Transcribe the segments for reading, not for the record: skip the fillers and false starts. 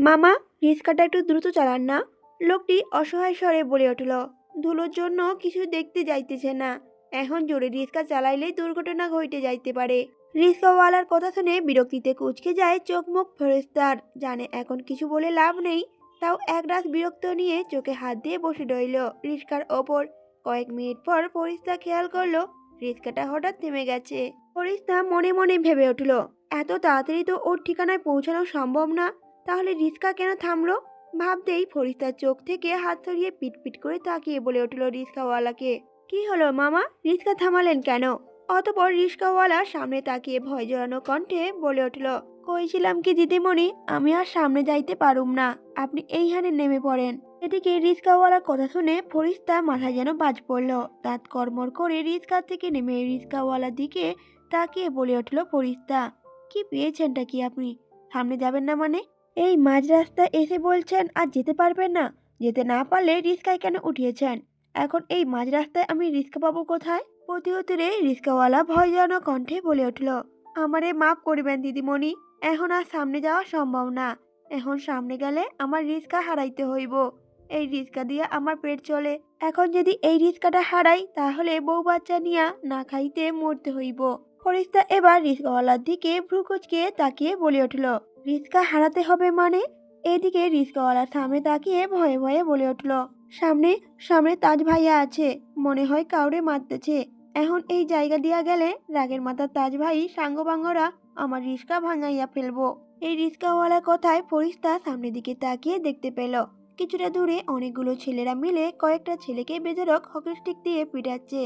মামা, রিক্সাটা একটু দ্রুত চালান না। লোকটি অসহায় স্বরে বলে উঠল। ধুলোর জন্য কিছু দেখতে যাইতেছে না। এখন জোরে রিক্সা চালাইলেই দুর্ঘটনা ঘটে যাইতে পারে। রিক্সাওয়ালার কথা শুনে বিরক্তিতে কুঁচকে যায় চোখ মুখ ফেরেস্তার। জানে এখন কিছু বলে লাভ নেই, তাও একরাশ বিরক্ত নিয়ে চোখে হাত দিয়ে বসে রইল রিক্সার ওপর। কয়েক মিনিট পর ফরিস্তা খেয়াল করলো রিক্সাটা হঠাৎ থেমে গেছে। ফরিস্তা মনে মনে ভেবে উঠল, এত তাড়াতাড়ি তো ওর ঠিকানায় পৌঁছানো সম্ভব না, তাহলে রিক্সা কেন থামলো? ভাবতেই ফরিস্তার চোখ থেকে হাত সরিয়ে পিটপিট করে তাকিয়ে বলে উঠল রিক্সাওয়ালাকে, কি হলো মামা, রিক্সা থামালেন কেন? অতপর রিক্সাওয়ালা সামনে তাকিয়ে ভয় জড়ানো কণ্ঠে বলে উঠল, কইছিলাম কি দিদিমণি, আমি আর সামনে যাইতে পারুম না, আপনি এইখানে নেমে পড়েন। এদিকে রিক্সাওয়ালার কথা শুনে ফরিস্তা মাথায় যেন বাজ পড়ল। দাঁত কড়মড় করে রিক্সা থেকে নেমে রিক্সাওয়ালার দিকে তাকিয়ে বলে উঠল ফরিস্তা, কি পেয়েছেনটা কি আপনি? সামনে যাবেন না মানে? এই মাঝ রাস্তায় এসে বলছেন আর যেতে পারবেন না? যেতে না পারলে রিক্সায় কেন উঠিয়েছেন? এখন এই মাঝ রাস্তায় আমি রিক্সা পাবো কোথায়? প্রতি উত্তরে রিক্সাওয়ালা ভয়জনক কণ্ঠে বলে উঠল, আমারে মাফ করবেন দিদিমণি, এখন আর সামনে যাওয়া সম্ভব না। এখন সামনে গেলে আমার রিক্সা হারাইতে হইব। এই রিক্সা দিয়ে আমার পেট চলে। এখন যদি এই রিক্সাটা হারাই তাহলে বউ বাচ্চা নিয়া না খাইতে মরতে হইব। ফরিস্তা এবার রিক্সাওয়ালার দিকে ভ্রু কুঁচকে তাকিয়ে বলে উঠল, রিক্সা হারাতে হবে মানে? এদিকে রিক্সাওয়ালার সামনে তাকিয়ে ভয়ে ভয়ে বলে উঠল, সামনে সামনে তাজ ভাইয়া আছে, মনে হয় কাউরে মারতেছে। এখন এই জায়গা দিয়া গেলে রাগের মাথা তাজ ভাই সাঙ্গবাঙ্গরা আমার রিক্সা ভাঙাইয়া ফেলবো। এই রিক্সাওয়ালার কথায় ফরিস্তা সামনের দিকে তাকিয়ে দেখতে পেল কিছুটা দূরে অনেকগুলো ছেলেরা মিলে কয়েকটা ছেলেকে বেধড়ক হকি স্টিক দিয়ে পিটাচ্ছে।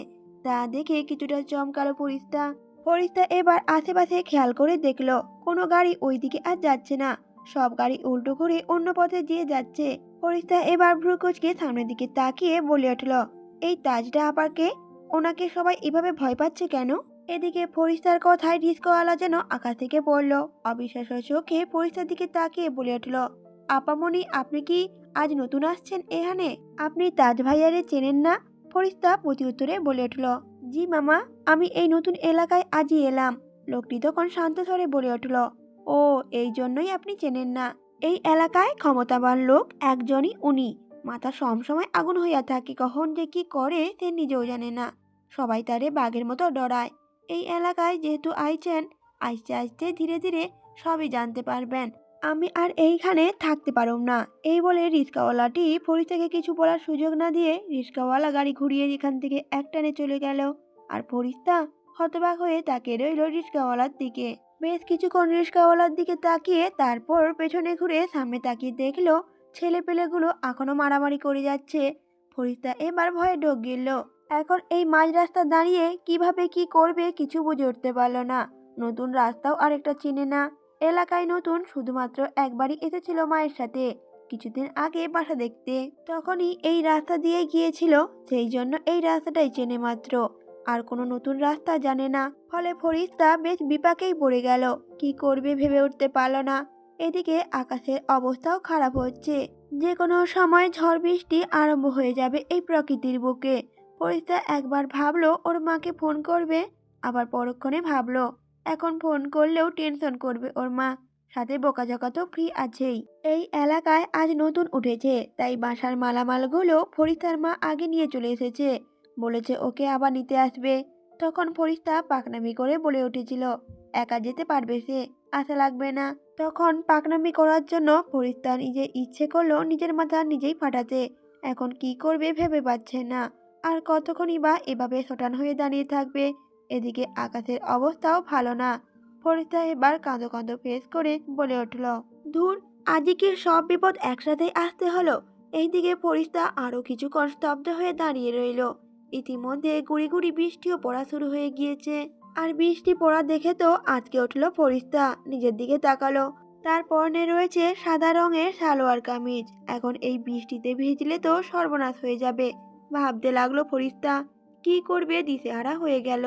তা দেখে কিছুটা চমকালো ফরিস্তা। ফরিস্তা এবার আশেপাশে খেয়াল করে দেখলো কোনো গাড়ি ওই দিকে আর যাচ্ছে না, সব গাড়ি উল্টো করে অন্য পথে দিয়ে যাচ্ছে। ফরিস্তা এবার ভ্রু কুঁচকে সামনের দিকে তাকিয়ে বলে উঠল, এই তাজটা আবার কে? ওনাকে সবাই এভাবে ভয় পাচ্ছে কেন? এদিকে ফরিস্তার কথায় রিস্কওয়ালা যেন আকাশ থেকে পড়ল। অবিশ্বাস্য চোখে ফরিস্তার দিকে তাকিয়ে বলে উঠল, আপামনি, আপনি কি আজ নতুন আসছেন এখানে? আপনি তাজ ভাইয়ারে চেনেন না? ফরিস্তা প্রতি উত্তরে বলে উঠল, জি মামা, আমি এই নতুন এলাকায় আজই এলাম। লোকটি তখন শান্ত স্বরে বলে উঠল, ও, এই জন্যই আপনি চেনেন না। এই এলাকায় ক্ষমতাবান লোক একজনই উনি। মাথা সবসময় আগুন হইয়া থাকে, কখন যে কি করে সে নিজেও জানে না। সবাই তারে বাঘের মতো ডরায়। এই এলাকায় যেহেতু আইছেন, আস্তে আস্তে ধীরে ধীরে সবই জানতে পারবেন। আমি আর এইখানে থাকতে পারুম না। এই বলে রিক্সাওয়ালাটি ফরিস্তাকে কিছু বলার সুযোগ না দিয়ে রিক্সাওয়ালা গাড়ি ঘুরিয়ে এখান থেকে একটানে চলে গেল। আর ফরিস্তা হতবাক হয়ে তাকিয়ে রইল রিক্সাওয়ালার দিকে। বেশ কিছুক্ষণ রিক্সাওয়ালার দিকে তাকিয়ে তারপর পেছনে ঘুরে সামনে তাকিয়ে দেখলো ছেলে পেলেগুলো এখনো মারামারি করে যাচ্ছে। ফরিস্তা এবার ভয়ে ঢোক গেল। এখন এই মাঝ রাস্তা দাঁড়িয়ে কিভাবে কি করবে কিছু বুঝে উঠতে পারলো না। নতুন রাস্তাও আরেকটা চিনে না। এলাকায় নতুন, শুধুমাত্র একবারই এসেছিল মায়ের সাথে কিছুদিন আগে বাসা দেখতে। তখনই এই রাস্তা দিয়ে গিয়েছিল, সেই জন্য এই রাস্তাটাই চেনে মাত্র, আর কোনো নতুন রাস্তা জানে না। ফলে ফরিস্তা বেশ বিপাকেই পড়ে গেল, কি করবে ভেবে উঠতে পারল না। এদিকে আকাশের অবস্থাও খারাপ হচ্ছে, যে কোনো সময় ঝড় বৃষ্টি আরম্ভ হয়ে যাবে এই প্রকৃতির বুকে। ফরিস্তা একবার ভাবলো ওর মাকে ফোন করবে, আবার পরক্ষণে ভাবলো এখন ফোন করলেও টেনশন করবে ওর মা, সাথে বোকাঝোকা তো ফ্রি আছেই। এই এলাকায় আজ নতুন উঠেছে, তাই বাসার মালামালগুলো ফরিস্তার মা আগে নিয়ে চলে এসেছে, বলেছে ওকে আবার নিতে আসবে। তখন ফরিস্তা পাকনামি করে বলে উঠেছিল একা যেতে পারবে সে, আশা লাগবে না। তখন পাকনামি করার জন্য ফরিস্তা নিজে ইচ্ছে করলো নিজের মাথা নিজেই ফাটাতে। এখন কি করবে ভেবে পাচ্ছে না, আর কতক্ষণই বা এভাবে শটান হয়ে দাঁড়িয়ে থাকবে। এদিকে আকাশের অবস্থাও ভালো না। ফরিস্তা এবার কাঁদো কাঁদো ফেস করে বলে উঠল, ধুর, আজকে সব বিপদ একসাথে আসতে হলো। এইদিকে ফরিস্তা আরো কিছুক্ষণ স্তব্ধ হয়ে দাঁড়িয়ে রইল। ইতিমধ্যে গুড়ি গুড়ি বৃষ্টিও পড়া শুরু হয়ে গিয়েছে। আর বৃষ্টি পড়া দেখে তো আজকে উঠল ফরিস্তা, নিজের দিকে তাকালো। তার পরনে রয়েছে সাদা রঙের সালোয়ার কামিজ। এখন এই বৃষ্টিতে ভিজলে তো সর্বনাশ হয়ে যাবে। ভাবতে লাগলো ফরিস্তা, কি করবে দিশেহারা হয়ে গেল।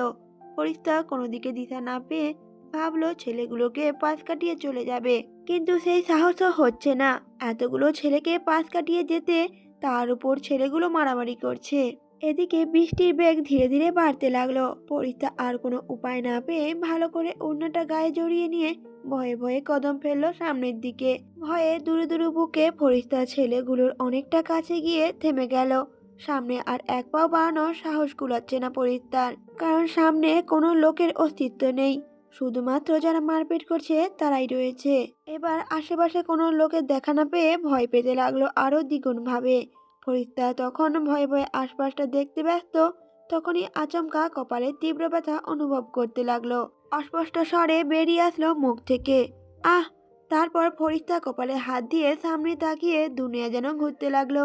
ফরিস্তা কোনো দিকে দিশা না পেয়ে ভাবলো ছেলেগুলোকে পাশ কাটিয়ে চলে যাবে, কিন্তু সেই সাহসও হচ্ছে না। এতগুলো ছেলেকে পাশ কাটিয়ে যেতে, তার উপর ছেলেগুলো মারামারি করছে। এদিকে বৃষ্টির বেগ ধীরে ধীরে বাড়তে লাগলো। ফরিস্তা আর কোনো উপায় না পেয়ে ভালো করে ওড়নাটা গায়ে জড়িয়ে নিয়ে ভয়ে ভয়ে কদম ফেললো সামনের দিকে। ভয়ে দুরু দুরু বুকে ফরিস্তার ছেলেগুলোর অনেকটা কাছে গিয়ে থেমে গেল। সামনে আর এক পাও বাড়ানোর সাহস কুলাচ্ছে না ফরিস্তার, কারণ সামনে কোনো লোকের অস্তিত্ব নেই। শুধুমাত্র যারা মারপিট করছে তারাই রয়েছে। এবার আশেপাশে কোনো লোকের দেখা না পেয়ে ভয় পেতে লাগলো আরো দ্বিগুণ ভাবে। ফরিস্তা তখন ভয়ে ভয়ে আশপাশটা দেখতে ব্যস্ত। তখনই আচমকা কপালে তীব্র ব্যথা অনুভব করতে লাগলো। অস্পষ্ট স্বরে বেরিয়ে আসলো মুখ থেকে, আহ! তারপর ফরিস্তা কপালে হাত দিয়ে সামনে তাকিয়ে দুনিয়া যেন ঘুরতে লাগলো।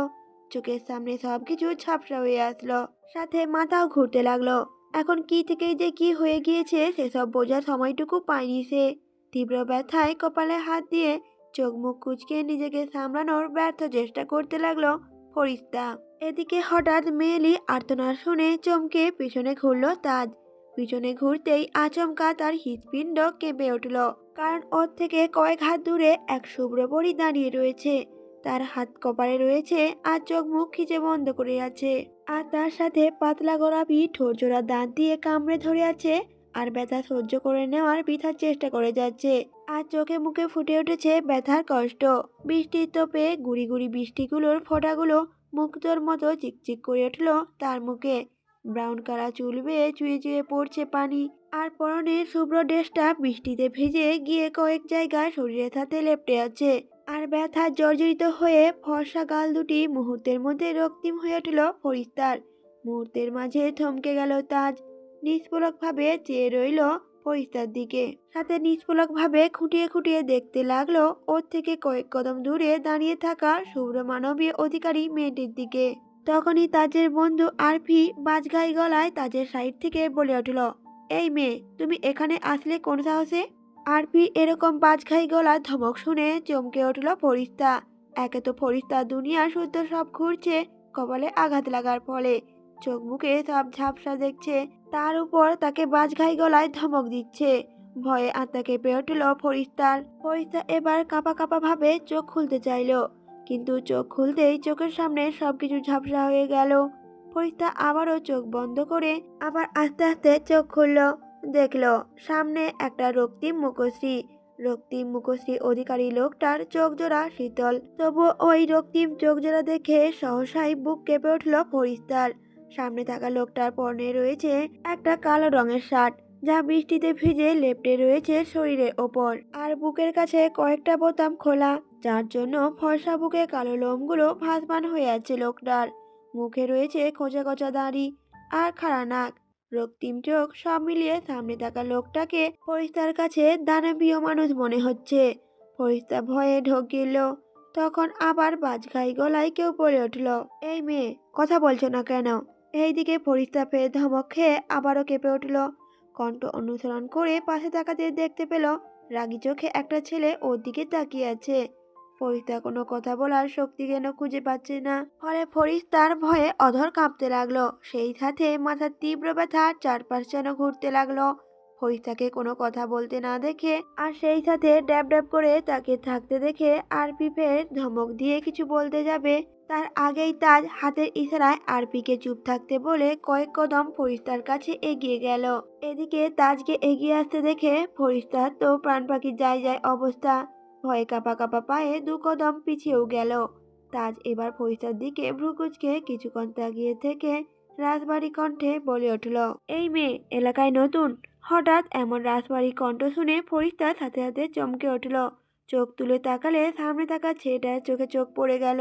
চোখের সামনে সবকিছু ঝাপসা হয়ে আসলো, সাথে মাথাও ঘুরতে লাগলো। এখন কি থেকে যে কি হয়ে গিয়েছে সেসব বোঝার সময়টুকু পায়নি সে। তীব্র ব্যথায় কপালে হাত দিয়ে চোখ মুখ কুঁচকে নিজেকে সামলানোর ব্যর্থ চেষ্টা করতে লাগলো ফরিস্তা। এদিকে হঠাৎ মেয়েলি আর্তনাদ শুনে চমকে পিছনে ঘুরল তাজ। পিছনে ঘুরতেই আচমকা তার হৃৎপিণ্ড কেঁপে উঠল, কারণ ওর থেকে কয়েক হাত দূরে এক শুভ্র পরী দাঁড়িয়ে রয়েছে। তার হাত কপালে রয়েছে আর চোখ মুখ খিচে বন্ধ করে আছে, আর তার সাথে পাতলা গোলাপি ঠোঁটজোড়া দাঁত দিয়ে কামড়ে ধরে আছে আর ব্যথা সহ্য করে নেওয়ার বৃথার চেষ্টা করে যাচ্ছে। আর চোখে মুখে ফুটে উঠেছে ব্যথার কষ্ট। বৃষ্টির তোপে গুড়ি গুড়ি বৃষ্টিগুলোর ফোঁটাগুলো মুক্তোর মতো চিকচিক করে উঠল তার মুখে। ব্রাউন কালার চুল বেয়ে চুয়ে চুয়ে পড়ছে পানি, আর পরনের শুভ্র ড্রেসটা বৃষ্টিতে ভিজে গিয়ে কয়েক জায়গায় শরীরের সাথে লেপ্টে আছে। আর ব্যথায় জর্জরিত হয়ে ফর্সা গাল দুটি মুহূর্তের মধ্যে রক্তিম হয়ে উঠল ফরিস্তার। মুহূর্তের মাঝে থমকে গেল তাজ। নিষ্পলক ভাবে চেয়ে রইল ফরিস্তার দিকে, সাথে নিষ্পলক ভাবে খুঁটিয়ে খুঁটিয়ে দেখতে লাগলো ওর থেকে কয়েক কদম দূরে দাঁড়িয়ে থাকা শুভ্র মানবীয় অধিকারী মেয়েটির দিকে। তখনই তাজের বন্ধু আরফি বাজঘাই গলায় তাজের সাইড থেকে বলে উঠল, এই মেয়ে, তুমি এখানে আসলে কোন সাহসে? আরফি এরকম বাজঘাই গলার ধমক শুনে চমকে উঠল ফরিস্তা। একে তো ফরিস্তা দুনিয়া শুদ্ধ সব ঘুরছে কপালে আঘাত লাগার ফলে, চোখ মুখে সব ঝাপসা দেখছে, তার উপর তাকে বাজঘাই গলায় ধমক দিচ্ছে। ভয়ে আত্মা কেঁপে উঠল ফরিস্তার। ফরিস্তা এবার কাঁপা কাঁপা ভাবে চোখ খুলতে চাইল, কিন্তু চোখ খুলতেই চোখের সামনে সবকিছু ঝাপসা হয়ে গেল। ফরিস্তা আবারও চোখ বন্ধ করে আবার আস্তে আস্তে চোখ খুলল। দেখলো সামনে একটা রক্তিম মুখশ্রী অধিকারী লোকটার চোখ জোড়া শীতল, তবু ওই রক্তিম চোখ জোড়া দেখে সহসাই বুক কেঁপে উঠল ফরিস্তার। সামনে থাকা লোকটার পরনে রয়েছে একটা কালো রঙের শার্ট, যা বৃষ্টিতে ভিজে লেপ্টে রয়েছে শরীরের ওপর, আর বুকের কাছে কয়েকটা বোতাম খোলা, যার জন্য ফর্সা বুকে কালো লোমগুলো ভাসমান হয়ে আছে লোকটার। মুখে রয়েছে খোঁচা খোঁচা দাড়ি আর খাড়া নাক, রক্তিম চোখ, সব মিলিয়ে সামনে থাকা লোকটাকে ফরিস্তার কাছে দানবীয় মানুষ মনে হচ্ছে। ফরিস্তা ভয়ে ঢোক গেল। তখন আবার বাজঘাই গলায় কেউ বলে উঠল, এই মেয়ে, কথা বলছো না কেন? এইদিকে ফরিস্তা ফের ধমক খেয়ে আবারও কেঁপে উঠল। কণ্ঠ অনুসরণ করে পাশে তাকাতে দেখতে পেল রাগী চোখে একটা ছেলে ওর দিকে তাকিয়ে আছে। ফরিস্তা কোনো কথা বলার শক্তি যেন খুঁজে পাচ্ছে না, ফলে ফরিস্তার ভয়ে অধর কাঁপতে লাগলো। সেই সাথে মাথার তীব্র ব্যথা চারপাশ যেন ঘুরতে লাগলো। ফরিস্তাকে কোনো কথা বলতে না দেখে আর সেই সাথে ড্যাব ড্যাব করে তাকে থাকতে দেখে আরপি ফের ধমক দিয়ে কিছু বলতে যাবে, তার আগেই তাজ হাতের ইশারায় আরপিকে চুপ থাকতে বলে কয়েক কদম ফরিস্তার কাছে এগিয়ে গেল। এদিকে তাজকে এগিয়ে আসতে দেখে ফরিস্তার তো প্রাণ পাখির যায় যায় অবস্থা। ভয়ে কাঁপা কাঁপা পায়ে দু কদম পিছিয়েও গেল। তাজ এবার ফরিস্তার দিকে ভ্রু কুঁচকে কিছুক্ষণ তাকিয়ে থেকে রাজবাড়ি কণ্ঠে বলে উঠল, এই মেয়ে, এলাকায় নতুন? হঠাৎ এমন রাজবাড়ি কণ্ঠ শুনে ফরিস্তার সাথে সাথে চমকে উঠল। চোখ তুলে তাকালে সামনে থাকা ছেলেটার চোখে চোখ পড়ে গেল।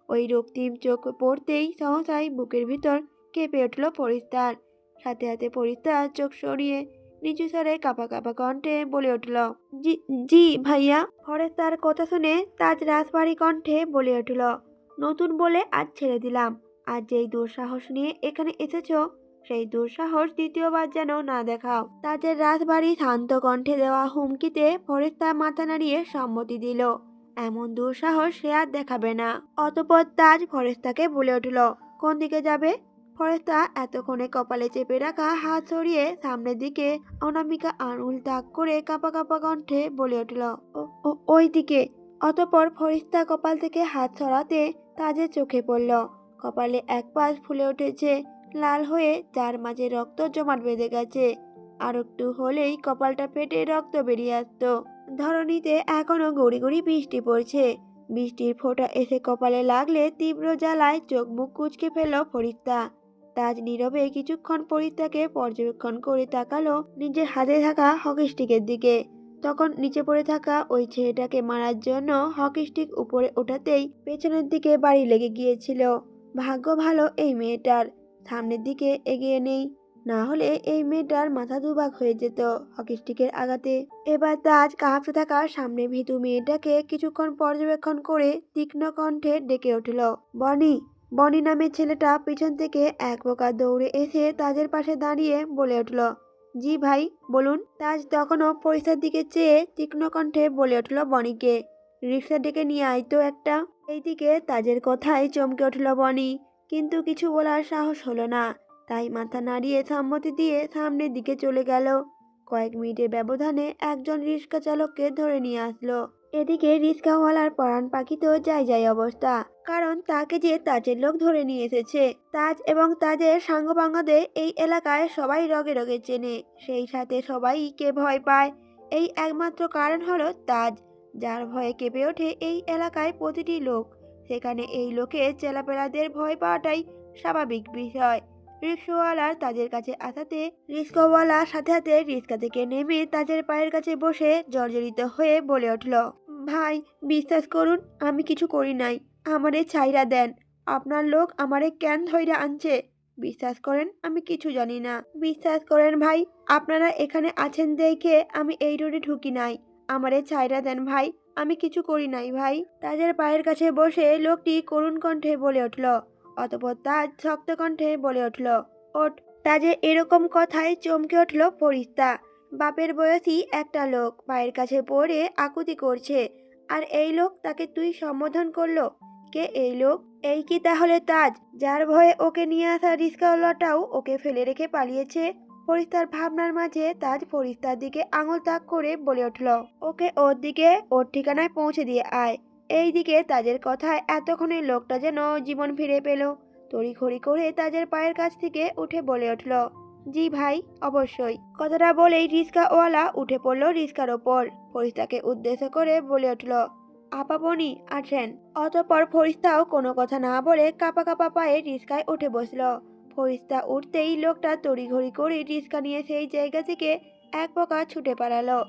ওই রক্তিম চোখ পড়তেই সহসাই বুকের ভিতর কেঁপে উঠল ফরিস্তার। সাথে সাথে ফরিস্তার চোখ সরিয়ে নিচু স্বরে কাঁপা কাঁপা কণ্ঠে বলে উঠল, জি জি ভাইয়া। ফরিস্তার কথা শুনে তাজ রাজবাড়ি কণ্ঠে বলে উঠল, নতুন বলে আজ ছেড়ে দিলাম, আর যেই দুঃসাহস নিয়ে এখানে এসেছো সেই দুঃসাহস দ্বিতীয়বার যেন না দেখাও। তাজের রাজবাড়ি শান্ত কণ্ঠে দেওয়া হুমকিতে ফরিস্তা মাথা নাড়িয়ে সম্মতি দিল। এমন দুঃসাহস সে আর দেখাবে না। অতঃপর তাজ ফরিস্তাকে বলে উঠল, কোন দিকে যাবে? ফরিস্তা এতক্ষণে কপালে চেপে রাখা হাত সরিয়ে সামনের দিকে অনামিকা আঙুল তাক করে কাঁপা কাঁপা কণ্ঠে বলে উঠল, ওই দিকে। অতঃপর ফরিস্তা কপাল থেকে হাত সরাতে তাজের চোখে পড়ল কপালে এক পাশ ফুলে উঠেছে লাল হয়ে, যার মাঝে রক্ত জমাট বেঁধে গেছে। আর একটু হলেই কপালটা ফেটে রক্ত বেরিয়ে আসতো। ধরণীতে এখনো গুড়ি গুড়ি বৃষ্টি পড়ছে। বৃষ্টির ফোঁটা এসে কপালে লাগলে তীব্র জ্বালায় চোখ মুখ কুঁচকে ফেলল ফরিস্তা। তাজ নীরবে কিছুক্ষণ ফরিস্তাকে পর্যবেক্ষণ করে তাকালো নিজের হাতে থাকা হকি স্টিকের দিকে। তখন নিচে পড়ে থাকা ওই ছেলেটাকে মারার জন্য হকি স্টিক উপরে ওঠাতেই পেছনের দিকে বাড়ি লেগে গিয়েছিল। ভাগ্য ভালো এই মেয়েটার, সামনের দিকে এগিয়ে নেই, না হলে এই মেয়েটার মাথা দুভাগ হয়ে যেত হকি স্টিকের আঘাতে। এবার তাজ কাঁপতে থাকা সামনে ভীতু মেয়েটাকে কিছুক্ষণ পর্যবেক্ষণ করে তীক্ষ্ণ কণ্ঠে ডেকে উঠল, বনি। বনি নামের ছেলেটা পিছন থেকে এক প্রকার দৌড়ে এসে তাজের পাশে দাঁড়িয়ে বলে উঠল, জি ভাই বলুন। তাজ তখনও পরিস্তার দিকে চেয়ে তীক্ষ্ণ কণ্ঠে বলে উঠল বনিকে, রিক্সা ডেকে নিয়ে আয় তো একটা। এইদিকে তাজের কথায় চমকে উঠল বনি, কিন্তু কিছু বলার সাহস হলো না। তাই মাথা নাড়িয়ে সম্মতি দিয়ে সামনের দিকে চলে গেল। কয়েক মিনিটের ব্যবধানে একজন রিক্সা চালককে ধরে নিয়ে আসলো। এদিকে রিক্সাওয়ালার পরাণ পাখিত যায় অবস্থা, কারণ তাকে যে তাজের লোক ধরে নিয়ে এসেছে। তাজ এবং তাজের সাঙ্গপাঙ্গদের এই এলাকায় সবাই রগে রগে চেনে, সেই সাথে সবাই কে ভয় পায়। এই একমাত্র কারণ হলো তাজ, যার ভয়ে কেঁপে ওঠে এই এলাকায় প্রতিটি লোক। সেখানে এই লোকের চেলাপেলাদের ভয় পাওয়াটাই স্বাভাবিক বিষয়। রিক্সাওয়ালার তাজের কাছে আসাতে রিক্সাওয়ালা সাথে সাথে রিক্সা থেকে নেমে তাজের পায়ের কাছে বসে জর্জরিত হয়ে বলে উঠল, ভাই বিশ্বাস করুন আমি কিছু করি নাই, আমারে ছাইরা দেন। আপনার লোক আমারে কেন ধইরা আনছে? বিশ্বাস করেন আমি কিছু জানি না। বিশ্বাস করেন ভাই, আপনারা এখানে আছেন দেখে আমি এই রোডে ঢুকি নাই। আমারে ছাইরা দেন ভাই, আমি কিছু করি নাই ভাই। তাজের পায়ের কাছে বসে লোকটি করুণ কণ্ঠে বলে উঠল। অতঃপর তাজ শক্ত কণ্ঠে বলে উঠল, ওঠ। তাজের এরকম কথায় চমকে উঠল ফরিস্তা। বাপের বয়সী একটা লোক পায়ের কাছে পড়ে আকুতি করছে, আর এই লোক তাকে তুই সম্বোধন করলো। কে এই লোক? এই কি তাহলে তাজ, যার ভয়ে ওকে নিয়ে আসা রিক্সাওয়ালাটাও ওকে ফেলে রেখে পালিয়েছে? ফরিস্তার ভাবনার মাঝে তাজ ফরিস্তার দিকে আঙুল তাক করে বলে উঠল, ওকে ওর দিকে ওর ঠিকানায় পৌঁছে দিয়ে আয়। এইদিকে তাজের কথায় এতক্ষণে লোকটা যেন জীবন ফিরে পেল। তড়িঘড়ি করে তাজের পায়ের কাছ থেকে উঠে বলে উঠল, জি ভাই অবশ্যই। কথাটা বলেই রিক্সাওয়ালা উঠে পড়ল রিক্সার ওপর। ফরিস্তাকে উদ্দেশ্য করে বলে উঠল, আপা বনি আছেন। অতঃপর ফরিস্তাও কোনো কথা না বলে কাপা কাপা পায়ে রিক্সায় উঠে বসল। ফরিস্তা উঠতেই লোকটা তড়িঘড়ি করে রিক্সা নিয়ে সেই জায়গা থেকে এক প্রকার ছুটে পালালো।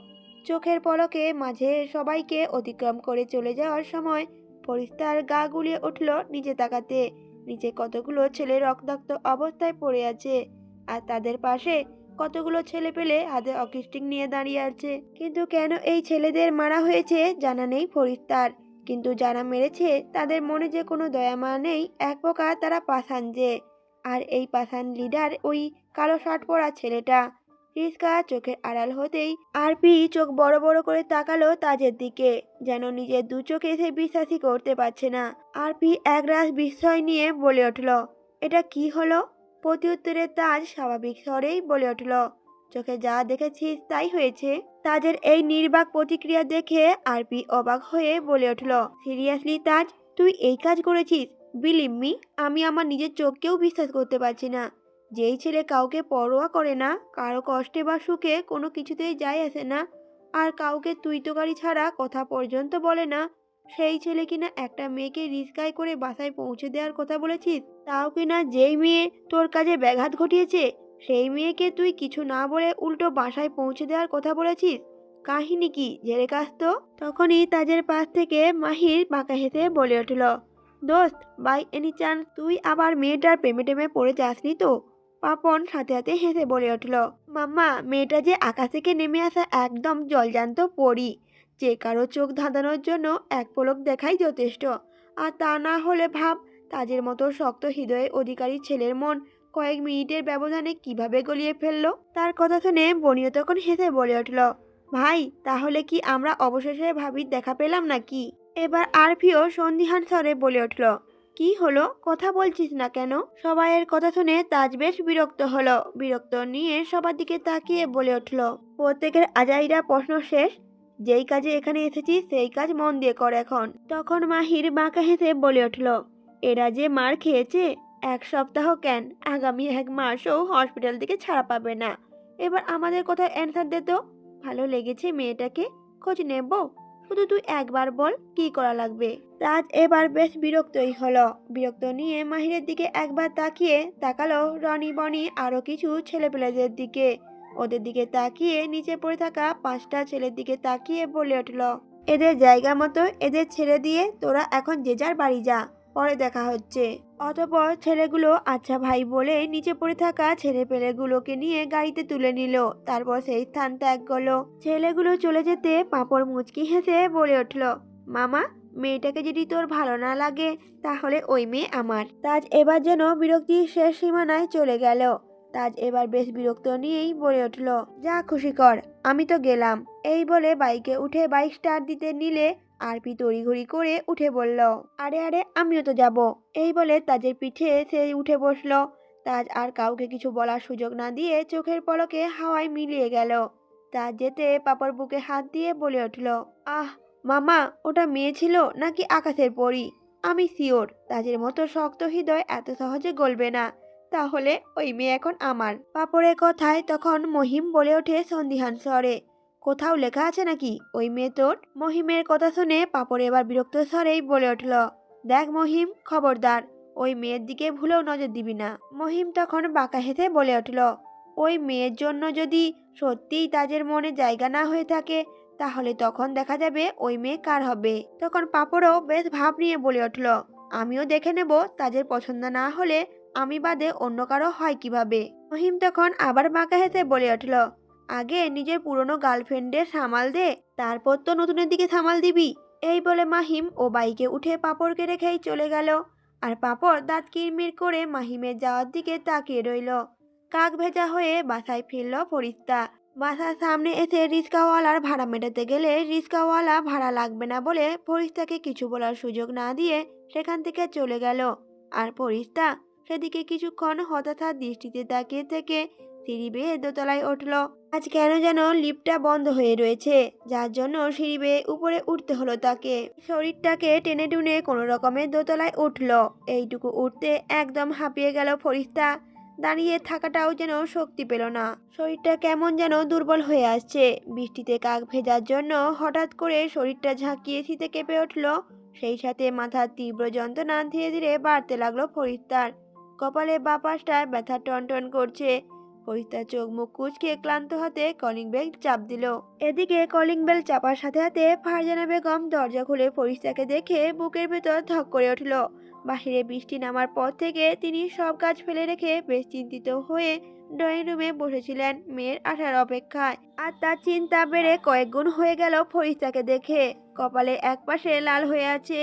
চোখের পলকে মাঝে সবাইকে অতিক্রম করে চলে যাওয়ার সময় ফরিস্তার গা গুলিয়ে উঠল নিচে তাকাতে। নিচে কতগুলো ছেলে রক্তাক্ত অবস্থায় পড়ে আছে, আর তাদের পাশে কতগুলো ছেলে পেলে হাতে হকি স্টিক নিয়ে দাঁড়িয়ে আছে। কিন্তু কেন এই ছেলেদের মারা হয়েছে জানা নেই ফরিস্তার, কিন্তু যারা মেরেছে তাদের মনে যে কোনো দয়া মায়া নেই, এক প্রকার তারা পাষাণ যে। আর এই পাষাণ লিডার ওই কালো শার্ট পরা ছেলেটা। রিস্কা চোখের আড়াল হতেই আরপি চোখ বড় বড় করে তাকালো তাজের দিকে, যেন নিজের দু চোখে সে বিশ্বাসই করতে পারছে না। আরপি একরাশ বিস্ময় নিয়ে বলে উঠল, এটা কি হলো? প্রতি উত্তরে তাজ স্বাভাবিক স্বরেই বলে উঠল, চোখে যা দেখেছিস তাই হয়েছে। তাজের এই নির্বাক প্রতিক্রিয়া দেখে আরপি অবাক হয়ে বলে উঠল, সিরিয়াসলি তাজ, তুই এই কাজ করেছিস? বিলিভ মি, আমি আমার নিজের চোখকেও বিশ্বাস করতে পারছি না। যেই ছেলে কাউকে পরোয়া করে না, কারো কষ্টে বা সুখে কোনো কিছুতেই যায় আসে না, আর কাউকে তুই তোকারি ছাড়া কথা পর্যন্ত বলে না, সেই ছেলে কিনা একটা মেয়েকে রিস্কায় করে বাসায় পৌঁছে দেওয়ার কথা বলেছিস। তাও কিনা যেই মেয়ে তোর কাজে ব্যাঘাত ঘটিয়েছে, সেই মেয়েকে তুই কিছু না বলে উল্টো বাসায় পৌঁছে দেওয়ার কথা বলেছিস। কাহিনী কি জেরে কাজ তো? তখনই তাজের পাশ থেকে মাহির বাঁকা হেসে বলে উঠল, দোস্ত বাই এনি চান্স তুই আবার মেয়েটার প্রেমে টেমে পড়ে যাসনি তো? পাপন সাথে সাথে হেসে বলে উঠল, মাম্মা মেয়েটা যে আকাশ থেকে নেমে আসা একদম জলজান্ত পরি, যে কারো চোখ ধাঁধানোর জন্য এক পলক দেখাই যথেষ্ট। আর তা না হলে ভাব, তাজের মতো শক্ত হৃদয়ের অধিকারী ছেলের মন কয়েক মিনিটের ব্যবধানে কিভাবে গলিয়ে ফেললো। তার কথা শুনে বনিও তখন হেসে বলে উঠল, ভাই তাহলে কি আমরা অবশেষে ভাবির দেখা পেলাম নাকি? এবার আরপিও সন্দিহান স্বরে বলে উঠল, কি হলো, কথা বলছিস না কেন? সবাইয়ের কথা শুনে তাজ বেশ বিরক্ত হলো। বিরক্ত নিয়ে সবার দিকে তাকিয়ে বলে উঠল, প্রত্যেকের আজাইরা প্রশ্ন শেষ, যেই কাজে এখানে এসেছিস সেই কাজ মন দিয়ে কর এখন। তখন মাহির বাঁকা হেসে বলে উঠল, এরা যে মার খেয়েছে, এক সপ্তাহ কেন আগামী এক মাসও হসপিটাল থেকে ছাড়া পাবে না। এবার আমাদের কথা অ্যান্সার দে তো, ভালো লেগেছে মেয়েটাকে? খোঁজ নেব? শুধু তুই একবার বল কি করা লাগবে। রাজ এবার বেশ বিরক্তই হলো। বিরক্ত নিয়ে মাহিরের দিকে একবার তাকালো রনি বনি আরো কিছু ছেলেপেলেদের দিকে। ওদের দিকে তাকিয়ে নিচে পড়ে থাকা 5টা ছেলের দিকে তাকিয়ে বলে উঠল, এদের জায়গা মতো এদের ছেড়ে দিয়ে তোরা এখন যে যার বাড়ি যা, পরে দেখা হচ্ছে। অতঃপর ছেলেগুলো আচ্ছা ভাই বলে নিচে পড়ে থাকা ছেলেপেলেগুলোকে নিয়ে গাড়িতে তুলে নিল। তারপর সেই স্থান ত্যাগ করলো। ছেলেগুলো চলে যেতে পাঁপড় মুচকি হেসে বলে উঠল, মামা, মেয়েটাকে যদি তোর ভালো না লাগে তাহলে ওই মেয়ে আমার। তাজ এবার যেন বিরক্তির শেষ সীমানায় চলে গেল। তাজ এবার বেশ বিরক্ত নিয়েই বলে উঠল, যা খুশি কর, আমি তো গেলাম। এই বলে বাইকে উঠে বাইক স্টার্ট দিতে নিলে আরপি তড়িঘড়ি করে উঠে বলল, আরে আরে আমিও তো যাব। এই বলে তাজের পিঠে সে উঠে বসলো। তাজ আর কাউকে কিছু বলার সুযোগ না দিয়ে চোখের পলকে হাওয়ায় মিলিয়ে গেল। তাজ যেতে পাপার বুকে হাত দিয়ে বলে উঠল, আহ মামা, ওটা মেয়ে ছিল নাকি আকাশের পরী? আমি শিওর তাজের মতো শক্ত হৃদয় এত সহজে গলবে না। তাহলে ওই মেয়ে এখন আমার। পাপড়ের কথায় তখন মহিম বলে ওঠে সন্দিহান স্বরে, কোথাও লেখা আছে নাকি ওই মেয়ে তোর? মহিমের কথা শুনে পাপড় এবার বিরক্ত স্বরেই বলে উঠল, দেখ মহিম, খবরদার ওই মেয়ের দিকে ভুলেও নজর দিবি না। মহিম তখন বাঁকা হেসে বলে উঠল, ওই মেয়ের জন্য যদি সত্যিই তাজের মনে জায়গা না হয়ে থাকে তাহলে তখন দেখা যাবে ওই মেয়ে কার হবে। তখন পাপড়ও বেশ ভাব নিয়ে বলে উঠল, আমিও দেখে নেব, তাজের পছন্দ না হলে আমি বাদে অন্য কারো হয় কিভাবে। মহিম তখন আবার বাঁকা হেসে বলে উঠল, আগে নিজের পুরনো গার্লফ্রেন্ডের সামাল দে, তারপর তো নতুনের দিকে সামাল দিবি। এই বলে মাহিম ও বাইকে উঠে পাপড়কে রেখেই চলে গেল। আর পাপড় দাঁত কিরমির করে মাহিমের যাওয়ার দিকে তাকিয়ে রইল। কাক ভেজা হয়ে বাসায় ফিরল ফরিস্তা। বাসার সামনে এসে রিক্সাওয়ালার ভাড়া মেটাতে গেলে রিক্সাওয়ালা ভাড়া লাগবে না বলে ফরিস্তাকে কিছু বলার সুযোগ না দিয়ে সেখান থেকে চলে গেল। আর ফরিস্তা সেদিকে কিছুক্ষণ হতাশার দৃষ্টিতে তাকিয়ে থেকে সিঁড়ি বেয়ে দোতলায় উঠল। আজ কেন যেন লিফটটা বন্ধ হয়ে রয়েছে, যার জন্য সিঁড়ি বেয়ে উপরে উঠতে হলো তাকে। শরীরটাকে টেনে টুনে কোনো রকমের দোতলায় উঠল। এইটুকু উঠতে একদম হাঁপিয়ে গেল ফরিস্তা। দাঁড়িয়ে থাকাটাও যেন শক্তি পেল না। শরীরটা কেমন যেন দুর্বল হয়ে আসছে। বৃষ্টিতে কাক ভেজার জন্য হঠাৎ করে শরীরটা ঝাঁকিয়ে শীতে কেঁপে উঠল। সেই সাথে মাথার তীব্র যন্ত্রণা ধীরে ধীরে বাড়তে লাগলো ফরিস্তার। কপালে বাঁ পাশটায় ব্যথা টনটন করছে। ফরিস্তার চোখ মুখ কুঁচকে ক্লান্ত হাতে কলিং বেল চাপ দিল। এদিকে কলিং বেল চাপার সাথে সাথে ফারজানা বেগম দরজা খুলে ফরিস্তাকে দেখে বুকের ভেতর ধক করে উঠল। বাহিরে বৃষ্টি নামার পর থেকে তিনি সব কাজ ফেলে রেখে বেশ চিন্তিত হয়ে ড্রয়িং রুমে বসেছিলেন মেয়ের আসার অপেক্ষায়। আর তার চিন্তা বেড়ে কয়েক গুণ হয়ে গেল ফরিস্তাকে দেখে। কপালে একপাশে লাল হয়ে আছে,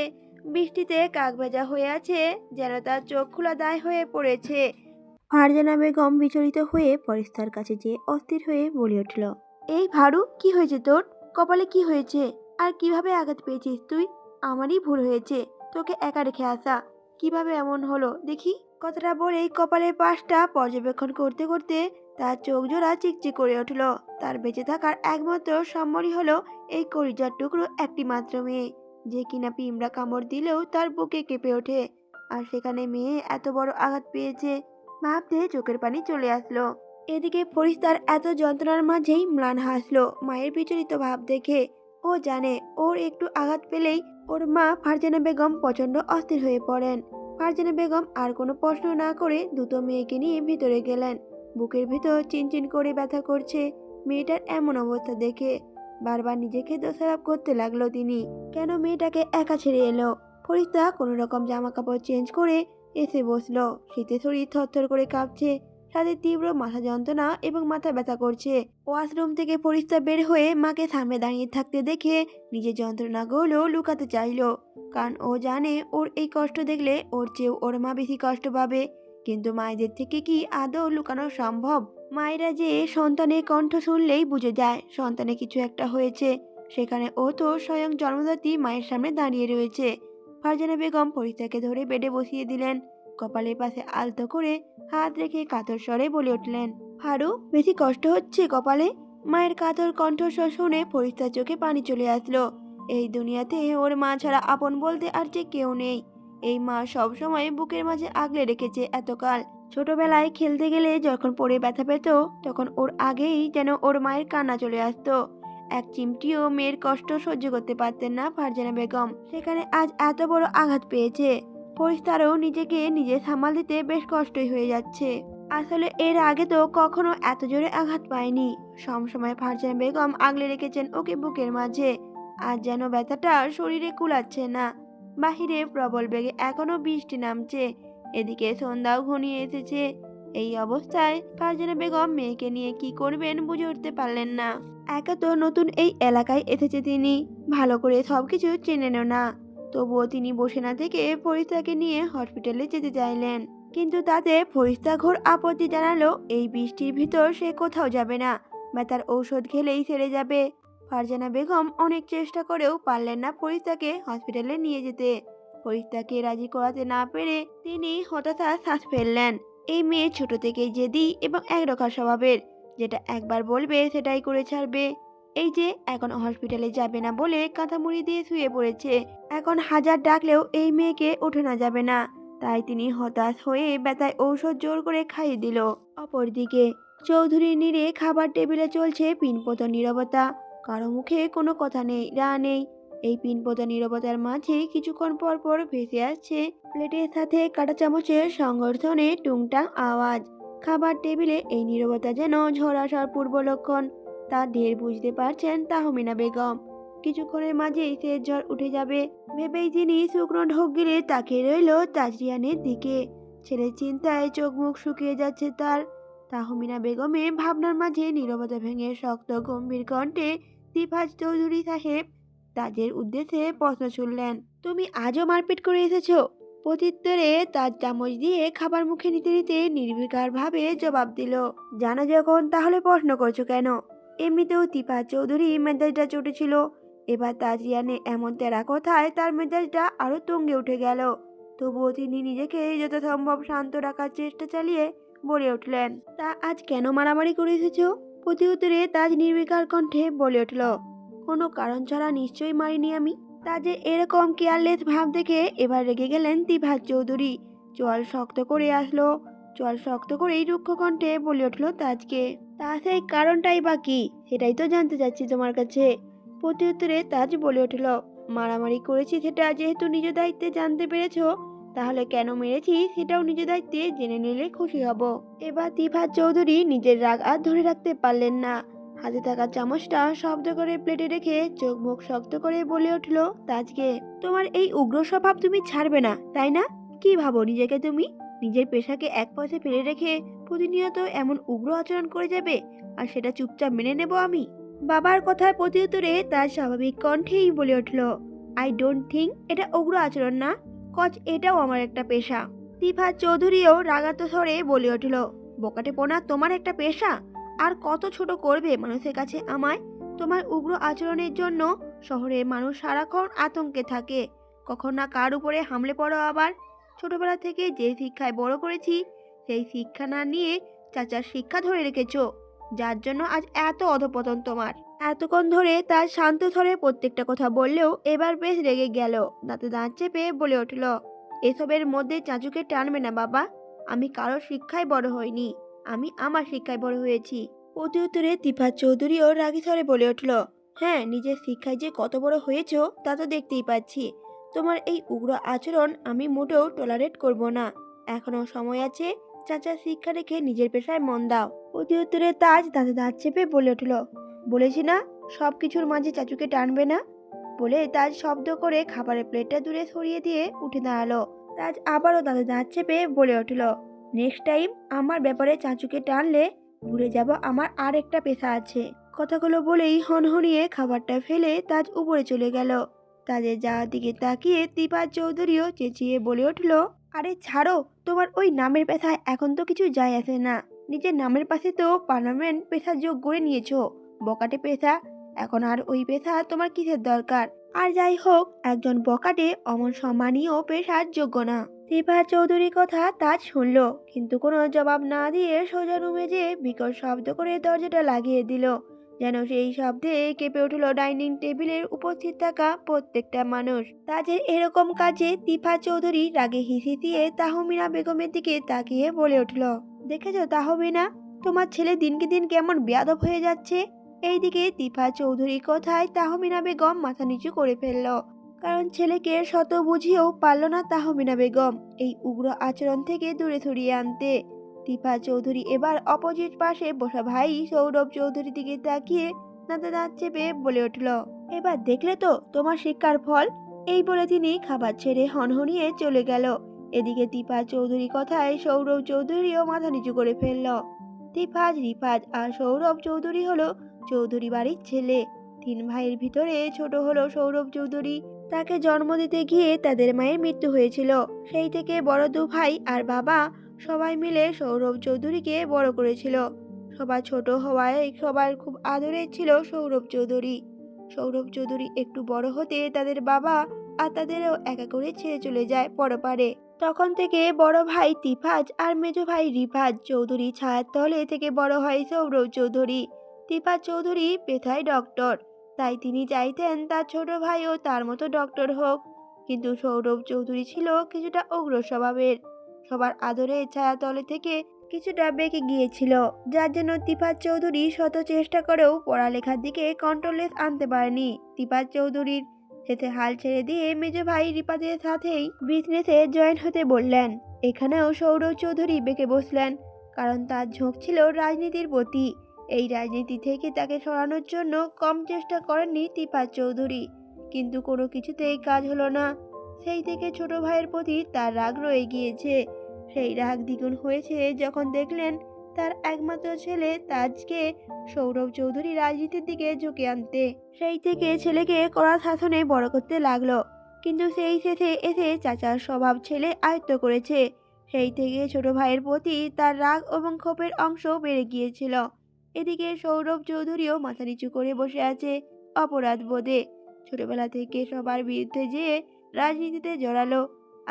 বৃষ্টিতে কাক ভেজা হয়ে আছে, যেন তার চোখ খোলা দায় হয়ে পড়েছে। ফারজানা বেগম বিচলিত হয়ে ফরিস্তার কাছে যেয়ে অস্থির হয়ে বলে উঠল, এই ভারু, কি হয়েছে তোর? কপালে কি হয়েছে? আর কিভাবে আঘাত পেয়েছিস তুই? আমারই ভুল হয়েছে তোকে একা রেখে আসা। কিভাবে এমন হলো দেখি? কথাটা বলেই কপালের পাশটা পর্যবেক্ষণ করতে করতে তার চোখ জোড়া চিকচিক করে উঠল। তার বেঁচে থাকার একমাত্র সম্বলই হলো এই কলিজার টুকরো একটি মাত্র মেয়ে, যে কিনা পিঁমড়া কামড় দিলেও তার বুকে কেঁপে ওঠে। আর সেখানে মেয়ে এত বড় আঘাত পেয়েছে, ভাবতে চোখের পানি চলে আসলো। এদিকে ফরিস্তার এত যন্ত্রণার মাঝেই ম্লান হাসলো মায়ের বিচলিত ভাব দেখে। ও জানে ওর একটু আঘাত পেলেই ওর মা ফারজানা বেগম প্রচন্ড অস্থির হয়ে পড়েন। ফারজানা বেগম আর কোনো প্রশ্ন না করে দ্রুত মেয়েকে নিয়ে ভিতরে গেলেন। বুকের ভিতর চিনচিন করে ব্যথা করছে মেয়েটার এমন অবস্থা দেখে। বারবার নিজেকে দোষারোপ করতে লাগলো তিনি, কেন মেয়েটাকে একা ছেড়ে এলো। ফরিস্তা কোনো রকম জামা কাপড় চেঞ্জ করে এসে বসলো। শীতে শরীর থরথর করে কাঁপছে, সাথে তীব্র মাথা যন্ত্রণা এবং মাথা ব্যথা করছে। ওয়াশরুম থেকে ফরিস্তা বের হয়ে মাকে সামনে দাঁড়িয়ে থাকতে দেখে নিজের যন্ত্রণাগুলো লুকাতে চাইলো, কারণ ও জানে ওর এই কষ্ট দেখলে ওর চেয়েও ওর মা বেশি কষ্ট পাবে। কিন্তু মায়েদের থেকে কি আদৌ লুকানো সম্ভব? মায়েরা যে সন্তানের কণ্ঠ শুনলেই বুঝে যায় সন্তানে কিছু একটা হয়েছে। সেখানে ও তো স্বয়ং জন্মদাত্রী মায়ের সামনে দাঁড়িয়ে রয়েছে। ফারজানা বেগম ফরিস্তাকে ধরে বেডে বসিয়ে দিলেন। কপালের পাশে আলতো করে হাত রেখে কাতর স্বরে বলে উঠলেন, হারু, বেশি কষ্ট হচ্ছে কপালে? মায়ের কাতর কণ্ঠস্বর শুনে ফরিস্তার চোখে পানি চলে আসলো। এই দুনিয়াতে ওর মা ছাড়া আপন বলতে আর যে কেউ নেই। এই মা সব সময় বুকের মাঝে আগলে রেখেছে এতকাল। ছোটবেলায় খেলতে গেলে যখন পড়ে ব্যথা পেত তখন ওর আগেই যেন ওর মায়ের কান্না চলে আসতো। এক চিমটিও মেয়ের কষ্ট সহ্য করতে পারতেন না ফারজানা বেগম। সেখানে আজ এত বড় আঘাত পেয়েছে। ফরিস্তারও নিজেকে নিজে সামাল দিতে বেশ কষ্টই হয়ে যাচ্ছে। আসলে এর আগে তো কখনো এত জোরে আঘাত পায়নি। সবসময় ফারজানা বেগম আগলে রেখেছেন ওকে বুকের মাঝে। আজ যেন ব্যথাটা শরীরে কুলাচ্ছে না। বাহিরে প্রবল বেগে এখনো বৃষ্টি নামছে। এদিকে সন্ধ্যাও ঘনিয়ে এসেছে। এই অবস্থায় ফারজানা বেগম মেয়েকে নিয়ে কি করবেন বুঝে উঠতে পারলেন না। একা তো নতুন এই এলাকায় এসেছে তিনি, ভালো করে সবকিছু চেনে না। তবুও তিনি বসে না থেকে ফরিস্তাকে নিয়ে হসপিটালে যেতে চাইলেন। কিন্তু তাতে ফরিস্তা ঘোর আপত্তি জানালো এই বৃষ্টির ভিতর সে কোথাও যাবে না, বা তার ঔষধ খেলেই সেরে যাবে। ফারজানা বেগম অনেক চেষ্টা করেও পারলেন না ফরিস্তাকে হসপিটালে নিয়ে যেতে। ফরিস্তাকে রাজি করাতে না পেরে তিনি হতাশার শ্বাস ফেললেন। এই মেয়ে ছোট থেকেই জেদি এবং একরকম স্বভাবের, যেটা একবার বলবে সেটাই করে ছাড়বে। এই যে এখন হসপিটালে যাবে না বলে কাঁথা মুড়ি দিয়ে শুয়ে পড়েছে। এখন হাজার ডাকলেও এই মেয়েকে ওঠানো যাবে না। তাই তিনি হতাশ হয়ে ব্যথায় ঔষধ জোর করে খাইয়ে দিল। অপরদিকে চৌধুরী নীরে খাবার টেবিলে চলছে পিনপত নীরবতা। কারো মুখে কোনো কথা নেই, রা নেই। এই পিনপত নীরবতার মাঝে কিছুক্ষণ পর পর ভেসে আসছে প্লেটের সাথে কাঁটা চামচের সংঘর্ষণে টুংটাং আওয়াজ। খাবার টেবিলে এই নীরবতা যেন ঝড় আসার পূর্ব লক্ষণ। তা ঢের বুঝতে পারছেন তাহমিনা বেগম। কিছুক্ষণের মাঝেই সে জ্বর উঠে যাবে ভেবেই তিনি শুকনো ঢোক গিলে তাকিয়ে রইল তাজরিয়ানের দিকে। ছেলের চিন্তায় চোখ মুখ শুকিয়ে যাচ্ছে তার। তাহমিনা বেগমের ভাবনার মাঝে নীরবতা ভেঙে শক্ত গম্ভীর কণ্ঠে তিফাজ চৌধুরী সাহেব তাজের উদ্দেশ্যে প্রশ্ন ছুড়লেন, তুমি আজও মারপিট করে এসেছো? প্রত্যুত্তরে তার চামচ দিয়ে খাবার মুখে নিতে নিতে নির্বিকার ভাবে জবাব দিল, জানো যখন তাহলে প্রশ্ন করছো কেন? এমনিতেও তিফাজ চৌধুরী মেজাজটা চটেছিল। এবার তাজরিয়ানে এমন তেরা কথায় তার মেজাজটা আরো তুঙ্গে উঠে গেল। তবুও তিনি নিজেকে যথাসম্ভব শান্ত রাখার চেষ্টা চালিয়ে বলে উঠলেন, তা আজ কেন মারামারি করে এসেছো? প্রতি উত্তরে তাজ নির্বিকার কণ্ঠে বলে উঠল, কোনো কারণ ছাড়া নিশ্চয়ই মারিনি আমি। তাজের এরকম কেয়ারলেস ভাব দেখে এবার রেগে গেলেন তিফাজ চৌধুরী। চোয়াল শক্ত করে আসলো। চোয়াল শক্ত করেই রুক্ষ কণ্ঠে বলে উঠল তাজকে, তা সেই কারণটাই বা কি সেটাই তো জানতে চাচ্ছি তোমার কাছে। প্রতি উত্তরে তাজ বলে উঠল, মারামারি করেছি সেটা যেহেতু নিজ দায়িত্বে জানতে পেরেছ, তাহলে কেন মেরেছি সেটাও নিজ দায়িত্বে জেনে নিলে খুশি হব। এবার তিফাজ চৌধুরী নিজের রাগ আর ধরে রাখতে পারলেন না। হাতে থাকা চামচটা শব্দ করে প্লেটে রেখে চোখ মুখ শক্ত করে বলে উঠল তাজকে, তোমার এই উগ্র স্বভাব তুমি ছাড়বে না তাই না? কি ভাবো নিজেকে তুমি? নিজের পেশাকে এক পাশে ফেলে রেখে প্রতিনিয়ত এমন উগ্র আচরণ করে যাবে, আর সেটা চুপচাপ মেনে নেব আমি? বাবার কথার প্রতি উত্তরে তার স্বাভাবিক কণ্ঠেই বলে উঠল, আই ডোন্ট থিঙ্ক এটা উগ্র আচরণ না, কজ এটাও আমার একটা পেশা। তিফাজ চৌধুরীও রাগাত স্বরে বলে উঠল, বোকাটে পোনা তোমার একটা পেশা? আর কত ছোট করবে মানুষের কাছে আমায়? তোমার উগ্র আচরণের জন্য শহরের মানুষ সারাক্ষণ আতঙ্কে থাকে। কখন না কার উপরে হামলে পড়ো আবার। ছোটবেলা থেকে যে শিক্ষায় বড় করেছি সেই শিক্ষা না নিয়ে চাচার শিক্ষা ধরে রেখেছো, যার জন্য আজ এত অধপতন তোমার। এতক্ষণ ধরে তার শান্ত স্বরে প্রত্যেকটা কথা বললেও এবার বেশ রেগে গেল। দাঁতে দাঁত চেপে বলে উঠল, এসবের মধ্যে চাচুকে টানবে না বাবা। আমি কারোর শিক্ষায় বড় হইনি, আমি আমার শিক্ষায় বড় হয়েছি। প্রতি উত্তরে তিফাজ চৌধুরীও রাগী স্বরে বলে উঠল, হ্যাঁ, নিজের শিক্ষায় যে কত বড় হয়েছো তা তো দেখতেই পাচ্ছি। তোমার এই উগ্র আচরণ আমি মোটেও টলারেট করব না। এখনো সময় আছে, চাচার শিক্ষা রেখে নিজের পেশায় মন দাও। প্রতি উত্তরে তাজ দাঁতে দাঁত চেপে বলে উঠল, বলেছি না সব কিছুর মাঝে চাচুকে টানবে না। বলে তাজ শব্দ করে খাবারের প্লেটটা দূরে সরিয়ে দিয়ে উঠে দাঁড়ালো। তাজ আবারও দাঁতে দাঁত চেপে বলে উঠল, নেক্সট টাইম আমার ব্যাপারে চাচুকে টানলে ভুলে যাব আমার আর একটা পেশা আছে। কথাগুলো বলেই হনহনিয়ে খাবারটা ফেলে তাজ উপরে চলে গেল। তাজের যাওয়ার দিকে তাকিয়ে তিফাজ চৌধুরীও চেঁচিয়ে বলে উঠল, আরে ছাড়ো, তোমার ওই নামের পেশায় এখন তো কিছু যায় আসে না। নিজের নামের পাশে তো পার্মানেন্ট পেশা যোগ করে নিয়েছো, বকাটে পেশা। এখন আর ওই পেশা তোমার কিসের দরকার? আর যাই হোক, একজন বকাটে অমন সম্মানীয় পেশার যোগ্য না। তিফাজ চৌধুরীর কথা তাজ শুনল, কিন্তু কোনো জবাব না দিয়ে সোজা রুমে যেয়ে বিকট শব্দ করে দরজাটা লাগিয়ে দিল। যেন সেই শব্দে কেঁপে উঠল ডাইনিং টেবিলের উপস্থিত থাকা প্রত্যেকটা মানুষ। তাজের এরকম কাজে তিফাজ চৌধুরী রাগে হিসিয়ে তাহমিনা বেগমের দিকে তাকিয়ে বলে উঠল, দেখেছো তাহমিনা, তোমার ছেলে দিনকে দিন কেমন বেয়াদব হয়ে যাচ্ছে। এইদিকে তিফা চৌধুরীর কথায় তাহমিনা বেগম মাথা নিচু করে ফেলল, কারণ ছেলেকে শত বুঝিয়েও পারল না তাহমিনা বেগম এই উগ্র আচরণ থেকে দূরে সরিয়ে আনতে। তিফা চৌধুরী এবার অপোজিট পাশে বসা ভাই সৌরভ চৌধুরীর দিকে তাকিয়ে দাঁতে দাঁত চেপে বলে উঠল, এবার দেখলে তো তোমার শিক্ষার ফল। এই বলে তিনি খাবার ছেড়ে হনহনিয়ে চলে গেল। এদিকে তিফা চৌধুরী কথায় সৌরভ চৌধুরীও মাথা নিচু করে ফেলল। তিফাজ, রিফাজ আর সৌরভ চৌধুরী হলো চৌধুরী বাড়ির ছেলে। 3 ভাইয়ের ভিতরে ছোট হলো সৌরভ চৌধুরী। তাকে জন্ম দিতে গিয়ে তাদের মায়ের মৃত্যু হয়েছিল। সেই থেকে বড় 2 ভাই আর বাবা সবাই মিলে সৌরভ চৌধুরীকে বড় করেছিল। সবার ছোট হওয়ায় সবার খুব আদরের ছিল সৌরভ চৌধুরী। সৌরভ চৌধুরী একটু বড় হতে তাদের বাবা আর তাদেরও একা করে ছেড়ে চলে যায় পরপারে। তখন থেকে বড় ভাই তিফাজ আর মেজ ভাই রিফাজ চৌধুরী ছায়ার তলে থেকে বড় হয় সৌরভ চৌধুরী। তিফাজ চৌধুরী পেশায় ডক্টর, তাই তিনি চাইতেন তার ছোট ভাইও তার মতো ডক্টর হোক। কিন্তু সৌরভ চৌধুরী ছিল কিছুটা উগ্র স্বভাবের, সবার আদরে ছায়াতলে থেকে কিছুটা বেঁকে গিয়েছিল, যার জন্য তিফাজ চৌধুরী শত চেষ্টা করেও পড়ালেখার দিকে কন্ট্রোলে আনতে পারেনি। তিফাজ চৌধুরীর শেষে হাল ছেড়ে দিয়ে মেজ ভাই রিপাতের সাথেই বিজনেসে জয়েন হতে বললেন। এখানেও সৌরভ চৌধুরী বেঁকে বসলেন, কারণ তার ঝোঁক ছিল রাজনীতির প্রতি। এই রাজনীতি থেকে তাকে সরানোর জন্য কম চেষ্টা করেননি তিফাজ চৌধুরী, কিন্তু কোনো কিছুতেই কাজ হলো না। সেই থেকে ছোট ভাইয়ের প্রতি তার রাগ রয়ে গিয়েছে। সেই রাগ দ্বিগুণ হয়েছে যখন দেখলেন তার একমাত্র ছেলে তাজকে সৌরভ চৌধুরী রাজনীতির দিকে ঝুঁকে আনতে। সেই থেকে ছেলেকে কড়া শাসনে বড় করতে লাগলো, কিন্তু সেই শেষে এসে চাচার স্বভাব ছেলে আয়ত্ত করেছে। সেই থেকে ছোট ভাইয়ের প্রতি তার রাগ এবং ক্ষোভের অংশ বেড়ে গিয়েছিল। এদিকে সৌরভ চৌধুরীও মাথা নিচু করে বসে আছে অপরাধ বোধে। ছোটবেলা থেকে সবার বিরুদ্ধে যেয়ে রাজনীতিতে জড়ালো,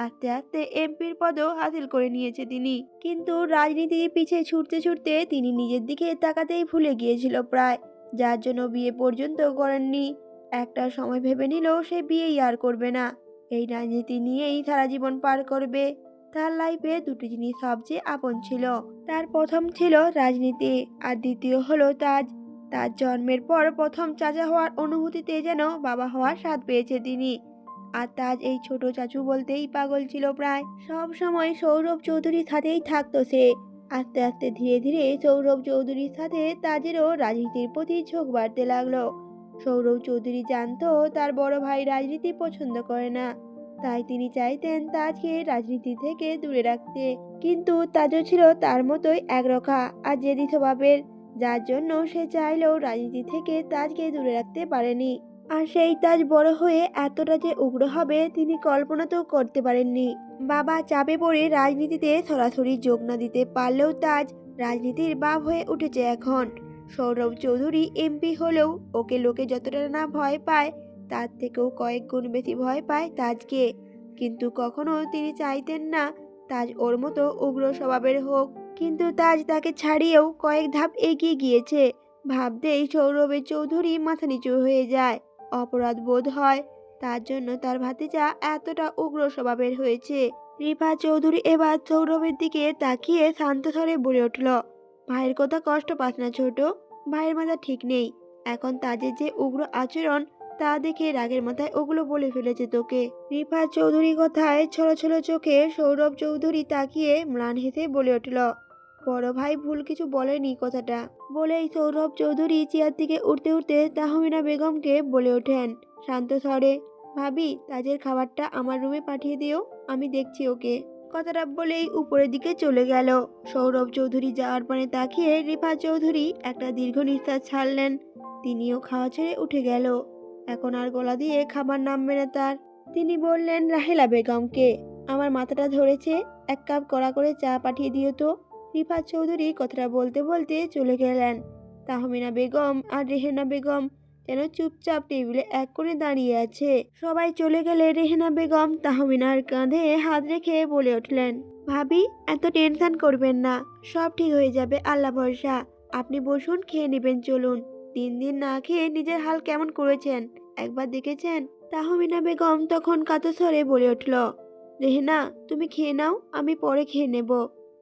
আস্তে আস্তে এমপির পদও হাসিল করে নিয়েছে তিনি। কিন্তু রাজনীতির পিছে ছুটতে ছুটতে তিনি নিজের দিকে তাকাতেই ভুলে গিয়েছিল প্রায়, যার জন্য বিয়ে পর্যন্ত করেননি। একটা সময় ভেবে নিল সে বিয়েই আর করবে না, এই রাজনীতি নিয়েই সারা জীবন পার করবে। তার লাইফে 2টি জিনিস সবচেয়ে আপন ছিল। তার প্রথম ছিল রাজনীতি, আর দ্বিতীয় হলো তাজ। তার জন্মের পর প্রথম চাচা হওয়ার অনুভূতিতে যেন বাবা হওয়ার স্বাদ পেয়েছে তিনি। আর তাজ এই ছোট চাচু বলতেই পাগল ছিল প্রায়। সব সময় সৌরভ চৌধুরীর সাথেই থাকতো সে। আস্তে আস্তে ধীরে ধীরে সৌরভ চৌধুরীর সাথে তাজেরও রাজনীতির প্রতি ঝোঁক বাড়তে লাগলো। সৌরভ চৌধুরী জানতো তার বড় ভাই রাজনীতি পছন্দ করে না, তাই তিনি চাইতেন তাজকে রাজনীতি থেকে দূরে রাখতে। কিন্তু তাজও ছিল তার মতোই একরোখা আর জেদি স্বভাবের, যার জন্য সে চাইলেও রাজনীতি থেকে তাজকে দূরে রাখতে পারেনি। আর সেই তাজ বড় হয়ে এতটা যে উগ্র হবে তিনি কল্পনাতেও করতে পারেননি। বাবা চাপে পড়ে রাজনীতিতে সরাসরি যোগ না দিতে পারলেও তাজ রাজনীতির বাপ হয়ে উঠেছে এখন। সৌরভ চৌধুরী এমপি হলেও ওকে লোকে যতটা না ভয় পায় তার থেকেও কয়েক গুণ বেশি ভয় পায় তাজকে। কিন্তু কখনো তিনি চাইতেন না তাজ ওর মতো উগ্র স্বভাবের হোক, কিন্তু তাজ তাকে ছাড়িয়েও কয়েক ধাপ এগিয়ে গিয়েছে। ভাবতেই সৌরভের চৌধুরী মাথা নিচু হয়ে যায়, অপরাধ বোধ হয় তার জন্য তার ভাতিজা এতটা উগ্র স্বভাবের হয়েছে। রিফা চৌধুরী এবার সৌরভের দিকে তাকিয়ে শান্ত স্বরে বলে উঠল, ভাইয়ের কথা কষ্ট পাস না ছোট, ভাইয়ের মাথা ঠিক নেই। এখন তাদের যে উগ্র আচরণ তা দেখে রাগের মাথায় ওগুলো বলে ফেলেছে তোকে। রিফা চৌধুরী কথায় ছলো ছলো চোখে সৌরভ চৌধুরী তাকিয়ে ম্লান হেসে বলে উঠল, বড় ভাই ভুল কিছু বলেনি কথাটা। বলেই সৌরভ চৌধুরী চেয়ার থেকে উঠতে উঠতে তাহমিনা বেগমকে বলে ওঠেন শান্ত স্বরে, ভাবি তাজের খাবারটা আমার রুমে পাঠিয়ে দিও, আমি দেখছি ওকে। কথাটা বলেই উপরের দিকে চলে গেল। সৌরভ চৌধুরী যাওয়ার পরে তাকিয়ে রিফা চৌধুরী একটা দীর্ঘ নিঃশ্বাস ছাড়লেন। তিনিও খাওয়া ছেড়ে উঠে গেল। এখন আর গলা দিয়ে খাবার নামবে না তার। তিনি বললেন রাহেলা বেগমকে, আমার মাথাটা ধরেছে, 1 কাপ কড়া করে চা পাঠিয়ে দিও তো। রিফাত চৌধুরী কথাটা বলতে বলতে চলে গেলেন। তাহমিনা বেগম আর রেহেনা বেগম যেন চুপচাপ টেবিলে এক কোণে দাঁড়িয়ে আছে। সবাই চলে গেলে রেহেনা বেগম তাহমিনার কাঁধে হাত রেখে বলে উঠলেন, ভাবি এত টেনশন করবেন না, সব ঠিক হয়ে যাবে, আল্লাহ ভরসা। আপনি বসুন, খেয়ে নেবেন চলুন। 3 দিন না খেয়ে নিজের হাল কেমন করেছেন একবার দেখেছেন? তাহমিনা বেগম তখন কাতস্বরে বলে উঠল, রেহেনা তুমি খেয়ে নাও, আমি পরে খেয়ে নেব।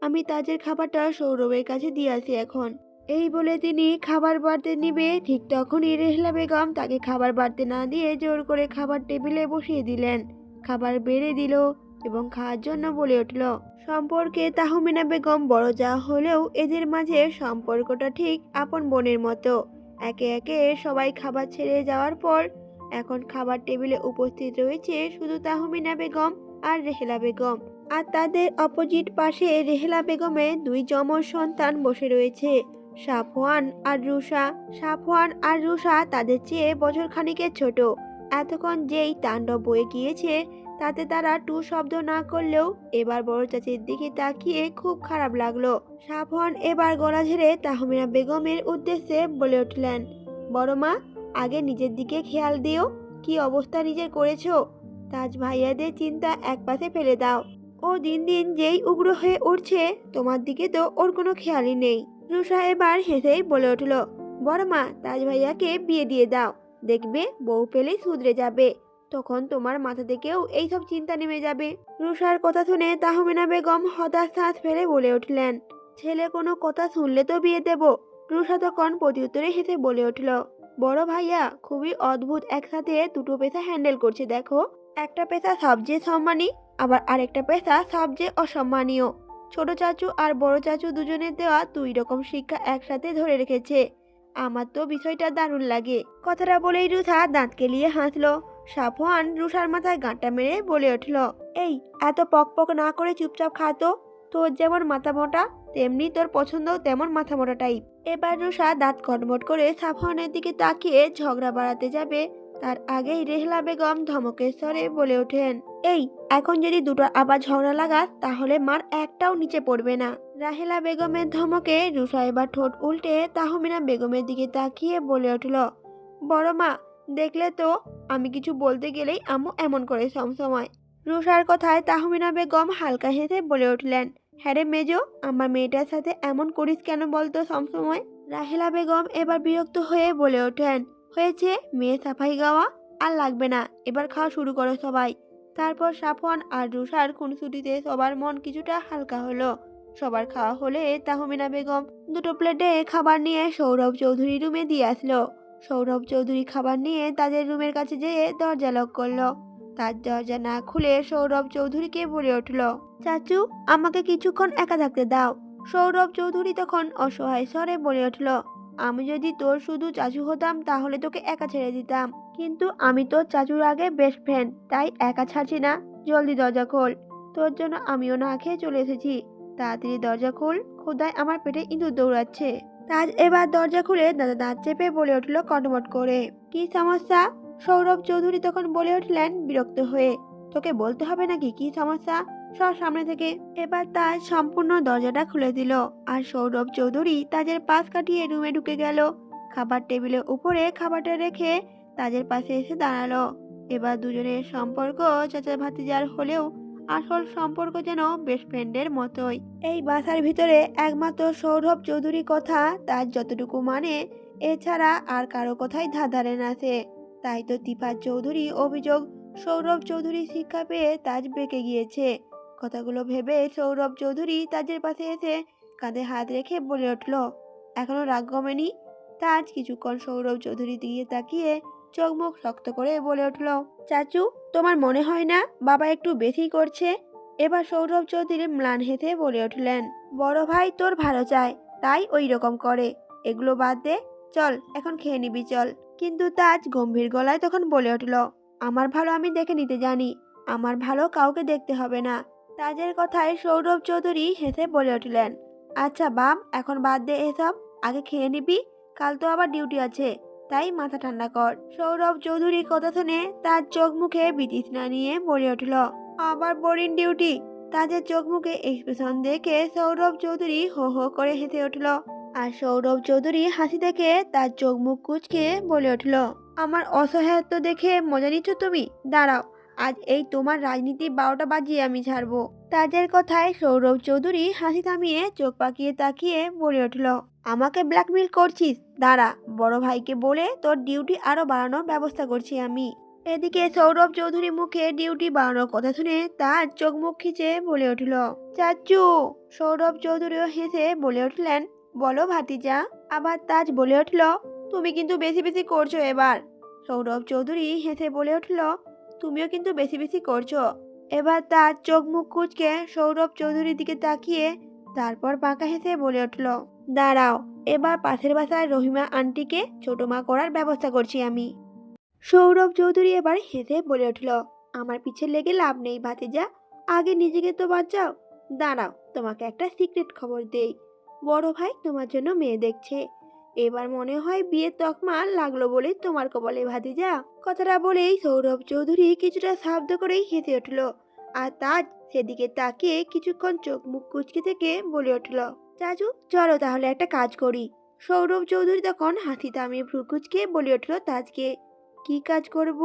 আমি তাজের খাবারটা সৌরভের কাছে দিয়ে আসি এখন। এই বলে তিনি খাবার বাড়তে নিবে, ঠিক তখনই রেহলা বেগম তাকে খাবার বাড়তে না দিয়ে জোর করে খাবার টেবিলে বসিয়ে দিলেন। খাবার বেড়ে দিল এবং খাওয়ার জন্য বলে উঠল। সম্পর্কে তাহমিনা বেগম বড় যা হলেও এদের মাঝে সম্পর্কটা ঠিক আপন বোনের মতো। একে একে সবাই খাবার ছেড়ে যাওয়ার পর এখন খাবার টেবিলে উপস্থিত রয়েছে শুধু তাহমিনা বেগম আর রেহেলা বেগম। আর তাদের অপোজিট পাশে রেহেলা বেগমের দুই যমজ সন্তান বসে রয়েছে, সাফওয়ান আর রুষা। সাফওয়ান আর রুষা তাদের চেয়ে বছর খানিকের ছোট। এতক্ষণ যেই তাণ্ডব বয়ে গিয়েছে তাতে তারা টু শব্দ না করলেও এবার বড় চাচির দিকে তাকিয়ে খুব খারাপ লাগলো। সাফওয়ান এবার গলা ঝেড়ে তাহমিনা বেগমের উদ্দেশ্যে বলে উঠলেন, বড় মা, আগে নিজের দিকে খেয়াল দিও। কি অবস্থা নিজের করেছো? তাজ ভাইয়াদের চিন্তা একপাশে ফেলে দাও। ও দিন দিন যেই উগ্র হয়ে উঠছে, তোমার দিকে তো ওর কোনো খেয়ালই নেই। রুষা এবার হেসেই বলে উঠল, বড় মা, তাজ ভাইয়াকে বিয়ে দিয়ে দাও, দেখবে বউ পেলেই শুধরে যাবে, তখন তোমার মাথা থেকেও এইসব চিন্তা নেমে যাবে। রুষার কথা শুনে তাহমিনা বেগম হতাশ শ্বাস ফেলে বলে উঠলেন, ছেলে কোনো কথা শুনলে তো বিয়ে দেব। রুষা তখন প্রত্যুত্তরে হেসে বলে উঠল, বড় ভাইয়া খুবই অদ্ভুত একসাথে দুটো পেশা হ্যান্ডেল করছে দেখো। একটা পেশা সবচেয়ে সম্মানী, আবার আরেকটা পেশা সবচেয়ে অসম্মানীয়। ছোট চাচু আর বড় চাচু দুজনের দেওয়া দুই রকম শিক্ষা একসাথে ধরে রেখেছে। আমার তো বিষয়টা দারুণ লাগে। কথাটা বলেই রুষা দাঁত কেলিয়ে হাসলো। সাফওয়ান রুষার মাথায় গাঁটটা মেরে বলে উঠল, এই এত পক পক না করে চুপচাপ খাতো। তোর যেমন মাথা মোটা, তেমনি তোর পছন্দ তেমন মাথা মোটা টাইপ। এবার রুষা দাঁত কটমট করে সাফওয়ানের দিকে তাকিয়ে ঝগড়া বাড়াতে যাবে, তার আগেই রেহলা বেগম ধমকের স্বরে বলে ওঠেন, এই এখন যদি দুটো আবার ঝগড়া লাগাস তাহলে মার একটাও নিচে পড়বে না। রাহেলা বেগমের ধমকে রুষা এবার ঠোঁট উল্টে তাহমিনা বেগমের দিকে তাকিয়ে বলে উঠল, বড় মা, দেখলে তো, আমি কিছু বলতে গেলেই আম্মু এমন করে সবসময়। রুষার কথায় তাহমিনা বেগম হালকা হেসে বলে উঠলেন, হ্যাঁ রে মেজো, আমার মেয়েটার সাথে এমন করিস কেন বলতো সবসময়। রাহেলা বেগম এবার বিরক্ত হয়ে বলে ওঠেন, হয়েছে মেয়ে সাফাই গাওয়া, আর লাগবে না, এবার খাওয়া শুরু করো সবাই। তারপর সাফওয়ান আর রুষার খুনসুটিতে সবার মন কিছুটা হালকা হলো। সবার খাওয়া হলে তাহমিনা বেগম দুটো প্লেটে খাবার নিয়ে সৌরভ চৌধুরী রুমে দিয়ে আসলো। সৌরভ চৌধুরী খাবার নিয়ে তাদের রুমের কাছে যেয়ে দরজা লক করলো। তার দরজা না খুলে সৌরভ চৌধুরীকে বলে উঠল, চাচু, আমাকে কিছুক্ষণ একা থাকতে দাও। সৌরভ চৌধুরী তখন অসহায় স্বরে বলে উঠল, আমি যদি তোর শুধু চাচু হতাম তাহলে তোকে একা ছেড়ে দিতাম, কিন্তু আমি তোর চাচুর আগে বেস্ট ফ্রেন্ড, তাই একা ছাড়ছি না। জলদি দরজা খোল, তোর জন্য আমিও না খেয়ে চলে এসেছি। তাড়াতাড়ি দরজা খোল, খোদায় আমার পেটে ইঁদুর দৌড়াচ্ছে। তাজ এবার দরজা খুলে দাঁত চেপে বলে উঠল কটমট করে, কি সমস্যা? সৌরভ চৌধুরী তখন বলে উঠলেন বিরক্ত হয়ে, তোকে বলতে হবে নাকি কি সমস্যা, সব সামনে থেকে। এবার তাজ সম্পূর্ণ দরজাটা খুলে দিল আর সৌরভ চৌধুরী তাজের পাশ কাটিয়ে রুমে ঢুকে গেল। খাবার টেবিলের উপরে খাবারটা রেখে তাজের পাশে এসে দাঁড়ালো। এবার দুজনের সম্পর্ক চাচা ভাতিজার হলেও আসল সম্পর্ক যেন বেস্ট ফ্রেন্ডের মতোই। এই বাসার ভিতরে একমাত্র সৌরভ চৌধুরী কথা তার যতটুকু মানে, এছাড়া আর কারো কথাই ধারে না সে। তাই তো তিফাত চৌধুরী অভিযোগ, সৌরভ চৌধুরী শিক্ষা পেয়ে তাজ বেঁকে গিয়েছে। কথাগুলো ভেবে সৌরভ চৌধুরী তাজের পাশে এসে কাঁধে হাত রেখে বলে উঠল, এখনো রাগ কমেনি? তাজ কিছুক্ষণ সৌরভ চৌধুরী দিকে তাকিয়ে চোখ মুখ শক্ত করে বলে উঠল, চাচু, তোমার মনে হয় না বাবা একটু বেশি করছে? এবার সৌরভ চৌধুরী ম্লান হেসে বলে উঠলেন, বড় ভাই তোর ভালো চায় তাই ওই রকম করে, এগুলো বাদ দে, চল এখন খেয়ে নিবি চল। কিন্তু তাজ গম্ভীর গলায় তখন বলে উঠল, আমার ভালো আমি দেখে নিতে জানি, আমার ভালো কাউকে দেখতে হবে না। তাজের কথায় সৌরভ চৌধুরী হেসে বলে উঠলেন, আচ্ছা বাপ, এখন বাদ দে এসব, আগে খেয়ে নিবি, কাল তো আবার ডিউটি আছে, তাই মাথা ঠান্ডা কর। সৌরভ চৌধুরীর কথা শুনে তার চোখ মুখে বিতৃষ্ণা নিয়ে বলে উঠল, আবার বোরিং ডিউটি? তাদের চোখ মুখে এক্সপ্রেশন দেখে সৌরভ চৌধুরী হো হো করে হেসে উঠল। আর সৌরভ চৌধুরী হাসি দেখে তার চোখ মুখ কুঁচকে বলে উঠল, আমার অসহায়ত্ব দেখে মজা নিচ্ছ তুমি? দাঁড়াও, আজ এই তোমার রাজনীতি 12টা বাজিয়ে আমি ছাড়বো। তাদের কথায় সৌরভ চৌধুরী হাসি থামিয়ে চোখ পাকিয়ে তাকিয়ে বলে উঠল, আমাকে ব্ল্যাকমেল করছিস? দাঁড়া, বড় ভাইকে বলে তোর ডিউটি আরো বাড়ানোর ব্যবস্থা করছি আমি। এদিকে সৌরভ চৌধুরী মুখে ডিউটি বাড়ানোর কথা শুনে তার চোখ মুখ খিচে বলে উঠল, চাচু। সৌরভ চৌধুরীও হেসে বলে উঠলেন, বলো ভাতিজা। আবার তাজ বলে উঠল, তুমি কিন্তু বেশি বেশি করছো এবার। সৌরভ চৌধুরী হেসে বলে উঠল, তুমিও কিন্তু বেশি বেশি করছো। এবার তার চোখ মুখ কুঁচকে সৌরভ চৌধুরীর দিকে তাকিয়ে তারপর বাঁকা হেসে বলে উঠল, দাঁড়াও, এবার পাশের বাসায় রহিমা আন্টিকে ছোট মা করার ব্যবস্থা করছি আমি। সৌরভ চৌধুরী এবার হেসে বলে উঠল, আমার পিছে লেগে লাভ নেই ভাতিজা, আগে নিজেকে তো বাঁচাও। দাঁড়াও, তোমাকে একটা সিক্রেট খবর দেই, বড় ভাই তোমার জন্য মেয়ে দেখছে। এবার মনে হয় বিয়ের তকমা লাগলো বলে তোমার কপালে ভাতিজা। কথাটা বলেই সৌরভ চৌধুরী কিছুটা শব্দ করেই হেসে উঠল, আর তাজ সেদিকে তাকিয়ে কিছুক্ষণ চোখ মুখ কুচকে থেকে বলে উঠল, চাচু চলো তাহলে একটা কাজ করি। সৌরভ চৌধুরী তখন হাসি থামিয়ে ভ্রু কুচকে বলে উঠল তাজকে, কি কাজ করব?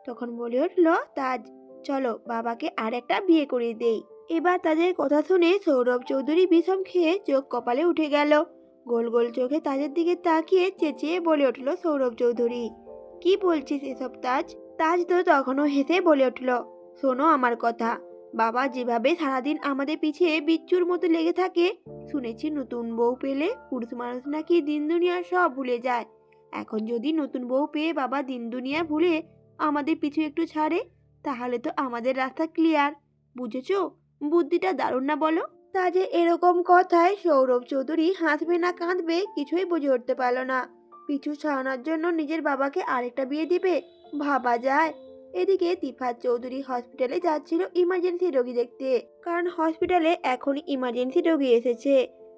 তখন বলে উঠল তাজ, চলো বাবাকে আর একটা বিয়ে করে দেই। এবার তাদের কথা শুনে সৌরভ চৌধুরী বিষম খেয়ে চোখ কপালে উঠে গেল। গোল গোল চোখে তাজের দিকে তাকিয়ে চেঁচিয়ে বলে উঠল সৌরভ চৌধুরী, কি বলছিস এসব তাজ? তাজ তো তখনও হেসে বলে উঠল, শোনো আমার কথা, বাবা যেভাবে সারাদিন আমাদের পিছিয়ে বিচ্ছুর মতো লেগে থাকে, শুনেছি নতুন বউ পেলে পুরুষ মানুষ নাকি দিন দুনিয়া সব ভুলে যায়। এখন যদি নতুন বউ পেয়ে বাবা দিন দুনিয়া ভুলে আমাদের পিছু একটু ছাড়ে, তাহলে তো আমাদের রাস্তা ক্লিয়ার। বুঝেছো? বুদ্ধিটা দারুণ না বলো? তাজে এরকম কথায় সৌরভ চৌধুরী হাসবে না কাঁদবে কিছুই বুঝে উঠতে পারল না। পিছু ছাড়ানোর জন্য নিজের বাবাকে আরেকটা বিয়ে দিবে, ভাবা যায়? এদিকে তিফাত চৌধুরী হসপিটালে যাচ্ছিল ইমার্জেন্সি রোগী দেখতে, কারণ হসপিটালে এখনই ইমার্জেন্সি রোগী এসেছে।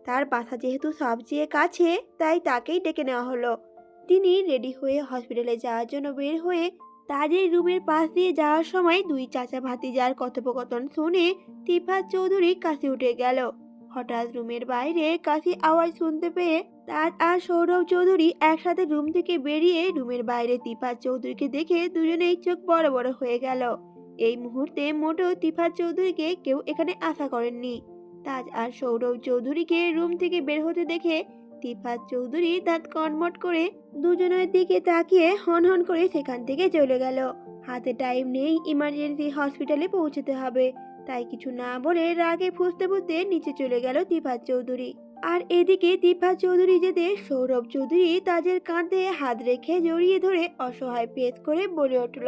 তার বাসা যেহেতু সবচেয়ে কাছে, তাই তাকেই ডেকে নেওয়া হলো। তিনি রেডি হয়ে হসপিটালে যাওয়ার জন্য বের হয়ে তাজের রুমের পাশ দিয়ে যাওয়ার সময় দুই চাচা ভাতিজার কথোপকথন শুনে তিফাত চৌধুরী কাশি উঠে গেল। হঠাৎ রুমের বাইরে কাশি আওয়াজ শুনতে পেয়ে তাজ আর সৌরভ চৌধুরী একসাথে রুম থেকে বেরিয়ে রুমের বাইরে তিফাত চৌধুরীকে দেখে দুজনেই চোখ বড় বড় হয়ে গেল। এই মুহূর্তে মোটেও তিফাত চৌধুরীকে কেউ এখানে আশা করেননি। তাজ আর সৌরভ চৌধুরীকে রুম থেকে বের হতে দেখে তিফাত চৌধুরী দাঁত কটমট করে দুজনের দিকে তাকিয়ে হন হন করে সেখান থেকে চলে গেল। হাতে টাইম নেই, ইমার্জেন্সি হসপিটালে পৌঁছতে হবে, তাই কিছু না বলে রাগে ফুঁসতে ফুঁসতে নিচে চলে গেল তিফাত চৌধুরী। আর এদিকে তিফাত চৌধুরী যেতে সৌরভ চৌধুরী তাজের কাঁধে হাত রেখে জড়িয়ে ধরে অসহায় পেট করে বলে উঠল,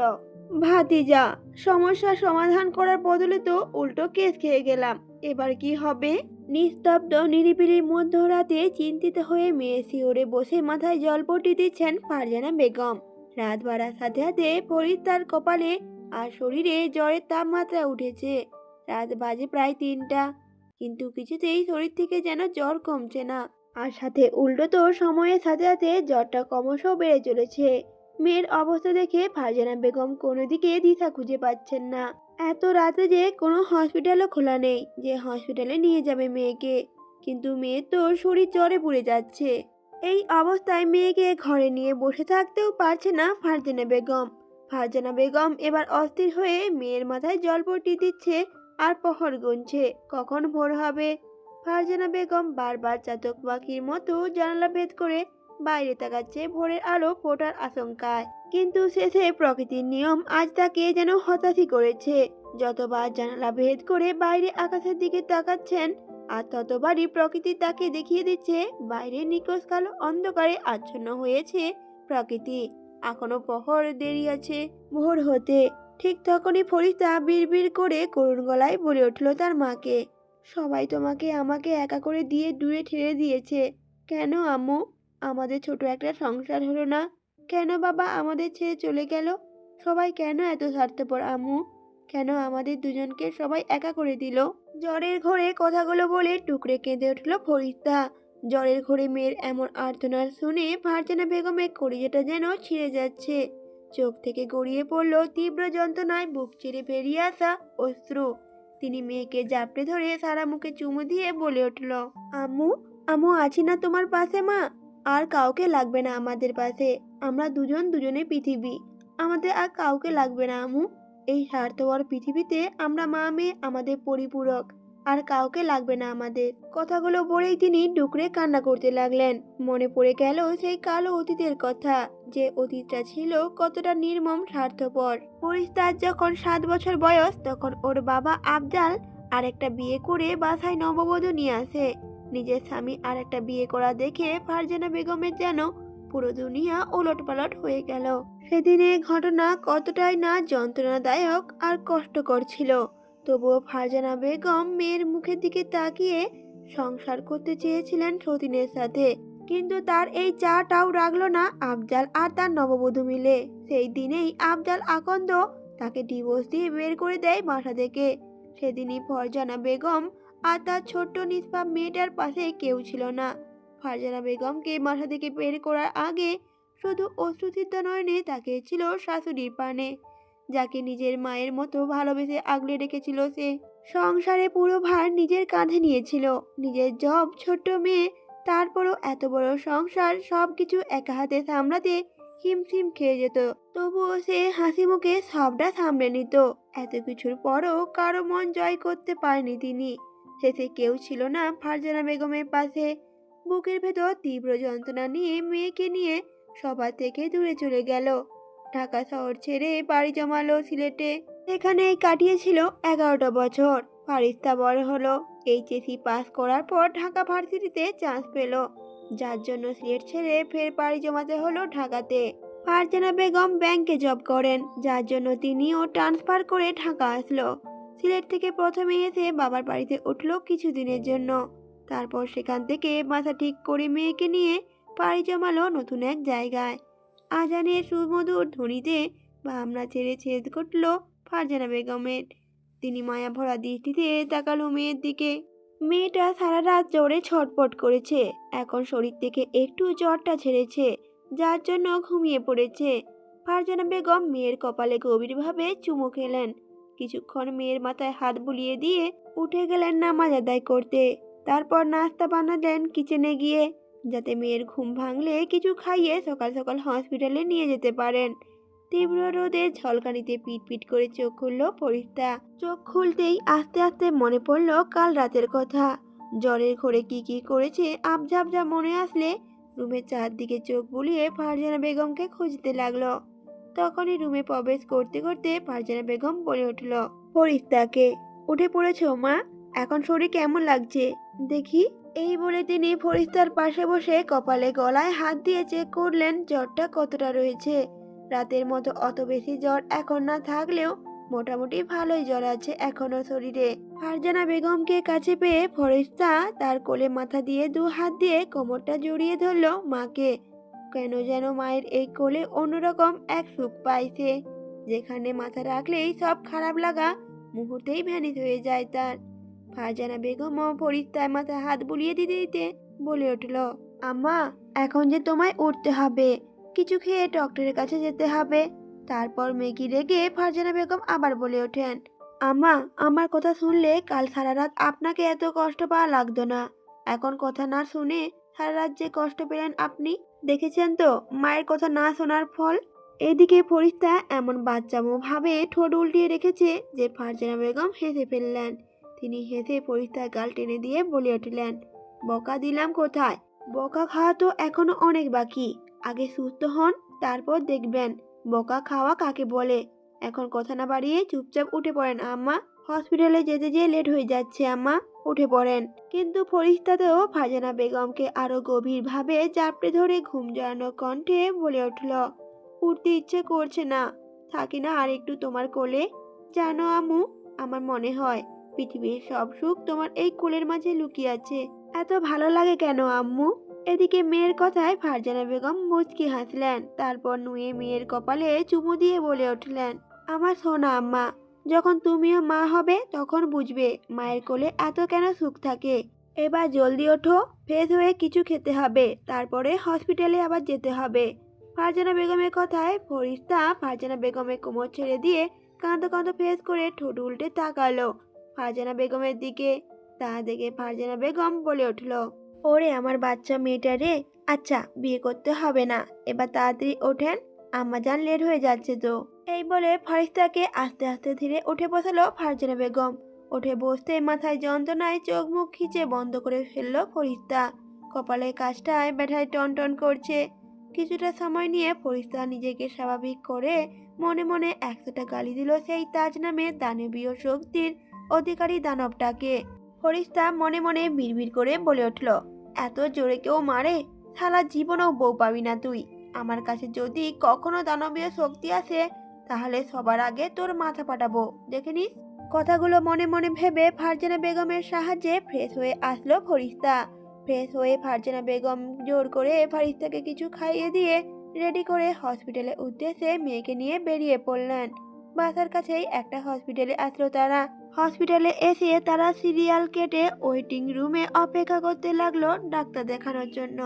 ভাতিজা, সমস্যার সমাধান করার বদলে তো উল্টো কেস খেয়ে গেলাম, এবার কি হবে? নিস্তব্ধ নিরিবিলি মধ্যরাতে চিন্তিত হয়ে মেয়ে শিওরে বসে মাথায় জলপট্টি দিচ্ছেন ফারজানা বেগম। রাত বাড়ার সাথে সাথে ফরিদ তার কপালে আর শরীরে জ্বরের তাপমাত্রা উঠেছে। রাত বাজে প্রায় 3টা, কিন্তু কিছুতেই শরীর থেকে যেন জ্বর কমছে না, আর সাথে উল্টো তো সময়ের সাথে সাথে জ্বরটা ক্রমশ বেড়ে চলেছে। মেয়ের অবস্থা দেখে ফারজানা বেগম কোনো দিকে দিশা খুঁজে পাচ্ছেন না। এত রাতে যে কোনো হসপিটালও খোলা নেই যে হসপিটালে নিয়ে যাবে মেয়েকে, কিন্তু মেয়ের তো শরীর জ্বরে পুড়ে যাচ্ছে। এই অবস্থায় মেয়েকে ঘরে নিয়ে বসে থাকতেও পারছে না ফারজানা বেগম। ফারজানা বেগম এবার অস্থির হয়ে মেয়ের মাথায় জলপট্টি দিচ্ছে আর প্রহর গুনছে কখন ভোর হবে। ফারজানা বেগম বারবার চাতক পাখির মতো জানালা ভেদ করে বাইরে তাকাচ্ছে ভোরের আলো ফোটার আশঙ্কায়, কিন্তু শেষে প্রকৃতির নিয়ম আজ তাকে যেন হতাশই করেছে। যতবার জানালা ভেদ করে বাইরে আকাশের দিকে তাকাচ্ছেন, আর ততবারই প্রকৃতি তাকে দেখিয়ে দিচ্ছে বাইরে নিকষ কালো অন্ধকারে আচ্ছন্ন হয়েছে প্রকৃতি। এখনো প্রহর দেরি আছে ভোর হতে। ঠিক তখনই ফরিস্তা বিড়বিড় করে করুণ গলায় বলে উঠল তার মাকে, সবাই তোমাকে আমাকে একা করে দিয়ে দূরে ঠেলে দিয়েছে। কেন আম্মু? আমাদের ছোট একটা সংসার হলো না? কেন বাবা আমাদের ছেড়ে চলে গেল? সবাই কেন এত স্বার্থপর আম্মু? কেন আমাদের দুজনকে সবাই একা করে দিল? জ্বরের ঘোরে কথাগুলো বলে টুকরে কেঁদে উঠল ফরিস্তা। জ্বরের ঘোরে মেয়ের এমন আর্তনাদ শুনে ফারজানা বেগমের কলিজাটা যেন ছিঁড়ে যাচ্ছে। চোখ থেকে গড়িয়ে পড়ল তীব্র যন্ত্রণায় বুক চিরে বেরিয়ে আসা অশ্রু। তিনি মেয়েকে জাপটে ধরে সারা মুখে চুমু দিয়ে বলে উঠল, আম্মু, আম্মু আছি না তোমার পাশে মা? আর কাউকে লাগবে না আমাদের পাশে, আমরা দুজন দুজনে পৃথিবী, আমাদের আর কাউকে লাগবে না আম্মু। এই স্বার্থপর পৃথিবীতে আমরা মা মেয়ে আমাদের পরিপূরক, আর কাউকে লাগবে না আমাদের। কথাগুলো বলেই তিনি ডুকরে কান্না করতে লাগলেন। মনে পড়ে গেল সেই কালো অতীতের কথা, যে অতীতটা ছিল কতটা নির্মম স্বার্থপর। ফরিস্তার যখন 7 বছর বয়স, তখন ওর বাবা আফজাল আরেকটা বিয়ে করে বাসায় নববধূ নিয়ে আসে। নিজের স্বামী আর একটা বিয়ে করা দেখে ফারজানা বেগমের যেন পুরো দুনিয়া ওলটপালট হয়ে গেল। সেদিনের ঘটনা কতটাই না যন্ত্রণাদায়ক আর কষ্টকর ছিল, তবুও ফারজানা বেগম মেয়ের মুখের দিকে তাকিয়ে সংসার করতে চেয়েছিলেন সতীনের সাথে। কিন্তু তার এই চাটাও রাখলো না আফজাল আর তার নববধূ মিলে। সেই দিনেই আফজাল আকন্দ তাকে ডিভোর্স দিয়ে বের করে দেয় বাসা থেকে। সেদিনই ফারজানা বেগম আর তার ছোট্ট নিষ্পাপ মেয়েটার পাশে কেউ ছিল না। ফারজানা বেগমকে বাসা থেকে বের করার আগে শুধু অশ্রুসিদ্ধ নয়নে তাকিয়েছিল শাশুড়ির পানে, যাকে নিজের মায়ের মতো ভালোবেসে আগলে রেখেছিল সে। সংসারে পুরো ভার নিজের কাঁধে নিয়েছিল, নিজের জব, ছোট্ট মেয়ে, তারপরও এত বড় সংসার সবকিছু একা হাতে সামলাতে হিমশিম খেয়ে যেত। তবুও সে হাসি মুখে সবটা সামলে নিত। এত কিছুর পরও কারো মন জয় করতে পারেনি তিনি। শেষে কেউ ছিল না ফারজানা বেগমের পাশে। বুকের ভেতর তীব্র যন্ত্রণা নিয়ে মেয়েকে নিয়ে সবার থেকে দূরে চলে গেল। ঢাকা শহর ছেড়ে বাড়ি জমালো সিলেটে। সেখানে কাটিয়েছিল 11টা বছর। ফারিস্তা বড় হলো, এইচএসসি পাস করার পর ঢাকা ভার্সিটিতে চান্স পেল, যার জন্য সিলেট ছেড়ে ফের পাড়ি জমাতে হলো ঢাকাতে। ফারজানা বেগম ব্যাংকে জব করেন, যার জন্য তিনিও ট্রান্সফার করে ঢাকা আসলো। সিলেট থেকে প্রথমে এসে বাবার বাড়িতে উঠলো কিছুদিনের জন্য। তারপর সেখান থেকে বাসা ঠিক করে মেয়েকে নিয়ে পাড়ি জমালো নতুন এক জায়গায়। আজানের সুমধুর ধ্বনিতে ভাবনা ছেড়ে ছেদ করল ফারজানা বেগমের। তিনি মায়া ভরা দৃষ্টিতে তাকালো মেয়ের দিকে। মেয়েটা সারা রাত জ্বরে ছটপট করেছে, এখন শরীর থেকে একটু জ্বরটা ছেড়েছে, যার জন্য ঘুমিয়ে পড়েছে। ফারজানা বেগম মেয়ের কপালে গভীরভাবে চুমু খেলেন। কিছুক্ষণ মেয়ের মাথায় হাত বুলিয়ে দিয়ে উঠে গেলেন নামাজ আদায় করতে। তারপর নাস্তা বানালেন কিচেনে গিয়ে, যাতে মেয়ের ঘুম ভাঙলে কিছু খাইয়ে সকাল সকাল হসপিটালে নিয়ে যেতে পারেন। তীব্র রোদের ঝলকানিতে পিটপিট করে চোখ খুলল ফরিস্তা। চোখ খুলতেই আস্তে আস্তে মনে পড়ল কাল রাতের কথা। জ্বরের ঘোরে কি কি করেছে আবঝাবঝা মনে আসলে রুমের চারদিকে চোখ বুলিয়ে ফারজানা বেগমকে খুঁজতে লাগলো। তখনই রুমে প্রবেশ করতে করতে ফারজানা বেগম বলে উঠল ফরিস্তাকে, উঠে পড়েছো মা? এখন শরীর কেমন লাগছে দেখি। এই বলে তিনি ফরিস্তার পাশে বসে কপালে গলায় হাত দিয়ে চেক করলেন জ্বরটা কতটা রয়েছে। রাতের মতো অত বেশি জ্বর এখন না থাকলেও মোটামুটি ভালোই জ্বর আছে এখনো শরীরে। ফারজানা বেগমকে কাছে পেয়ে ফরিস্তা তার কোলে মাথা দিয়ে 2 হাত দিয়ে কোমরটা জড়িয়ে ধরল মাকে। কেন যেন মায়ের এই কোলে অন্যরকম এক সুখ পাইছে, যেখানে মাথা রাখলেই সব খারাপ লাগা মুহূর্তেই ভ্যানিশ হয়ে যায় তার। ফারজানা বেগমও ফরিস্তার মাথায় হাত বুলিয়ে দিতে দিতে বলে উঠল, আম্মা, এখন যে তোমায় উঠতে হবে, কিছু খেয়ে ডক্টরের কাছে যেতে হবে। তারপর মেকি রেগে ফারজানা বেগম আবার বলে ওঠেন, আম্মা, আমার কথা শুনলে কাল সারা রাত আপনাকে এত কষ্ট পাওয়া লাগতো না। এখন কথা না শুনে সারা রাত যে কষ্ট পেলেন আপনি, দেখেছেন তো মায়ের কথা না শোনার ফল। এদিকে ফরিস্তা এমন বাচ্চামো ভাবে ঠোঁট উল্টিয়ে রেখেছে যে ফারজানা বেগম হেসে ফেললেন। তিনি হেসে ফরিস্তার গাল টেনে দিয়ে বলে উঠলেন, বকা দিলাম কোথায়? বকা খাওয়া তো এখনো অনেক বাকি। আগে সুস্থ হন, তারপর দেখবেন বকা খাওয়া কাকে বলে। এখন কথা না বাড়িয়ে চুপচাপ উঠে পড়েন আম্মা, হসপিটালে যেতে যেয়ে লেট হয়ে যাচ্ছে আম্মা, উঠে পড়েন। কিন্তু ফরিস্তাতেও ফারজানা বেগমকে আরো গভীরভাবে চাপড়ে ধরে ঘুম জড়ানো কণ্ঠে বলে উঠল, উঠতে ইচ্ছে করছে না, থাকি না আর একটু তোমার কোলে? জানো আম্মু, আমার মনে হয় পৃথিবীর সব সুখ তোমার এই কোলের মাঝে লুকিয়ে আছে। এত ভালো লাগে কেন আম্মু? এদিকে মেয়ের কথায় ফারজানা বেগম মুচকি হাসলেন। তারপর নুয়ে মেয়ের কপালে চুমু দিয়ে বলে উঠলেন, আমার সোনা আম্মা, যখন তুমিও মা হবে তখন বুঝবে মায়ের কোলে এত কেন সুখ থাকে। এবার জলদি ওঠো, ফ্রেশ হয়ে কিছু খেতে হবে, তারপরে হসপিটালে আবার যেতে হবে। ফারজানা বেগমের কথায় ফরিস্তা ফারজানা বেগমের কোমর ছেড়ে দিয়ে কাঁদো কাঁদো ফেস করে ঠোঁট উল্টে তাকালো ফারজানা বেগমের দিকে। তা দেখে ফারজানা বেগম বলে উঠল, ওরে আমার বাচ্চা মেয়েটা রে, আচ্ছা বিয়ে করতে হবে না, এবার তাড়াতাড়ি ওঠেন, আম্মা জান লেট হয়ে যাচ্ছে তো। এই বলে ফারিস্তাকে আস্তে আস্তে ধীরে উঠে বসালো ফারজানা বেগম। উঠে বসতে মাথায় যন্ত্রণায় চোখ মুখ খিচে বন্ধ করে ফেললো ফরিস্তা। কপালের কাজটায় ব্যথায় টন টন করছে। কিছুটা সময় নিয়ে ফরিস্তা নিজেকে স্বাভাবিক করে মনে মনে 100টা গালি দিল সেই তাজ নামে দানবীয় শক্তির অধিকারী দানবটাকে। ফরিস্তা মনে মনে বিড়বিড় করে বলে উঠল, এত জোরে কেউ মারে? সারা জীবনেও বউ পাবি না তুই। আমার কাছে যদি কখনো দানবীয় শক্তি আসে, তাহলে সবার আগে তোর মাথা ফাটাবো, দেখে নিস। কথাগুলো মনে মনে ভেবে ফারজানা বেগমের সাহায্যে ফ্রেশ হয়ে আসলো ফরিস্তা। ফ্রেশ হয়ে ফারজানা বেগম জোর করে ফারিস্তাকে কিছু খাইয়ে দিয়ে রেডি করে হসপিটালের উদ্দেশ্যে মেয়েকে নিয়ে বেরিয়ে পড়লেন। বাসার কাছেই একটা হসপিটালে আসলো তারা। হসপিটালে এসে তারা সিরিয়াল কেটে ওয়েটিং রুমে অপেক্ষা করতে লাগলো ডাক্তার দেখানোর জন্য।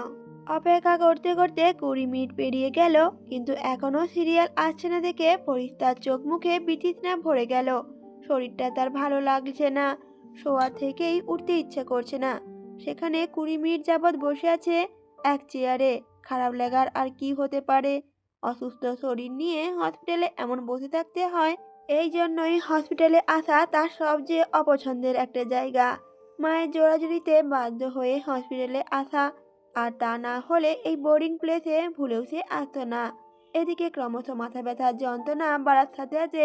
অপেক্ষা করতে করতে 20 মিনিট পেরিয়ে গেল, কিন্তু এখনো সিরিয়াল আসছে না দেখে ফরিস্তার চোখ মুখে বিতৃষ্ণা ভরে গেল। শরীরটা তার ভালো লাগছে না, শোয়া থেকেই উঠতে ইচ্ছে করছে না। সেখানে 20 মিনিট যাবৎ বসে আছে এক চেয়ারে। খারাপ লাগার আর কি হতে পারে? অসুস্থ শরীর নিয়ে হসপিটালে এমন বসে থাকতে হয়। এই জন্যই হসপিটালে আসা তার সবচেয়ে অপছন্দের একটা জায়গা। মায়ের জোরাজুরিতে বাধ্য হয়ে হসপিটালে আসা, আর তা না হলে এই বোরিং প্লেসে ভুলেও সে আসতো না। এদিকে ক্রমশ মাথা ব্যথার যন্ত্রণা বাড়ার সাথে সাথে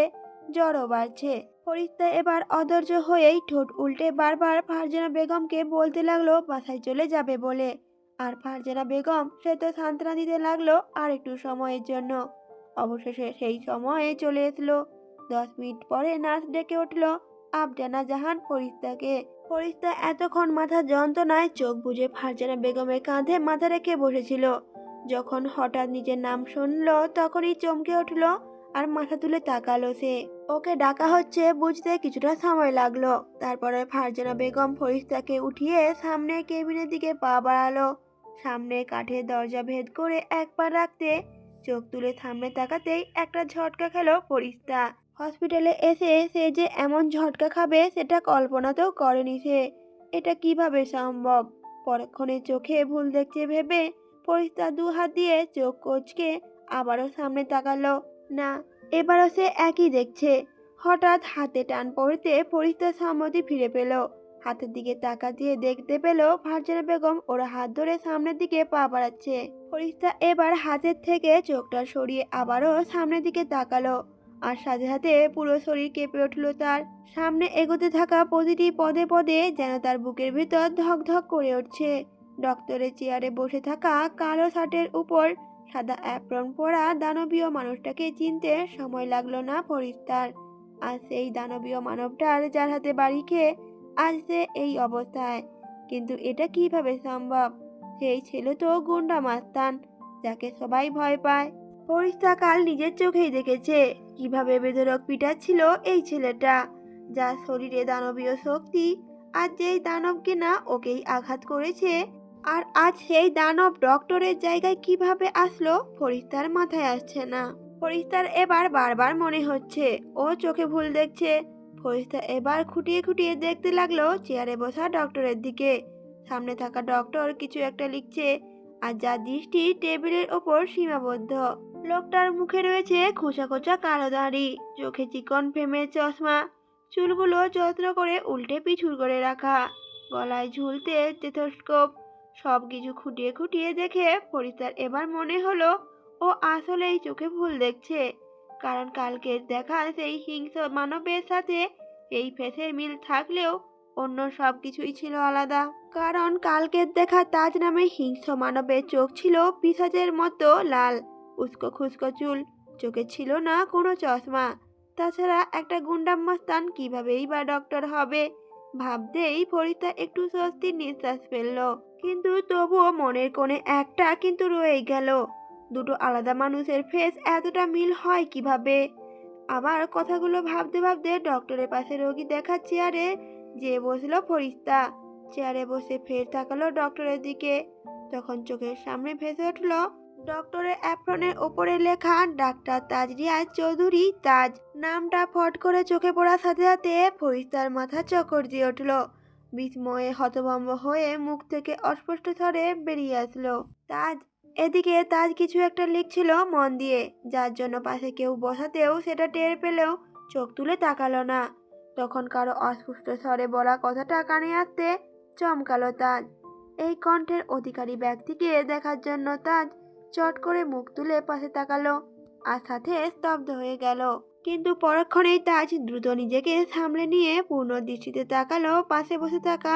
জ্বরও বাড়ছে। ফরিস্তা এবার অধৈর্য হয়েই ঠোঁট উল্টে বারবার ফারজানা বেগমকে বলতে লাগলো বাসায় চলে যাবে বলে। আর ফারজানা বেগম সে তো সান্ত্বনা দিতে লাগলো আর একটু সময়ের জন্য। অবশেষে সেই সময়ে চলে এসলো। 10 মিনিট পরে নার্স ডেকে উঠল আফজানা জাহান ফরিস্তাকে। ফরিস্তা এতক্ষণ মাথার যন্ত্রণায় চোখ বুজে ফারজানা বেগমের কাঁধে মাথা রেখে বসেছিল। যখন হঠাৎ নিজের নাম শুনল তখনই চমকে উঠল আর মাথা তুলে তাকালো সে। ওকে ডাকা হচ্ছে বুঝতে কিছুটা সময় লাগলো। তারপরে ফারজানা বেগম ফরিস্তাকে উঠিয়ে সামনে কেবিনের দিকে পা বাড়ালো। সামনে কাঠের দরজা ভেদ করে এক পা রাখতে চোখ তুলে সামনে তাকাতেই একটা ঝটকা খেলো ফরিস্তা। হসপিটালে এসে সে যে এমন ঝটকা খাবে সেটা কল্পনাতেও করেনি সে। এটা কিভাবে সম্ভব? পরক্ষণে চোখে ভুল দেখছে ভেবে ফরিস্তা 2 হাত দিয়ে চোখ কচকে আবারও সামনে তাকালো। না, এবারও সে একই দেখছে। হঠাৎ হাতে টান পড়তে ফরিস্তার সম্মতি ফিরে পেল। হাতের দিকে তাকা দিয়ে দেখতে পেল ফারজানা বেগম ওরা হাত ধরে সামনের দিকে পা বাড়াচ্ছে। ফরিস্তা এবার হাতের থেকে চোখটা সরিয়ে আবারও সামনের দিকে তাকালো। আর সাথে সাথে পুরো শরীর কেঁপে উঠল তার। সামনে এগোতে থাকা প্রতিটি পদে পদে যেন তার বুকের ভিতর ধক ধক করে উঠছে। ডক্টরের চেয়ারে বসে থাকা কালো শার্টের উপর সাদা অ্যাপ্রন পরা দানবীয় মানুষটাকে চিনতে সময় লাগলো না ফরিস্তার। আর সেই দানবীয় মানবটার যার হাতে বাড়ি খেয়ে আজ সে এই অবস্থায়। কিন্তু এটা কিভাবে সম্ভব? সেই ছেলে তো গুন্ডা মাস্তান, যাকে সবাই ভয় পায়। ফরিস্তা কাল নিজের চোখেই দেখেছে কিভাবে বেধড়ক পিটাচ্ছিল এই ছেলেটা, যার শরীরে দানবীয় শক্তি। আর যেই দানব কিনা ওকেই আঘাত করেছে, আর আজ সেই দানব ডক্টরের জায়গায় কিভাবে আসলো ফরিস্তার মাথায় আসছে না। ফরিস্তার এবার বারবার মনে হচ্ছে ও চোখে ভুল দেখছে। ফরিস্তা এবার খুঁটিয়ে খুঁটিয়ে দেখতে লাগলো চেয়ারে বসা ডক্টরের দিকে। সামনে থাকা ডক্টর কিছু একটা লিখছে, আর যার দৃষ্টি টেবিলের ওপর সীমাবদ্ধ। লোকটার মুখে রয়েছে খোঁচা খোঁচা কালো দাড়ি, চোখে চিকন ফ্রেমের চশমা, চুলগুলো যত্ন করে উল্টে পিছুর করে রাখা, গলায় ঝুলতে স্টেথোস্কোপ। সব কিছু খুঁটিয়ে খুঁটিয়ে দেখে ফরিস্তার এবার মনে হলো ও আসলেই চোখে ভুল দেখছে। কারণ কালকে দেখা সেই হিংস্র মানবের সাথে এই ফেসের মিল থাকলেও অন্য সব কিছুই ছিল আলাদা। কারণ কালকের দেখা তাজ নামে হিংস্র মানবের চোখ ছিল পিশাচের মতো লাল, উস্কো খুস্কো চুল, চোখে ছিল না কোনো চশমা। তাছাড়া একটা গুন্ডা মাস্তান কিভাবেই বা ডক্টর হবে? ভাবতেই ফরিস্তা একটু স্বস্তির নিঃশ্বাস ফেলল। কিন্তু তবুও মনের কোণে একটা কিন্তু রয়েই গেল। দুটো আলাদা মানুষের ফেস এতটা মিল হয় কিভাবে? আবার কথাগুলো ভাবতে ভাবতে ডক্টরের পাশে রোগী দেখার চেয়ারে যে বসলো ফরিস্তা। চেয়ারে বসে ফের তাকালো ডক্টরের দিকে। তখন চোখের সামনে ভেসে উঠল ডক্টরের অ্যাপ্রনের ওপরে লেখা ডাক্তার তাজ রিয়াজ চৌধুরী তাজ। নামটা ফট করে চোখে পড়ার সাথে সাথে ফরিস্তার মাথা চক্কর দিয়ে উঠল। বিস্ময়ে হতভম্ব হয়ে মুখ থেকে অস্পষ্ট স্বরে বেরিয়ে আসলো, তাজ। এদিকে তাজ কিছু একটা লিখছিল মন দিয়ে, যার জন্য পাশে কেউ বসাতেও সেটা টের পেলেও চোখ তুলে তাকালো না। তখন কারো অস্পষ্ট স্বরে বলা কথাটা কানে আসতে চমকালো তাজ। এই কণ্ঠের অধিকারী ব্যক্তিকে দেখার জন্য তাজ চট করে মুখ তুলে পাশে তাকালো আর সাথে স্তব্ধ হয়ে গেল। কিন্তু পরক্ষণেই তাজ দ্রুত নিজেকে সামলে নিয়ে পূর্ণ দৃষ্টিতে তাকালো পাশে বসে থাকা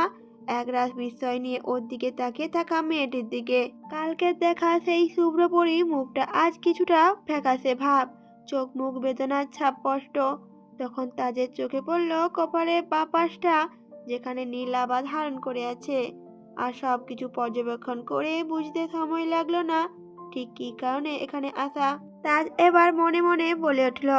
একরাশ বিস্ময় নিয়ে ওর দিকে তাকিয়ে থাকা মেয়েটির দিকে। কালকে দেখা সেই শুভ্রপরী মুখটা আজ কিছুটা ফ্যাকাশে ভাব, চোখ মুখ বেদনার ছাপ স্পষ্ট। তখন তাজের চোখে পড়ল কপালের বাঁ পাশটা, যেখানে নীল আভা ধারণ করে আছে। আর সব কিছু পর্যবেক্ষণ করে বুঝতে সময় লাগলো না ঠিক কী কারণে এখানে আসা। তাজ এবার মনে মনে বলে উঠল,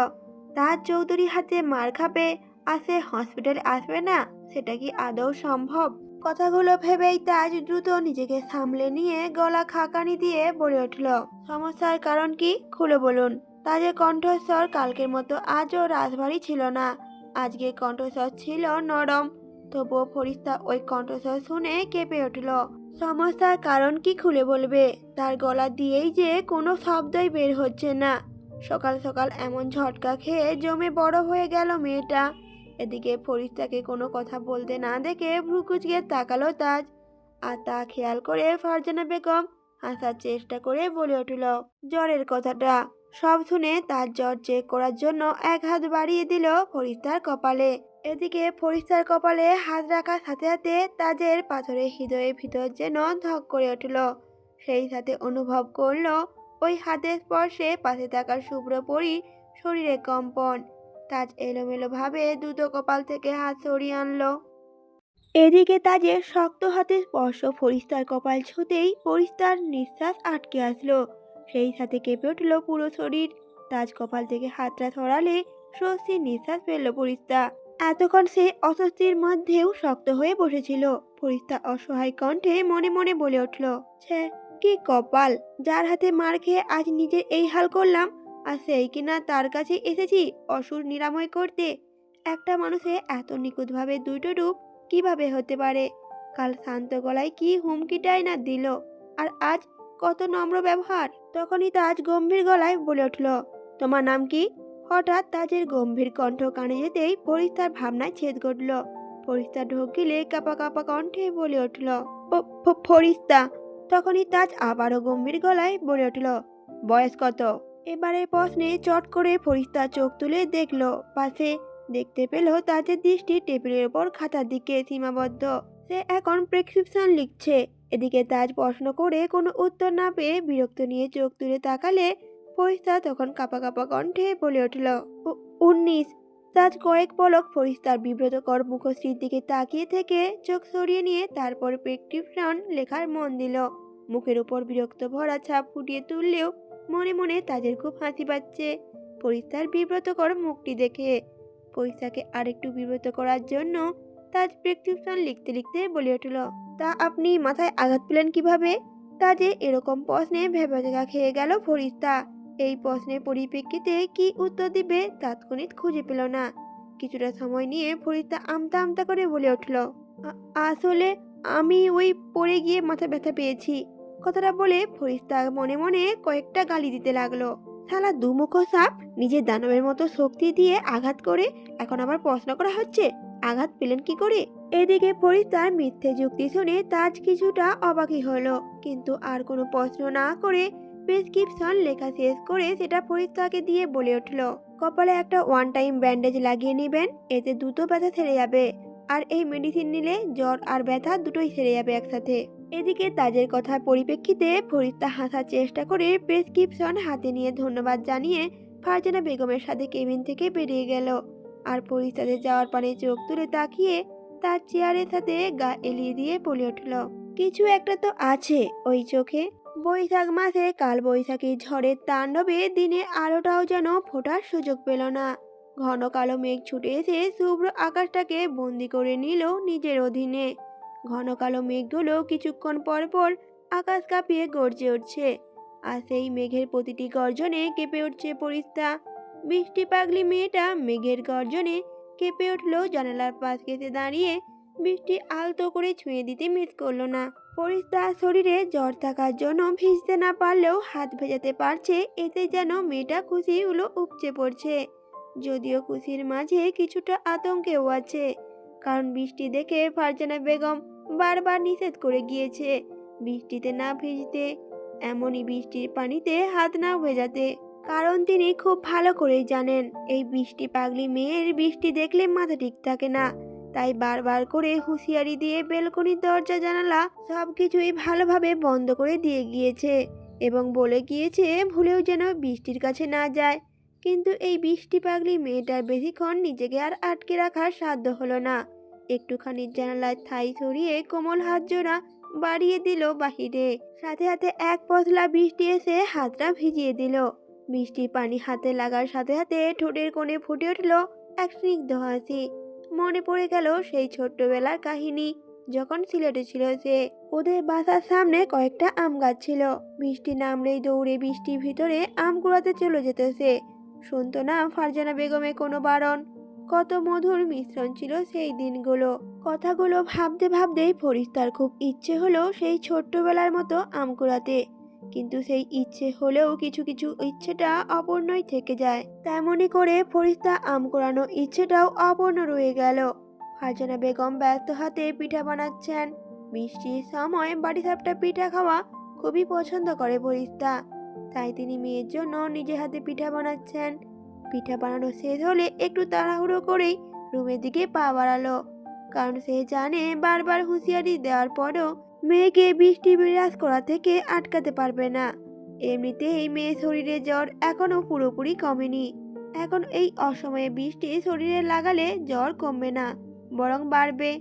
তাজ চৌধুরী হাতে মার খাবে আর সে হসপিটালে আসবে না, সেটা কি আদৌ সম্ভব? কথাগুলো ভেবেই তাজ দ্রুত নিজেকে সামলে নিয়ে গলা খাকানি দিয়ে বলে উঠল, সমস্যার কারণ কি, খুলে বলুন। তাজের কণ্ঠস্বর কালকের মতো আজও রাজভারী ছিল না। আজকে কণ্ঠস্বর ছিল নরম। তবুও ফরিস্তা ওই কণ্ঠস্বর শুনে কেঁপে উঠল। সমস্যার কারণ কি খুলে বলবে? তার গলা দিয়েই যে কোনো শব্দই বের হচ্ছে না। সকাল সকাল এমন ঝটকা খেয়ে জমে বড় হয়ে গেল মেয়েটা। এদিকে ফরিস্তাকে কোনো কথা বলতে না দেখে ভ্রু কুঁচকে তাকালো তাজ। আর তা খেয়াল করে ফারজানা বেগম হাসার চেষ্টা করে বলে উঠল, জ্বরের কথাটা। সব শুনে তার জ্বর চেক করার জন্য এক হাত বাড়িয়ে দিল ফরিস্তার কপালে। এদিকে ফরিস্তার কপালে হাত রাখার সাথে সাথে তাজের পাথরের হৃদয়ের ভিতর যেন ধক করে উঠল। সেই সাথে অনুভব করলো ওই হাতের স্পর্শে পাশে থাকা শুভ্র পরি শরীরে কম্পন। তাজ এলোমেলো ভাবে দ্রুত কপাল থেকে হাত সরিয়ে আনলো। এদিকে তাজের শক্ত হাতের স্পর্শ ফরিস্তার কপাল ছুঁতেই ফরিস্তার নিঃশ্বাস আটকে আসলো। সেই সাথে কেঁপে উঠল পুরো শরীর। তাজ কপাল থেকে হাতটা সরালে স্বস্তির নিঃশ্বাস ফেলল ফরিস্তা। এতক্ষণ সে অস্বস্তির মধ্যেও শক্ত হয়ে বসেছিল। ফরিস্তা অসহায় কণ্ঠে মনে মনে বলে উঠল, ছে, কি কপাল, যার হাতে মার খেয়ে আজ নিজের এই হাল করলাম, আর সেই কিনা তার কাছে এসেছি অসুর নিরাময় করতে। একটা মানুষে এত নিখুঁতভাবে দুটো রূপ কিভাবে হতে পারে? কাল শান্ত গলায় কি হুমকিটাই না দিল, আর আজ কত নম্র ব্যবহার। তখনই তাজ গম্ভীর গলায় বলে উঠল, তোমার নাম কি? হঠাৎ তাজের গম্ভীর কণ্ঠ কানে যেতেই ফরিস্তার ভাবনায় ছেদ ঘটল। ফরিস্তা ঢোক গিলে কাপা কাপা কণ্ঠে বলে উঠল, ফরিস্তা। তখনই তাজ আবারও গম্ভীর গলায় বলে উঠল, বয়স কত? এবারে প্রশ্নে চট করে ফরিস্তা চোখ তুলে দেখল পাশে। দেখতে পেল তাজের দৃষ্টি টেবিলের ওপর খাতার দিকে সীমাবদ্ধ। সে এখন প্রেসক্রিপশন লিখছে। এদিকে তাজ প্রশ্ন করে কোনো উত্তর না পেয়ে বিরক্ত নিয়ে চোখ তুলে তাকালে ফরিস্তা তখন কাপা কাপা কণ্ঠে বলে উঠল, 19। তাজ কয়েক পলক ফরিস্তার বিব্রতকর মুখশ্রীর দিকে তাকিয়ে থেকে চোখ সরিয়ে নিয়ে তারপর প্রেসক্রিপশন লেখার মন দিল। মুখের উপর বিরক্ত ভরা ছাপ ফুটিয়ে তুললেও মনে মনে তাজের খুব হাসি পাচ্ছে ফরিস্তার বিব্রতকর মুখটি দেখে। ফরিস্তাকে আরেকটু বিব্রত করার জন্য তাজ প্রেসক্রিপশন লিখতে লিখতে বলে উঠল, তা আপনি মাথায় আঘাত পেলেন কিভাবে? তাজে এরকম প্রশ্নে ভেবাচাকা খেয়ে গেল ফরিস্তা। এই প্রশ্নের পরিপ্রেক্ষিতে কি উত্তর দিবে তাৎক্ষণিক খুঁজে পেল না। কিছুটা সময় নিয়ে ফরিস্তা আমতা আমতা করে বলে উঠল, আসলে আমি ওই পড়ে গিয়ে মাথা ব্যথা পেয়েছি। কথাটা বলে ফরিস্তা মনে মনে কয়েকটা গালি দিতে লাগলো। শালা দুমুখো সাপ, নিজের দানবের মতো শক্তি দিয়ে আঘাত করে এখন আবার প্রশ্ন করা হচ্ছে আঘাত পেলেন কি করে? এদিকে ফরিস্তার মিথ্যে যুক্তি শুনে তাজ কিছুটা অবাকই হলো, কিন্তু আর কোনো প্রশ্ন না করে প্রেসক্রিপশন লেখা শেষ করে সেটা ফরিস্তাকে দিয়ে বলে উঠল, কপালে একটা ওয়ান টাইম ব্যান্ডেজ লাগিয়ে নেবেন, এতে দ্রুত ব্যথা সেরে যাবে। আর এই মেডিসিন নিলে জ্বর আর ব্যথা দুটোই সেরে যাবে একসাথে। এদিকে তাজের কথার পরিপ্রেক্ষিতে ফরিস্তা হাসার চেষ্টা করে প্রেসক্রিপশন হাতে নিয়ে ধন্যবাদ জানিয়ে ফারজানা বেগমের সাথে কেবিন থেকে বেরিয়ে গেল। আর ফরিস্তাদের যাওয়ার পানে চোখ তুলে তাকিয়ে তার চেয়ারের সাথে গা এলিয়ে দিয়ে বলে উঠল, কিছু একটা তো আছে ওই চোখে। বৈশাখ মাসে কাল বৈশাখী ঝড়ের তাণ্ডবে দিনের আলোটাও যেন ফোটার সুযোগ পেল না। ঘন কালো মেঘ ছুটে এসে শুভ্র আকাশটাকে বন্দি করে নিল নিজের অধীনে। ঘন কালো মেঘগুলো কিছুক্ষণ পর পর আকাশ কাঁপিয়ে গর্জে উঠছে, আর সেই মেঘের প্রতিটি গর্জনে কেঁপে উঠছে ফরিস্তা। বৃষ্টি পাগলি মেয়েটা মেঘের গর্জনে কেঁপে উঠল, জানালার পাশ ঘেঁষে দাঁড়িয়ে বৃষ্টি আলতো করে ছুঁয়ে দিতে মিস করলো না। ফরিস্তার শরীরে জ্বর থাকার জন্য ভিজতে না পারলেও হাত ভেজাতে পারছে, এতে যেন মেয়েটা খুশি হলো উপচে পড়ছে। যদিও খুশির মাঝে কিছুটা আতঙ্কেও আছে, কারণ বৃষ্টি দেখে ফারজানা বেগম বারবার নিষেধ করে গিয়েছে বৃষ্টিতে না ভিজতে, এমনই বৃষ্টির পানিতে হাত না ভেজাতে। কারণ তিনি খুব ভালো করেই জানেন এই বৃষ্টি পাগলি মেয়ের বৃষ্টি দেখলে মাথা ঠিক থাকে না। তাই বারবার করে হুঁশিয়ারি দিয়ে বেলকনির দরজা জানালা সবকিছুই ভালোভাবে বন্ধ করে দিয়ে গিয়েছে এবং বলে গিয়েছে ভুলেও যেন বৃষ্টির কাছে না যায়। কিন্তু এই বৃষ্টি পাগলি মেয়েটার বেশিক্ষণ নিজেকে আর আটকে রাখার সাধ্য হলো না। একটুখানি জানালার ঠাই সরিয়ে কোমল হাত জোড়া বাড়িয়ে দিল বাহিরে। সাথে সাথে এক পশলা বৃষ্টি এসে হাতটা ভিজিয়ে দিল। বৃষ্টির পানি হাতে লাগার সাথে সাথে ঠোঁটের কোণে ফুটে উঠল এক স্নিগ্ধ হাসি। মনে পড়ে গেল সেই ছোট্টবেলার কাহিনী, যখন সিলেটে ছিল সে। ওদের বাসার সামনে কয়েকটা আম গাছ ছিল। বৃষ্টি নামলেই দৌড়ে বৃষ্টির ভিতরে আম কুড়াতে চলে যেত সে। শুনতো না ফারজানা বেগমের কোনো বারণ। কত মধুর মিশ্রণ ছিল সেই দিনগুলো। কথাগুলো ভাবতে ভাবতেই ফরিস্তার খুব ইচ্ছে হলো সেই ছোট্টবেলার মতো আম কুড়াতে। কিন্তু সেই ইচ্ছে হলেও কিছু কিছু ইচ্ছেটা অপূর্ণই থেকে যায়। তেমনি করে ফরিস্তা আম কুড়ানোর ইচ্ছেটাও অপূর্ণ রয়ে গেল। ফারজানা বেগম ব্যস্ত হাতে পিঠা বানাচ্ছেন। বৃষ্টির সময় বাড়ি সাপটা পিঠা খাওয়া খুবই পছন্দ করে ফরিস্তা। তাই তিনি মেয়ের জন্য নিজে হাতে পিঠা বানাচ্ছেন। পিঠা বানানো শেষ হলে একটু তাড়াহুড়ো করেই রুমের দিকে পা বাড়ালো। কারণ সে জানে বারবার হুঁশিয়ারি দেওয়ার পরও মেয়েকে বৃষ্টি বিরাজ করা থেকে আটকাতে পারবে না। এমনিতেই মেয়ের শরীরে জ্বর এখনো পুরোপুরি কমেনি। এখন এই অসময়ে বৃষ্টি শরীরে লাগালে জ্বর কমবে না, বরং বাড়বে।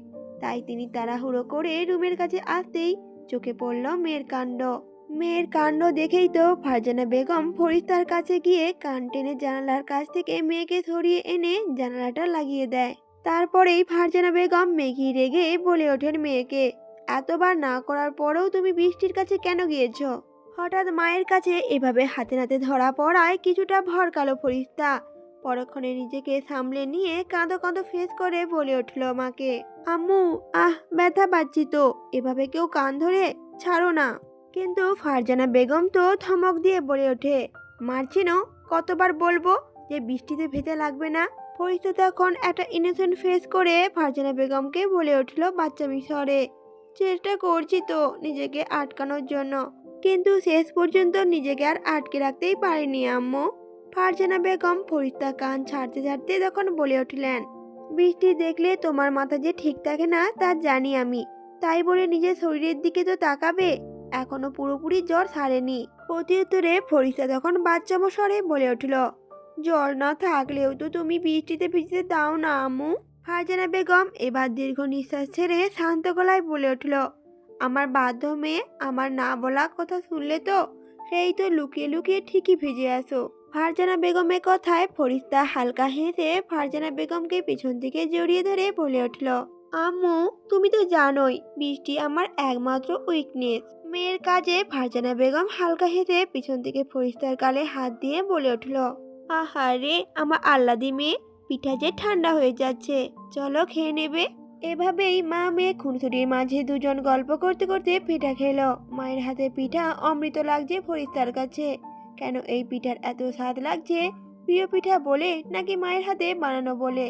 তাই তিনি তাড়াহুড়ো করে রুমের কাছে আসতেই চোখে পড়ল মেয়ের কাণ্ড দেখেই তো ফারজানা বেগম ফরিস্তার কাছে গিয়ে কান টেনে জানালার কাছ থেকে মেয়েকে সরিয়ে এনে জানালাটা লাগিয়ে দেয়। তারপরেই ফারজানা বেগম মেঘি রেগে বলে ওঠেন মেয়েকে, এতবার না করার পরেও তুমি বৃষ্টির কাছে কেন গিয়েছ? হঠাৎ মায়ের কাছে এভাবে হাতে নাতে ধরা পড়ায় কিছুটা ভরকালো ফরিস্তা। পরক্ষণে নিজেকে সামলে নিয়ে কাঁদো কাঁদো ফেস করে বলে উঠল মাকে, আম্মু, ব্যথা পাচ্ছি তো, এভাবে কেউ কান ধরে, ছাড়ো না। কিন্তু ফারজানা বেগম তো ধমক দিয়ে বলে ওঠে, মারছিনো, কতবার বলবো যে বৃষ্টিতে ভেজা লাগবে না? ফরিস্তা তখন একটা ইনোসেন্ট ফেস করে ফারজানা বেগমকে বলে উঠল বাচ্চামি স্বরে, চেষ্টা করছি তো নিজেকে আটকানোর জন্য, কিন্তু শেষ পর্যন্ত নিজেকে আর আটকে রাখতেই পারিনি আম্মু। ফারজানা বেগম ফরিস্তা কান ছাড়তে ছাড়তে তখন বলে উঠলেন, বৃষ্টি দেখলে তোমার মাথা যে ঠিক থাকে না তা জানি আমি, তাই বলে নিজের শরীরের দিকে তো তাকাবে, এখনো পুরোপুরি জ্বর ছাড়েনি। প্রত্যুত্তরে ফরিস্তা তখন বাচ্চামো স্বরে বলে উঠল, জ্বর না থাকলেও তো তুমি বৃষ্টিতে ভিজতে দাও না আম্মু। ফারজানা বেগম এবার দীর্ঘ নিঃশ্বাস ছেড়ে শান্ত গলায় বলে উঠল, আমার বাধ্য মেয়ে, আমার না বলা কথা শুনলে তো, সেই তো লুকিয়ে লুকিয়ে ঠিকই ভিজে আসো। ফারজানা বেগমের কথায় ফরিস্তা হালকা হেসে ফারজানা বেগমকে পিছন থেকে জড়িয়ে ধরে বলে উঠল, আম্মু, তুমি তো জানোই বৃষ্টি আমার একমাত্র উইকনেস। মেয়ের কাজে ফারজানা বেগম হালকা হেসে পিছন থেকে ফরিস্তার গালে হাত দিয়ে বলে উঠল, আহারে আমার আল্লাদি মেয়ে, পিঠা যে ঠান্ডা হয়ে যাচ্ছে, চলো খেয়ে নেবে। এভাবেই মা মেয়ে খুনসুটির মাঝে দুজন গল্প করতে করতে পিঠা খেলো। মায়ের হাতে পিঠা অমৃত লাগছে ফরিস্তার কাছে। কেন এই পিঠার এত স্বাদ লাগছে, প্রিয় পিঠা বলে নাকি মায়ের হাতে বানানো বলে?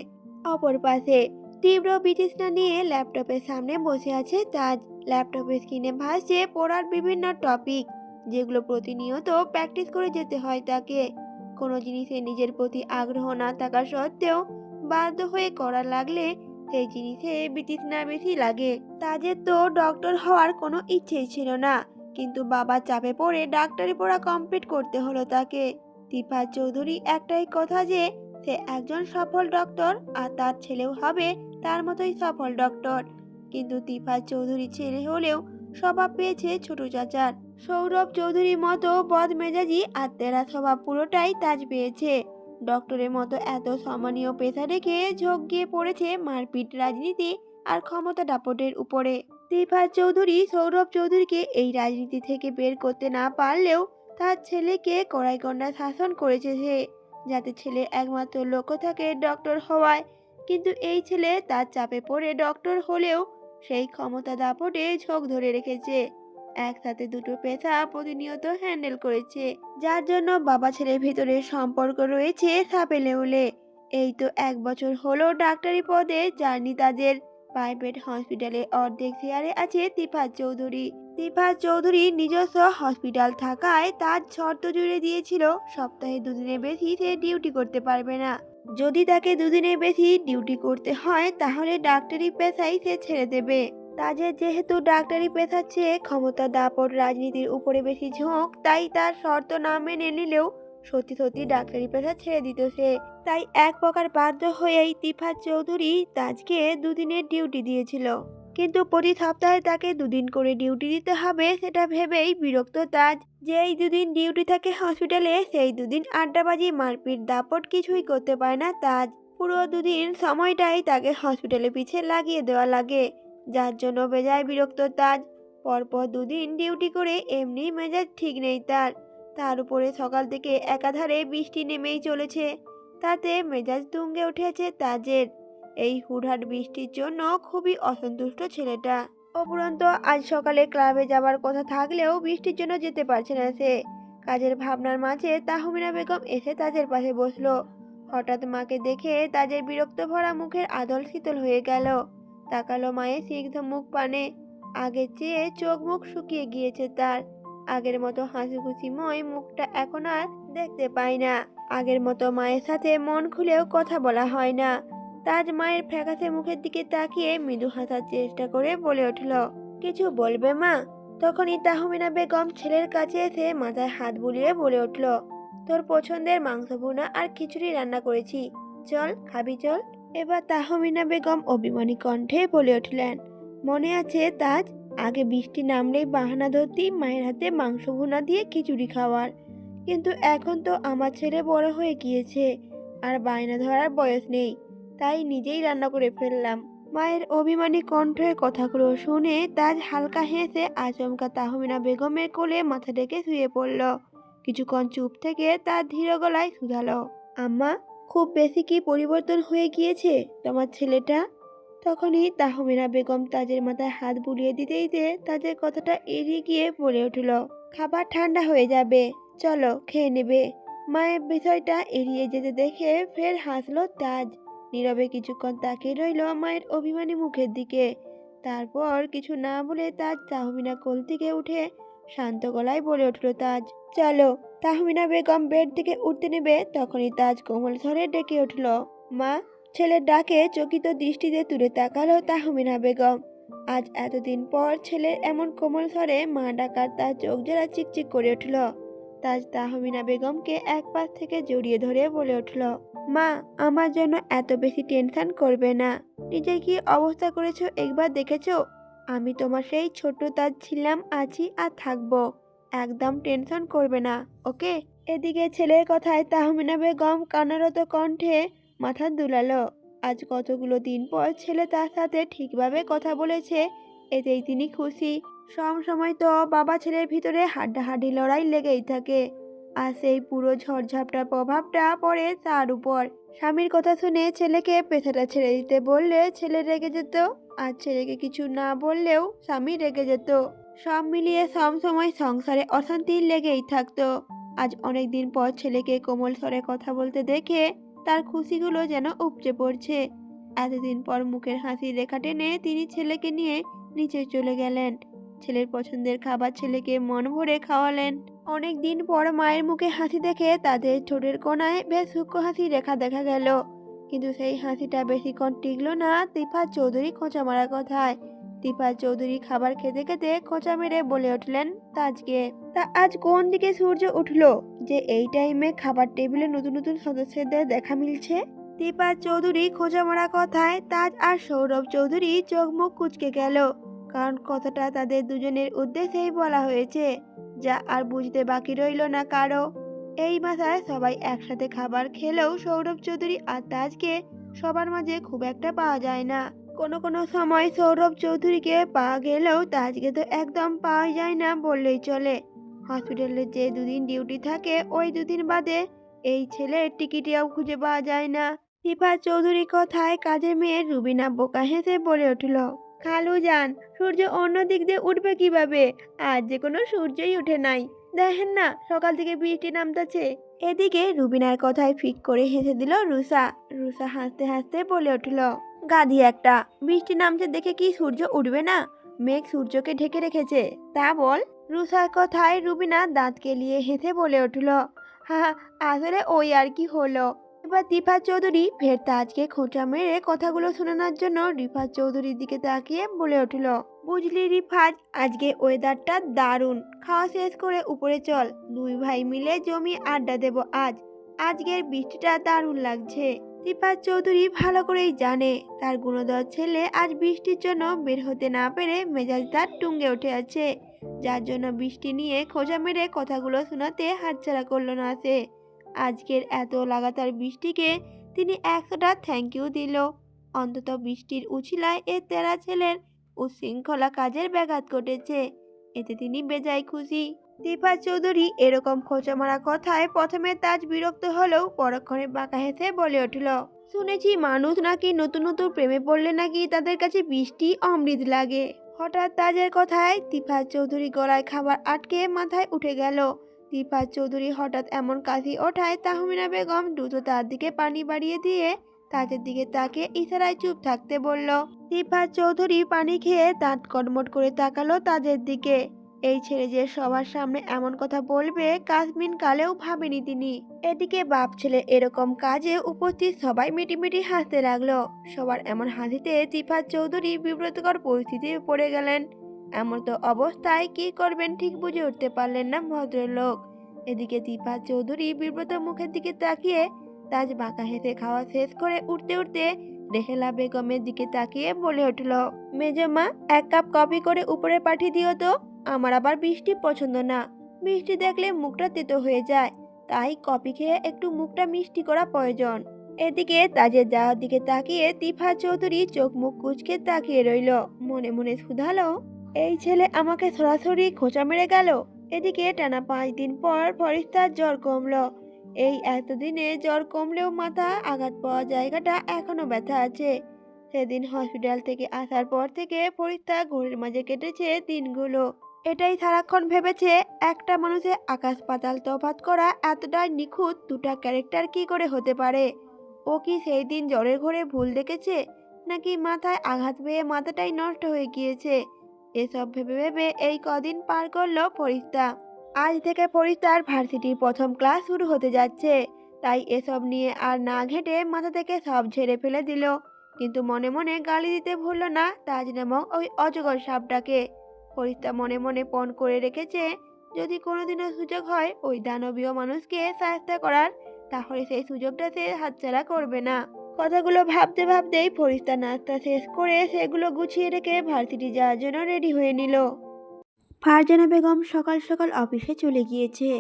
অপর পাশে তীব্র বিতৃষ্ণা নিয়ে ল্যাপটপের সামনে বসে আছে তাজ। ল্যাপটপের স্ক্রিনে ভাসছে পড়ার বিভিন্ন টপিক, যেগুলো প্রতিনিয়ত প্র্যাকটিস করে যেতে হয় তাকে। কোনো জিনিসে নিজের প্রতি আগ্রহ না থাকা সত্ত্বেও বাধ্য হয়ে করা লাগলে সেই জিনিসে বিতৃষ্ণা বেশি লাগে। তাজের তো ডক্টর হওয়ার কোনো ইচ্ছেই ছিল না, কিন্তু বাবার চাপে পড়ে ডাক্তারি পড়া কমপ্লিট করতে হলো তাকে। তিফাত চৌধুরী একটাই কথা যে সে একজন সফল ডক্টর আর তার ছেলেও হবে তার মতোই সফল ডক্টর। কিন্তু তিফাত চৌধুরী ছেলে হলেও স্বভাব পেয়েছে ছোট চাচার সৌরভ চৌধুরীর মতো বদমেজাজি আর তেরা স্বভাব পুরোটাই তাজ পেয়েছে। ডক্টরের মতো এত সম্মানীয় পেশা রেখে ঝোঁক গিয়ে পড়েছে মারপিট, রাজনীতি আর ক্ষমতা দাপটের উপরে। তিফাত চৌধুরী সৌরভ চৌধুরীকে এই রাজনীতি থেকে বের করতে না পারলেও তার ছেলেকে কড়াইকন্ডা শাসন করেছে সে, যাতে ছেলের একমাত্র লক্ষ্য থাকে ডক্টর হওয়ায়। কিন্তু এই ছেলে তার চাপে পড়ে ডক্টর হলেও সেই ক্ষমতা দাপটে ঝোঁক ধরে রেখেছে। একসাথে দুটো পেশা প্রতিনিয়ত হ্যান্ডেল করেছে, যার জন্য বাবা ছেলের ভেতরে সম্পর্ক রয়েছে সাপে নেউলে। এই তো 1 বছর হলো ডাক্তারি পদে জার্নি তাদের। প্রাইভেট হসপিটালে অর্ধেক চেয়ারে আছে তিফাত চৌধুরী। তিফাত চৌধুরীর নিজস্ব হসপিটাল থাকায় তাজ শর্ত জুড়ে দিয়েছিল সপ্তাহে দুদিনের বেশি সে ডিউটি করতে পারবে না। যদি তাকে দুদিনের বেশি ডিউটি করতে হয় তাহলে ডাক্তারি পেশাই সে ছেড়ে দেবে। তাজের যেহেতু ডাক্তারি পেশার চেয়ে ক্ষমতা দাপট রাজনীতির উপরে বেশি ঝোঁক, তাই তার শর্ত না মেনে নিলেও সত্যি সত্যি ডাক্তারি পেশা ছেড়ে দিত সে। তাই এক প্রকার বাধ্য হয়েই তিফাত চৌধুরী তাজকে দুদিনের ডিউটি দিয়েছিল। কিন্তু প্রতি সপ্তাহে তাকে দুদিন করে ডিউটি দিতে হবে সেটা ভেবেই বিরক্ত তাজ। যেই দুদিন ডিউটি থাকে হসপিটালে সেই দুদিন আড্ডাবাজি মারপিট দাপট কিছুই করতে পারে না তাজ। পুরো দুদিন সময়টাই তাকে হসপিটালে পিছে লাগিয়ে দেওয়া লাগে, যার জন্য বেজায় বিরক্ত তাজ। পরপর দুদিন ডিউটি করে এমনি মেজাজ ঠিক নেই তার উপরে সকাল থেকে একাধারে বৃষ্টি নেমেই চলেছে, তাতে মেজাজ তুঙ্গে উঠেছে তাজের। এই হুটহাট বৃষ্টির জন্য খুবই অসন্তুষ্ট ছেলেটা। উপরন্ত আজ সকালে ক্লাবে যাবার কথা থাকলেও বৃষ্টির জন্য যেতে পারছে না সে। কাজের ভাবনার মাঝে তাহমিনা বেগম এসে তাজের পাশে বসলো। হঠাৎ মাকে দেখে তাজের বিরক্ত ভরা মুখের আদল শীতল হয়ে গেল। তাকালো মায়ের সিগ্ধ মুখ পানে। আগের চেয়ে চোখ মুখ শুকিয়ে গিয়েছে তার। আগের মতো হাসি খুশিময় মুখটা এখন আর দেখতে পায় না। আগের মতো মায়ের সাথে মন খুলেও কথা বলা হয় না। তাজ মায়ের ফ্যাকাশে মুখের দিকে তাকিয়ে মৃদু হাসার চেষ্টা করে বলে উঠল, কিছু বলবে মা? তখনই তাহমিনা বেগম ছেলের কাছে এসে মাথায় হাত বুলিয়ে বলে উঠল, তোর পছন্দের মাংস ভুনা আর খিচুড়ি রান্না করেছি, চল খাবি চল। এবার তাহমিনা বেগম অভিমানী কণ্ঠে বলে উঠলেন, মনে আছে তাজ, আগে বৃষ্টি নামলেই বাহানা ধরতি মায়ের হাতে মাংস ভুনা দিয়ে খিচুড়ি খাওয়ার, কিন্তু এখন তো আমার ছেলে বড় হয়ে গিয়েছে, আর বায়না ধরার বয়স নেই, তাই নিজেই রান্না করে ফেললাম। মায়ের অভিমানী কণ্ঠের কথাগুলো শুনে তাজ হালকা হেসে আচমকা তাহমিনা বেগমের কোলে মাথা রেখে শুয়ে পড়ল। কিছুক্ষণ চুপ থেকে তার ধীর গলায় শুধালো, আম্মা, খুব বেশি কি পরিবর্তন হয়ে গিয়েছে তোমার ছেলেটা? তখনই তাহমিনা বেগম তাজের মাথায় হাত বুলিয়ে দিতে দিতে তাজের কথাটা এড়িয়ে গিয়ে বলে উঠল, খাবার ঠান্ডা হয়ে যাবে, চলো খেয়ে নেবে। মায়ের বিষয়টা এড়িয়ে যেতে দেখে ফের হাসলো তাজ। নীরবে কিছুক্ষণ তাকিয়ে রইল মায়ের অভিমানী মুখের দিকে। তারপর কিছু না বলে তাজ তাহমিনা কোল থেকে উঠে শান্ত গলায় বলে উঠল, তাজ চলো। তাহমিনা বেগম বেড থেকে উঠতে নেবে তখনই তাজ কোমল স্বরে ডেকে উঠল, মা। ছেলের ডাকে চকিত দৃষ্টিতে তুলে তাকালো তাহমিনা বেগম। আজ এতদিন পর ছেলের এমন কোমল স্বরে মা ডাকার তার চোখ জোড়া চিকচিক করে উঠল। তাজ তাহমিনা বেগমকে এক পাশ থেকে জড়িয়ে ধরে বলে উঠল, মা, আমার জন্য এত বেশি টেনশন করবে না। নিজের কি অবস্থা করেছো একবার দেখেছো? আমি তোমার সেই ছোট তাজ ছিলাম, আছি আর থাকবো। একদম টেনশন করবে না, ওকে? এদিকে ছেলের কথায় তাহমিনা বেগম কান্নারত কণ্ঠে মাথা দুলালো। আজ কতগুলো দিন পর ছেলে তার সাথে ঠিকভাবে কথা বলেছে, এতেই তিনি খুশি। সব সময় তো বাবা ছেলের ভিতরে হাড্ডাহাড্ডি লড়াই লেগেই থাকে, আর সেই পুরো ঝড়ঝাপটার প্রভাবটা পড়ে তার উপর। স্বামীর কথা শুনে ছেলেকে পেশাটা ছেড়ে দিতে বললে ছেলে রেগে যেত, আর ছেলেকে কিছু না বললেও স্বামী রেগে যেত। সব মিলিয়ে সব সময় সংসারে অশান্তি লেগেই থাকতো। আজ অনেক দিন পর ছেলেকে কোমল স্বরে কথা বলতে দেখে তার খুশিগুলো যেন উপচে পড়ছে। এতদিন পর মুখের হাসি রেখা টেনে তিনি ছেলেকে নিয়ে নিচে চলে গেলেন। ছেলের পছন্দের খাবার ছেলেকে মন ভরে খাওয়ালেন। অনেক দিন পর মায়ের মুখে হাসি দেখে তাদের ঠোঁটের কোণায় বেশ সূক্ষ্ম হাসি রেখা দেখা গেল, কিন্তু সেই হাসিটা বেশিক্ষণ টিকলো না তিফাত চৌধুরী খোঁচা মারা কথায়। তিফাত চৌধুরী খাবার খেতে খেতে খোঁচা মেরে বলে উঠলেন তাজকে, তা আজ কোন দিকে সূর্য উঠলো যে এই টাইমে খাবার টেবিলে নতুন নতুন সদস্যদের দেখা মিলছে? তিফাত চৌধুরী খোঁচা মারা কথায় তাজ আর সৌরভ চৌধুরী চোখ মুখ কুঁচকে গেল, কারণ কথাটা তাদের দুজনের উদ্দেশ্যেই বলা হয়েছে, যা আর বুঝতে বাকি রইল না কারো। এই মাথায় সবাই একসাথে খাবার খেলেও সৌরভ চৌধুরী আর তাজকে সবার মাঝে খুব একটা পাওয়া যায় না। কোনো কোনো সময় সৌরভ চৌধুরীকে পাওয়া গেলেও তাজকে তো একদম পাওয়া যায় না বললেই চলে। হসপিটালে যে দুদিন ডিউটি থাকে ওই দুদিন বাদে এই ছেলের টিকিটিও খুঁজে পাওয়া যায় না। তিফাত চৌধুরীর কথায় কাজের মেয়ে রুবিনা বোকা হেসে বলে উঠল, খালু যান, সূর্য অন্য দিক দিয়ে উঠবে কিভাবে? আজ যে কোনো সূর্যই উঠে নাই, দেখেন না সকাল থেকে বৃষ্টি নামতেছে। এদিকে রুবিনার কথায় ফিক করে হেসে দিল রুষা। রুষা হাসতে হাসতে বলে উঠল, গাধি একটা, বৃষ্টি নামছে দেখে কি সূর্য উঠবে না? মেঘ সূর্যকে ঢেকে রেখেছে, তা বল। রুষার কথায় রুবিনা দাঁত কেলিয়ে হেসে বলে উঠল, হা, আসলে ওই আর কি হলো। এবার রিফাত চৌধুরী ফের তাজকে খোঁচা মেরে কথাগুলো শোনানোর জন্য রিফাত চৌধুরীর দিকে তাকিয়ে বলে উঠল, বুঝলি রিফাত, আজকে ওয়েদারটা দারুণ। খাওয়া শেষ করে উপরে চল, দুই ভাই মিলে জমি আড্ডা দেব আজ। আজকের বৃষ্টিটা দারুণ লাগছে। রিফাত চৌধুরী ভালো করেই জানে তার গুণধর ছেলে আজ বৃষ্টির জন্য বের হতে না পেরে মেজাজ তার টুঙ্গে উঠে আছে, যার জন্য বৃষ্টি নিয়ে খোঁজা মেরে কথাগুলো শোনাতে হাতছাড়া করল না সে। আজকের এত লাগাতার বৃষ্টিকে তিনি 100টা থ্যাংক ইউ দিল। অন্তত বৃষ্টির উছিলায় এ তেরা ছেলের উচ্ছৃঙ্খলা কাজের ব্যাঘাত ঘটেছে, এতে তিনি বেজায় খুশি। রিফাত চৌধুরী এরকম খোঁচা মারা কথায় প্রথমে তাজ বিরক্ত হলেও পরক্ষণে বাঁকা হেসে বলে উঠল, শুনেছি মানুষ নাকি নতুন নতুন প্রেমে পড়লে নাকি তাদের কাছে বৃষ্টি অমৃত লাগে। হঠাৎ তাজের কথায় রিফাত চৌধুরী গলায় খাবার আটকে মাথায় উঠে গেল। রিফাত চৌধুরী হঠাৎ এমন কাশি ওঠায় তাহমিনা বেগম দ্রুত তার দিকে পানি বাড়িয়ে দিয়ে তাজের দিকে তাকে ইশারায় চুপ থাকতে বলল। রিফাত চৌধুরী পানি খেয়ে দাঁত কটমট করে তাকালো তাজের দিকে। এই ছেলে যে সবার সামনে এমন কথা বলবে কাসমিন কালেও ভাবেনি তিনি। এদিকে বাপ ছেলে এরকম কাজে উপস্থিত সবাই মিটিমিটি হাসতে লাগলো। সবার এমন হাসিতে রিফাত চৌধুরী বিব্রতকর পরিস্থিতিতে পড়ে গেলেন। এমন তো অবস্থায় কি করবেন ঠিক বুঝে উঠতে পারলেন না ভদ্রলোক। এদিকে রিফাত চৌধুরী বিব্রত মুখের দিকে তাকিয়ে তাজ বাঁকা হেসে খাওয়া শেষ করে উঠতে উঠতে রেহেলা বেগমের দিকে তাকিয়ে বলে উঠল, মেজমা, 1 কাপ কফি করে উপরে পাঠিয়ে দিও তো। আমার আবার বৃষ্টি পছন্দ না, বৃষ্টি দেখলে মুখটা তেতো হয়ে যায়, তাই কফি খেয়ে একটু মুখটা মিষ্টি করা প্রয়োজন। এদিকে তাজের যাওয়ার দিকে তাকিয়ে রিফাত চৌধুরী চোখ মুখ কুঁচকে তাকিয়ে রইল, মনে মনে শুধালো, এই ছেলে আমাকে সরাসরি খোঁচা মেরে গেল। এদিকে টানা 5 দিন পর ফরিস্তার জ্বর কমলো। এই এতদিনে জ্বর কমলেও মাথা আঘাত পাওয়া জায়গাটা এখনো ব্যথা আছে। সেদিন হসপিটাল থেকে আসার পর থেকে ফরিস্তা ঘোরের মাঝে কেটেছে দিনগুলো। এটাই সারাক্ষণ ভেবেছে, একটা মানুষের আকাশ পাতাল তফাৎ করা এতটাই নিখুঁত দুটা ক্যারেক্টার কি করে হতে পারে। ও কি সেই দিন জ্বরের ঘোরে ভুল দেখেছে, নাকি মাথায় আঘাত পেয়ে মাথাটাই নষ্ট হয়ে গিয়েছে। এসব ভেবে ভেবে এই কদিন পার করলো ফরিস্তা। আজ থেকে ফরিস্তার ভার্সিটির প্রথম ক্লাস শুরু হতে যাচ্ছে, তাই এসব নিয়ে আর না ঘেঁটে মাথা থেকে সব ঝেড়ে ফেলে দিল। কিন্তু মনে মনে গালি দিতে ভুলল না তাজ নামক ওই অজগর সাপটাকে। ফরিস্তা মনে মনে পণ করে রেখেছে, যদি কোনোদিনও সুযোগ হয় ওই দানবীয় মানুষকে সাহায্য করার, তাহলে সেই সুযোগটা সে হাতছাড়া করবে না। কথাগুলো ভাবতে ভাবতেই ফরিস্তা নাস্তা শেষ করে সেগুলো গুছিয়ে রেখে ভার্সিটি যাওয়ার জন্য রেডি হয়ে নিল। ফারজানা বেগম সকাল সকাল অফিসে চলে গিয়েছে,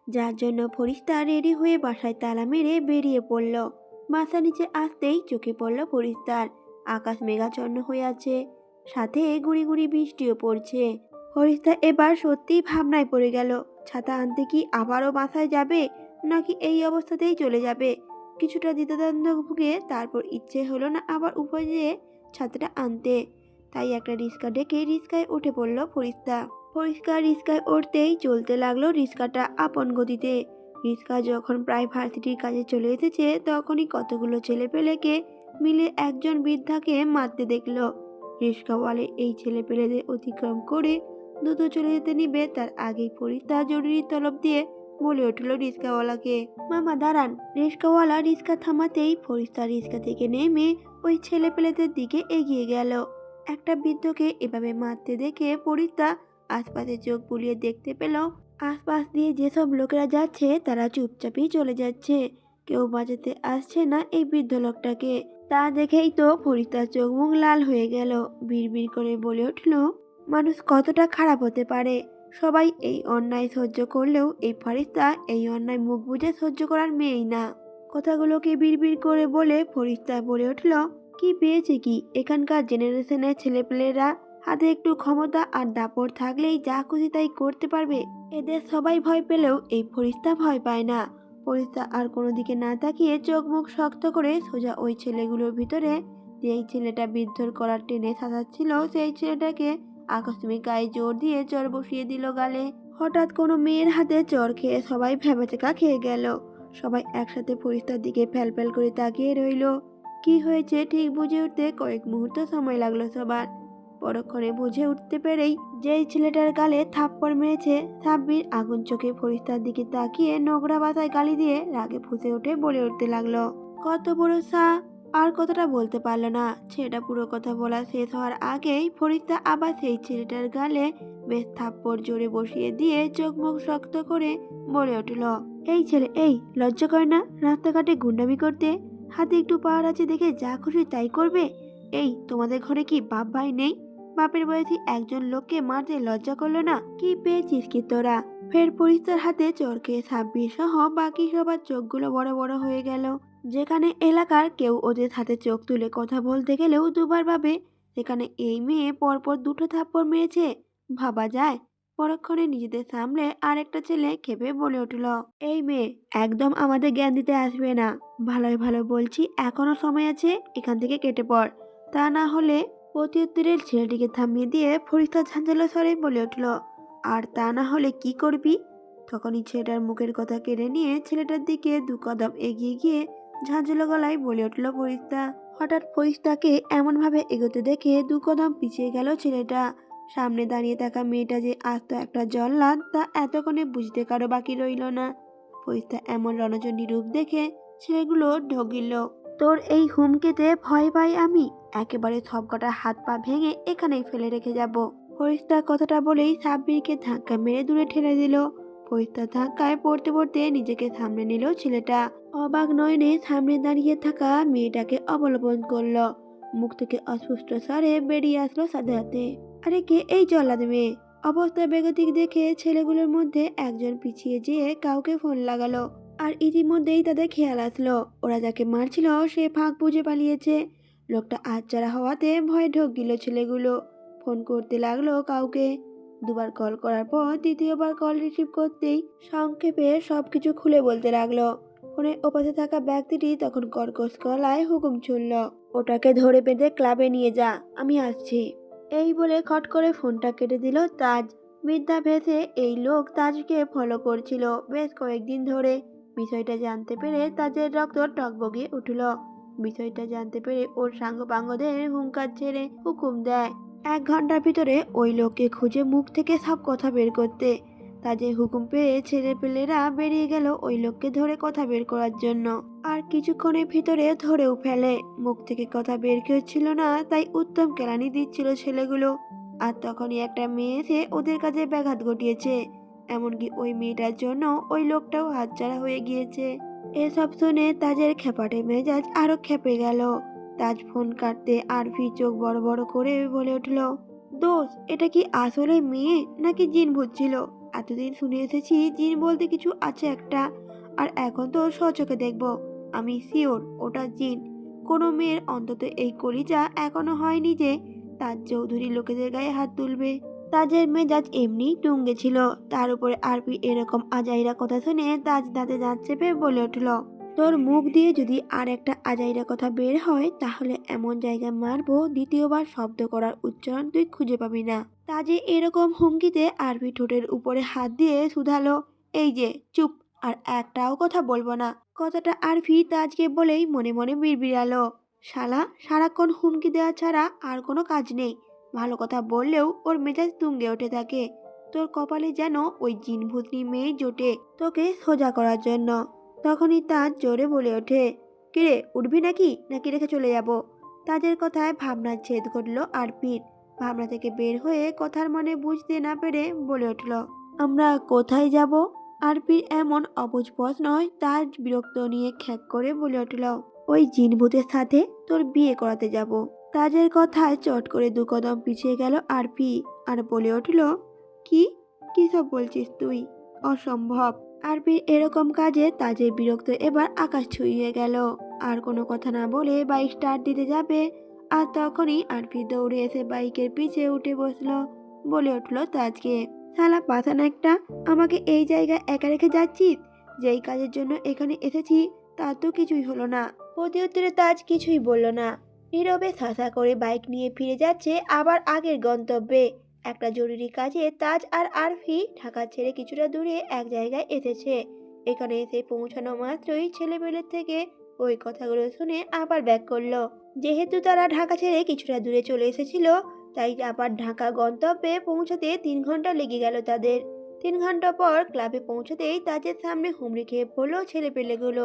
যার জন্য ফরিস্তা রেডি হয়ে বাসায় তালা মেরে বেরিয়ে পড়ল। বাসা নিচে আসতেই চোখে পড়ল ফরিস্তার, আকাশ মেঘাচ্ছন্ন হয়ে আছে, সাথে গুড়ি গুড়ি বৃষ্টিও পড়ছে। ফরিস্তা এবার সত্যিই ভাবনায় পড়ে গেল, ছাতা আনতে কি আবারও বাসায় যাবে, নাকি এই অবস্থাতেই চলে যাবে। কিছুটা দ্বিধাদ্বন্দ্ব ভুগে তারপর ইচ্ছে হলো না আবার উপরে যেয়ে ছাতাটা আনতে, তাই একটা রিক্সা ডেকে রিক্সায় উঠে পড়ল ফরিস্তা। রিক্সায় উঠতেই চলতে লাগলো রিক্সাটা আপন গতিতে। রিক্সা যখন প্রায় ভার্সিটির কাছে চলে এসেছে তখনই কতগুলো ছেলেপেলেকে মিলে একজন বৃদ্ধাকে মারতে দেখলো। রিক্সাওয়ালে এই ছেলেপেলেদের অতিক্রম করে দ্রুত চলে যেতে নিবে তার আগেই ফরিস্তা জরুরি তলব দিয়ে বলে উঠল রিক্সাওয়ালাকে, মামা দাঁড়ান। রিক্সাওয়ালা রিক্সা থামাতেই ফরিস্তা রিক্সা থেকে নেমে ওই ছেলেপেলেদের দিকে এগিয়ে গেল। একটা বৃদ্ধকে এভাবে মারতে দেখে ফরিস্তা আশপাশে চোখ বুলিয়ে দেখতে পেল আশপাশ দিয়ে যেসব লোকেরা যাচ্ছে তারা চুপচাপই চলে যাচ্ছে, কেউ বাঁচাতে আসছে না এই বৃদ্ধ লোকটাকে। তা দেখেই তো ফরিস্তার চোখ মুখ লাল হয়ে গেল, বিড়বিড় করে বলে উঠল, মানুষ কতটা খারাপ হতে পারে। সবাই এই অন্যায় সহ্য করলেও এই ফরিস্তা এই অন্যায় মুখ বুজে সহ্য করার মেয়েই না। কথাগুলোকে বিড়বিড় করে বলে ফরিস্তা বলে উঠল, কি পেয়েছে কি, এখানকার জেনারেশনের ছেলেপেলেরা হাতে একটু ক্ষমতা আর দাপট থাকলেই যা খুশি তাই করতে পারবে। এদের সবাই ভয় পেলেও এই ফরিস্তা ভয় পায় না। ফরিস্তা আর কোনো দিকে না তাকিয়ে চোখ মুখ শক্ত করে সোজা ওই ছেলেগুলোর ভিতরে যেই ছেলেটা বৃদ্ধর কলার টেনে সাজাচ্ছিল সেই ছেলেটাকে আকস্মিক গায়ে জোর দিয়ে চর বসিয়ে দিল গালে। হঠাৎ কোনো মেয়ের হাতে চর খেয়ে সবাই ভ্যাবাচাকা খেয়ে গেল। সবাই একসাথে ফরিস্তার দিকে ফ্যাল ফ্যাল করে তাকিয়ে রইল। কি হয়েছে ঠিক বুঝে উঠতে কয়েক মুহূর্ত সময় লাগলো সবার। পরক্ষণে বুঝে উঠতে পেরেই যেই ছেলেটার গালে থাপ্পড় মেরেছে সাব্বির আগুন চোখে ফরিস্তার দিকে তাকিয়ে নোংরা ভাষায় গালি দিয়ে রাগে ফুঁসে উঠে বলে উঠতে লাগলো, কত বড় সা। আর কথাটা বলতে পারলো না। ছেলেটা পুরো কথা বলা শেষ হওয়ার আগেই ফরিস্তা আবার সেই ছেলেটার গালে বেশ থাপ্পড় জোরে বসিয়ে দিয়ে চোখ মুখ শক্ত করে বলে উঠল, এই ছেলে, এই লজ্জা করে না রাস্তাঘাটে গুন্ডামি করতে? হাতে একটু পাওয়ার আছে দেখে যা খুশি তাই করবে? এই তোমাদের ঘরে কি বাপ ভাই নেই? বাপের বয়সী একজন লোককে মারতে লজ্জা করলো না? কি পেয়েছিস কি তোরা? ফের পরিস্তার হাতে চড় খেয়ে সাব্বির সহ বাকি সবার চোখগুলো বড় বড় হয়ে গেল। যেখানে এলাকার কেউ ওদের হাতে চোখ তুলে কথা বলতে গেলেও দুবার ভাবে, সেখানে এই মেয়ে পরপর দুটো থাপ্পড় মেরেছে। ভাবা যায়? পরক্ষণে নিজেদের সামনে আরেকটা ছেলে খেপে বলে উঠল, এই মেয়ে, একদম আমাদের জ্ঞান দিতে আসবে না। ভালোই ভালো বলছি, এখনো সময় আছে, এখান থেকে কেটে পড়। তা না হলে প্রত্যুত্তরের ছেলেটিকে থামিয়ে দিয়ে ফরিস্তা ঝাঁঝালো স্বরে বলে উঠল, আর তা না হলে কি করবি? তখনই ছেলেটার মুখের কথা কেড়ে নিয়ে ছেলেটার দিকে দু কদম এগিয়ে গিয়ে ঝাঁঝালো গলায় বলে উঠল ফরিস্তা। হঠাৎ ফরিস্তাকে এমনভাবে এগোতে দেখে দু কদম পিছিয়ে গেল ছেলেটা। সামনে দাঁড়িয়ে থাকা মেয়েটা যে আস্ত একটা জল্লাদ তা এতক্ষণে বুঝতে কারো বাকি রইল না। ফরিস্তা এমন রণচণ্ডী রূপ দেখে ছেলেগুলো ঢগিল, তোর এই হুমকিতে ভয় পাই আমি, একেবারে সবকটা হাত পা ভেঙে এখানেই ফেলে রেখে যাব। ফরিস্তা কথাটা বলেই সাব্বিরকে ধাক্কা মেরে দূরে ঠেলে দিল। ফরিস্তার ধাক্কায় পড়তে পড়তে নিজেকে সামনে নিল ছেলেটা। অবাক নয়নে সামনে দাঁড়িয়ে থাকা মেয়েটাকে অবলোকন করলো। মুখ থেকে অস্পষ্ট স্বরে বেরিয়ে আসলো সাথে সাথে, আরে কে এই জল্লাদ মেয়ে? অবস্থা বেগতিক দেখে ছেলেগুলোর মধ্যে একজন পিছিয়ে যেয়ে কাউকে ফোন লাগালো। আর ইতিমধ্যেই তাদের খেয়াল আসলো ওরা যাকে মারছিল সে ফাঁক বুঝে পালিয়েছে। লোকটা আচ্চারা হওয়াতে ভয়ে ঢোক গেল ছেলেগুলো। ফোন করতে লাগলো কাউকে। দুবার কল করার পর দ্বিতীয়বার কল রিসিভ করতেই সংক্ষেপে সবকিছু খুলে বলতে লাগলো। ফোনের ওপাশে থাকা ব্যক্তিটি তখন কর্কশ গলায় হুকুম ছুড়ল, ওটাকে ধরে বেঁধে ক্লাবে নিয়ে যা, আমি আসছি। এই বলে খট করে ফোনটা কেটে দিল তাজ। বিদ্যা ভেসে এই লোক তাজকে ফলো করছিল বেশ কয়েকদিন ধরে। বিষয়টা জানতে পেরে তাজের রক্ত টকবগিয়ে উঠল। বিষয়টা জানতে পেরে ওর সাঙ্গপাঙ্গদের হুঙ্কার ছেড়ে হুকুম দেয় 1 ঘন্টার ভিতরে ওই লোককে খুঁজে মুখ থেকে সব কথা বের করতে। তাজের হুকুম পেয়ে ছেলেপেলেরা বেরিয়ে গেল ওই লোককে ধরে কথা বের করার জন্য। আর কিছুক্ষণের ভিতরে ধরেও ফেলে। মুখ থেকে কথা বের করছিল না তাই উত্তম কেলানি দিচ্ছিল ছেলেগুলো। আর তখনই একটা মেয়ে এসে ওদের কাছে ব্যাঘাত ঘটিয়েছে। এমনকি ওই মেয়েটার জন্য ওই লোকটাও হাতছাড়া হয়ে গিয়েছে। এসব শুনে তাজের খেপাটে মেজাজ আরো খেপে গেল। তাজ ফোন কাটতে আরফি চোখ বড় বড় করে বলে উঠল, দোষ, এটা কি আসলে মেয়ে নাকি জিন ভূত ছিল? এতদিন শুনে এসেছি জিন বলতে কিছু আছে একটা, আর এখন তো স্বচোখে দেখবো। আমি শিওর ওটা জিন। কোনো মেয়ের অন্তত এই কলিজা এখনো হয়নি যে তাজ চৌধুরী লোকেদের গায়ে হাত তুলবে। তাজের মেজাজ এমনি টুঙ্গে ছিল, তার উপরে আরপি এরকম আজাইরা কথা শুনে তাজ দাঁতে দাঁত চেপে বলে উঠল, তোর মুখ দিয়ে যদি আর একটা আজাইরা কথা বের হয় তাহলে এমন জায়গায় মারবো দ্বিতীয়বার শব্দ করার উচ্চারণ তুই খুঁজে পাবি না। তাজে এরকম হুমকিতে আরপি ঠোঁটের উপরে হাত দিয়ে শুধালো, এই যে চুপ, আর একটাও কথা বলবো না। কথাটা আরফি তাজকে বলেই মনে মনে বিড়বিড়ালো, শালা সারাক্ষণ হুমকি দেওয়া ছাড়া আর কোনো কাজ নেই। ভালো কথা বললেও ওর মেজাজ তুঙ্গে ওঠে থাকে। তোর কপালে যেন ওই জিন ভূতনি মেয়ে জোটে তোকে সোজা করার জন্য। তখনই তাজ জোরে বলে ওঠে, কিরে উঠবি নাকি নাকি রেখে চলে যাব? তাজের কথায় ভাবনার ছেদ ঘটল আরপির। ভাবনা থেকে বের হয়ে কথার মানে বুঝতে না পেরে বলে উঠল, আমরা কোথায় যাব? আরপির এমন অবুঝ প্রশ্নয় তাজ বিরক্ত নিয়ে খ্যাক করে বলে উঠল, ওই জিন ভূতের সাথে তোর বিয়ে করাতে যাব। তাজের কথায় চট করে দু কদম পিছিয়ে গেল আরপি আর বলে উঠল, কি কি সব বলছিস তুই? অসম্ভব। আরপির এরকম কাজে তাজের বিরক্ত এবার আকাশ ছুঁয়ে গেল। আর কোনো কথা না বলে বাইক স্টার্ট দিতে যাবে, আর তখনই আরপি দৌড়ে এসে বাইকের পিছে উঠে বসলো। বলে উঠল তাজকে, শালা পাঠান একটা, আমাকে এই জায়গায় একা রেখে যাচ্ছিস? যেই কাজের জন্য এখানে এসেছি তার তো কিছুই হলো না। প্রত্যুত্তরে তাজ কিছুই বলল না। নীরবে শাসা করে বাইক নিয়ে ফিরে যাচ্ছে আবার আগের গন্তব্যে। একটা জরুরি কাজে তাজ আর আরফি ঢাকা ছেড়ে কিছুটা দূরে এক জায়গায় এসেছে। এখানে এসে পৌঁছানো মাত্রই ছেলেমেয়ের থেকে ওই কথাগুলো শুনে আবার ব্যাক করলো। যেহেতু তারা ঢাকা ছেড়ে কিছুটা দূরে চলে এসেছিল, তাই আবার ঢাকা গন্তব্যে পৌঁছাতে 3 ঘন্টা লেগে গেল তাদের। 3 ঘন্টা পর ক্লাবে পৌঁছাতেই তাজের সামনে হুমড়ি খেয়ে পড়লো ছেলেপেলেগুলো।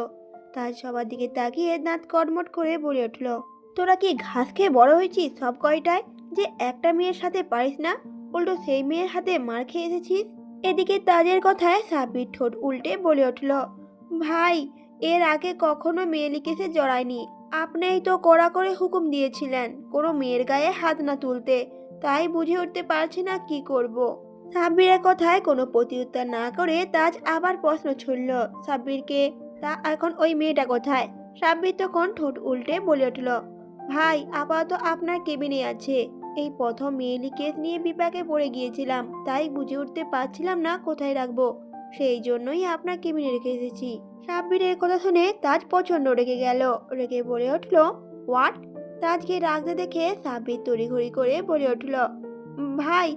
তাজ সবার দিকে তাকিয়ে দাঁত কটমট করে বলে উঠল, তোরা কি ঘাস খেয়ে বড় হয়েছিস সব কয়টায়, যে একটা মেয়ের সাথে পারিস না, উল্টো সেই মেয়ের হাতে মার খেয়ে এসেছিস। এদিকে তাজের কথায় সাব্বির ঠোঁট উল্টে বলে উঠল, ভাই, এর আগে কখনো মেয়ে কেসে জড়ায়নি। আপনিই তো কড়া করে হুকুম দিয়েছিলেন কোনো মেয়ের গায়ে হাত না তুলতে, তাই বুঝে উঠতে পারছি না কি করব। সাব্বিরের কথায় কোনো প্রতিউত্তর না করে তাজ আবার প্রশ্ন ছুড়ল সাব্বিরকে, তা এখন ওই মেয়েটা কোথায়? সাব্বির তখন ঠোঁট উল্টে বলে উঠল, ভাই, আপাতত আপনার কেবিনে আছে। এই প্রথম মেয়েলি কেস নিয়ে বিপাকে পড়ে গিয়েছিলাম, তাই বুঝে উঠতে পারছিলাম না কোথায় রাখবো, সেই জন্যই আপনার কেবিনে রেখে এসেছি। সাব্বিরের কথা শুনে তাজ প্রচন্ড রেগে গেল। রেগে বলে উঠল, হোয়াট? তাজকে রাগতে দেখে সাব্বির তড়িঘড়ি করে বলে উঠল, ভাই,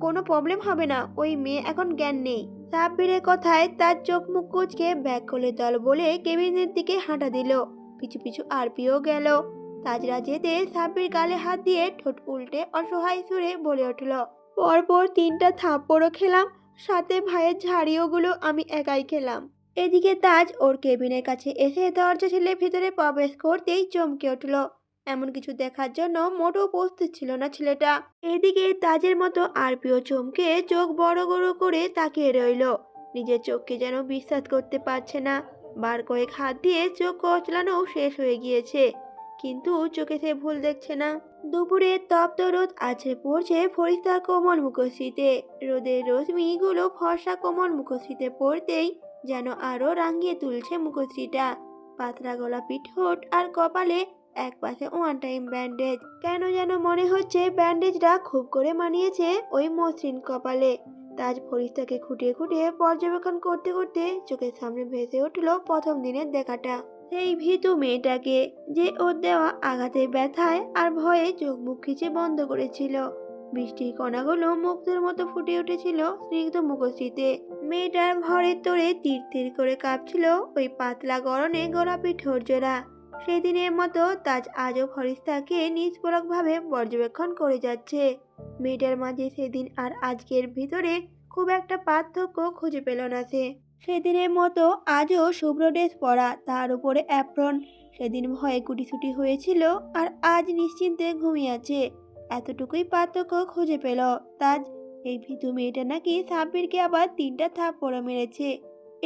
কোনো প্রবলেম হবে না, ওই মেয়ে এখন জ্ঞান নেই। সাব্বিরের কথায় তার চোখ মুখ কুঁচকে ব্যাগ খুলে দল বলে কেবিনের দিকে হাঁটা দিল। পিছু পিছু আরপিও গেল। তাজরা যেতে সাব্বির গালে হাত দিয়ে ঠোঁট উল্টে অসহায় সুরে বলে উঠল, পরপর 3টা থাপ্পড়ও খেলাম, সাথে ভাইয়ের ঝাড়িওগুলো আমি একাই খেলাম। এদিকে তাজ ওর কেবিনের কাছে এসে দরজা ঠেলে ভেতরে প্রবেশ করতেই চমকে উঠল। এমন কিছু দেখার জন্য মোটেও প্রস্তুত ছিল না ছেলেটা। এদিকে তাজের মতো আরপিও চমকে চোখ বড় বড় করে তাকিয়ে রইল। নিজের চোখকে যেন বিশ্বাস করতে পারছে না। বার কয়েক হাত দিয়ে চোখ কচলানো শেষ হয়ে গিয়েছে, কিন্তু চোখে সে ভুল দেখছে না। দুপুরে তপ্ত রোদ আছড়ে পড়ছে ফরিস্তার কোমল মুখশ্রীতে। রোদের রশ্মিগুলো ফর্সা কোমল মুখশ্রীতে পড়তেই যেন আরো রাঙিয়ে তুলছে মুখশ্রীটা। পাতলা গোলাপি ঠোঁট আর কপালে এক পাশে ওয়ান টাইম ব্যান্ডেজ। কেন যেন মনে হচ্ছে ব্যান্ডেজটা খুব করে মানিয়েছে ওই মসৃণ কপালে। তাজ ফরিস্তাকে খুঁটিয়ে খুঁটিয়ে পর্যবেক্ষণ করতে করতে চোখের সামনে ভেসে উঠল প্রথম দিনের দেখাটা। সেই ভীতু মেয়েটাকে, যে ওর দেওয়া আঘাতের ব্যথায় আর ভয়ে চোখ মুখ খিচে বন্ধ করেছিল। বৃষ্টির কণাগুলো মুক্তোর মতো ফুটে উঠেছিল স্নিগ্ধ মুখশ্রীতে। মেয়েটার ভরের তোড়ে তীর তীর করে কাঁপছিল ওই পাতলা গরনে গোলাপি ঠোঁট জোড়া। সেদিনের মতো তাজ আজও ফরিস্তাকে নিষ্পলকভাবে পর্যবেক্ষণ করে যাচ্ছে। মেয়েটার মাঝে সেদিন আর আজকের ভিতরে খুব একটা পার্থক্য খুঁজে পেল না সে। সেদিনের মতো আজও শুভ্র ড্রেস পরা, তার উপরে অ্যাপ্রন। সেদিন ভয়ে কুটিছুটি হয়েছিল, আর আজ নিশ্চিন্তে ঘুমিয়ে আছে। এতটুকুই পার্থক্য খুঁজে পেল তাজ। এই ভীতু মেয়েটা নাকি সাব্বিরকে আবার 3টা থাপ্পড় মেরেছে।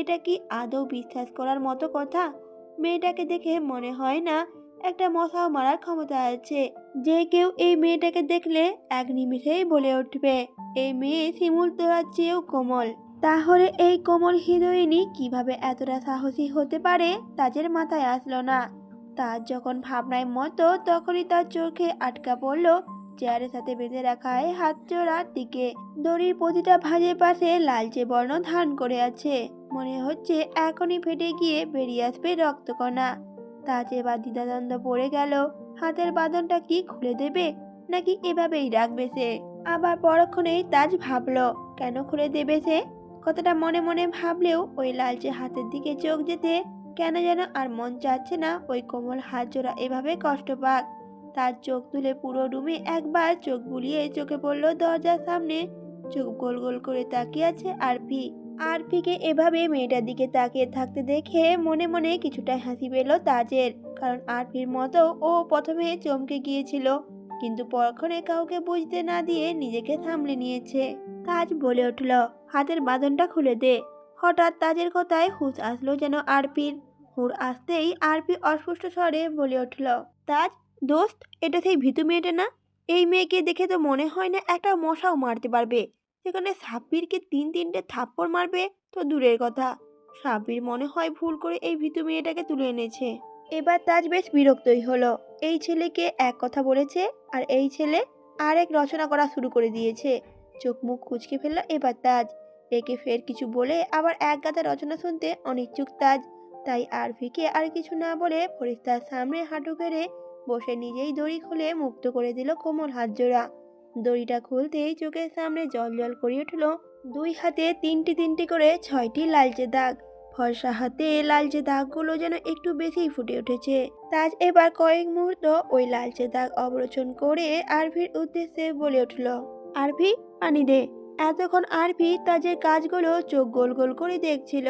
এটা কি আদৌ বিশ্বাস করার মতো কথা? মেয়েটাকে দেখে মনে হয় না একটা মশাও মারার ক্ষমতা আছে। যে কেউ এই মেয়েটাকে দেখলে এক নিমিষেই বলে উঠবে, এই মেয়ে শিমুল তোড়ার চেয়েও কোমল। তাহলে এই কোমল হৃদয়িনী কিভাবে এতটা সাহসী হতে পারে তাজের মাথায় আসলো না। তার যখন ভাবনায় মতো তখনই তার চোখে আটকা পড়ল চেয়ারের সাথে বেঁধে রাখা হাত জোড়ার দিকে। দড়ির প্রতিটা ভাঁজের পাশে লালচে বর্ণ ধারণ করে আছে। মনে হচ্ছে এখনই ফেটে গিয়ে বেরিয়ে আসবে রক্তকণা। তাজ এবার দ্বিধাদ্বন্দ্ব পড়ে গেল। হাতের বাঁধনটা কি খুলে দেবে, নাকি এভাবেই রাখবে সে? আবার পরক্ষণেই তাজ ভাবলো, কেন খুলে দেবে সে? কথাটা মনে মনে ভাবলেও ওই লালচে হাতের দিকে চোখ যেতে কেন যেন আর মন চাচ্ছে না ওই কোমল হাত জোড়া এভাবে কষ্ট পাক। তার চোখ তুলে পুরো রুমে একবার চোখ বুলিয়ে চোখে পড়লো দরজার সামনে। চোখ গোল গোল করে তাকিয়ে আছে আরফি। আরফিকে এভাবে মেয়েটার দিকে তাকিয়ে থাকতে দেখে মনে মনে কিছুটা হাসি পেল তাজের। কারণ আরফির মতো ও প্রথমে চমকে গিয়েছিল, কিন্তু পরক্ষণে কাউকে বুঝতে না দিয়ে নিজেকে সামলে নিয়েছে। তাজ বলে উঠল, হাতের বাঁধনটা খুলে দে। হঠাৎ তাজের কথায় হুঁশ আসলো যেন আরফির। হুড় আসতেই আরফি অস্পষ্ট স্বরে বলে উঠল, তাজ দোস্ত, এটা সেই ভীতু মেয়েটা না? এই মেয়েকে দেখে তো মনে হয় না একটা মশাও মারতে পারবে, সেখানে সাব্বিরকে 3-3টে থাপ্পড় মারবে তো দূরের কথা। সাব্বির মনে হয় ভুল করে এই ভীতু মেয়েটাকে তুলে এনেছে। এবার তাজ বেশ বিরক্তই হলো। এই ছেলেকে এক কথা বলেছে, আর এই ছেলে আরেক রচনা করা শুরু করে দিয়েছে। চোখ মুখ কুঁচকে ফেললো এবার তাজ। একে ফের কিছু বলে আবার এক গাদা রচনা শুনতে অনিচ্ছুক তাজ। তাই আরফিকে আর কিছু না বলে ফরিস্তার সামনে হাঁটু গেড়ে বসে নিজেই দড়ি খুলে মুক্ত করে দিল কোমল হাত জোড়া। দড়িটা খুলতেই চোখের সামনে জল জল করে উঠল 2 হাতে 3টি 3টি করে 6টি লালচে দাগ। ফর্সা হাতে লালচে দাগগুলো যেন একটু বেশিই ফুটে উঠেছে। তাজ এবার কয়েক মুহূর্ত ওই লালচে দাগ অবলোকন করে আরভির উদ্দেশ্যে বলে উঠল, আরভি, পানি দে। এতক্ষণ আরভি তাজের কাজগুলো চোখ গোল গোল করে দেখছিল।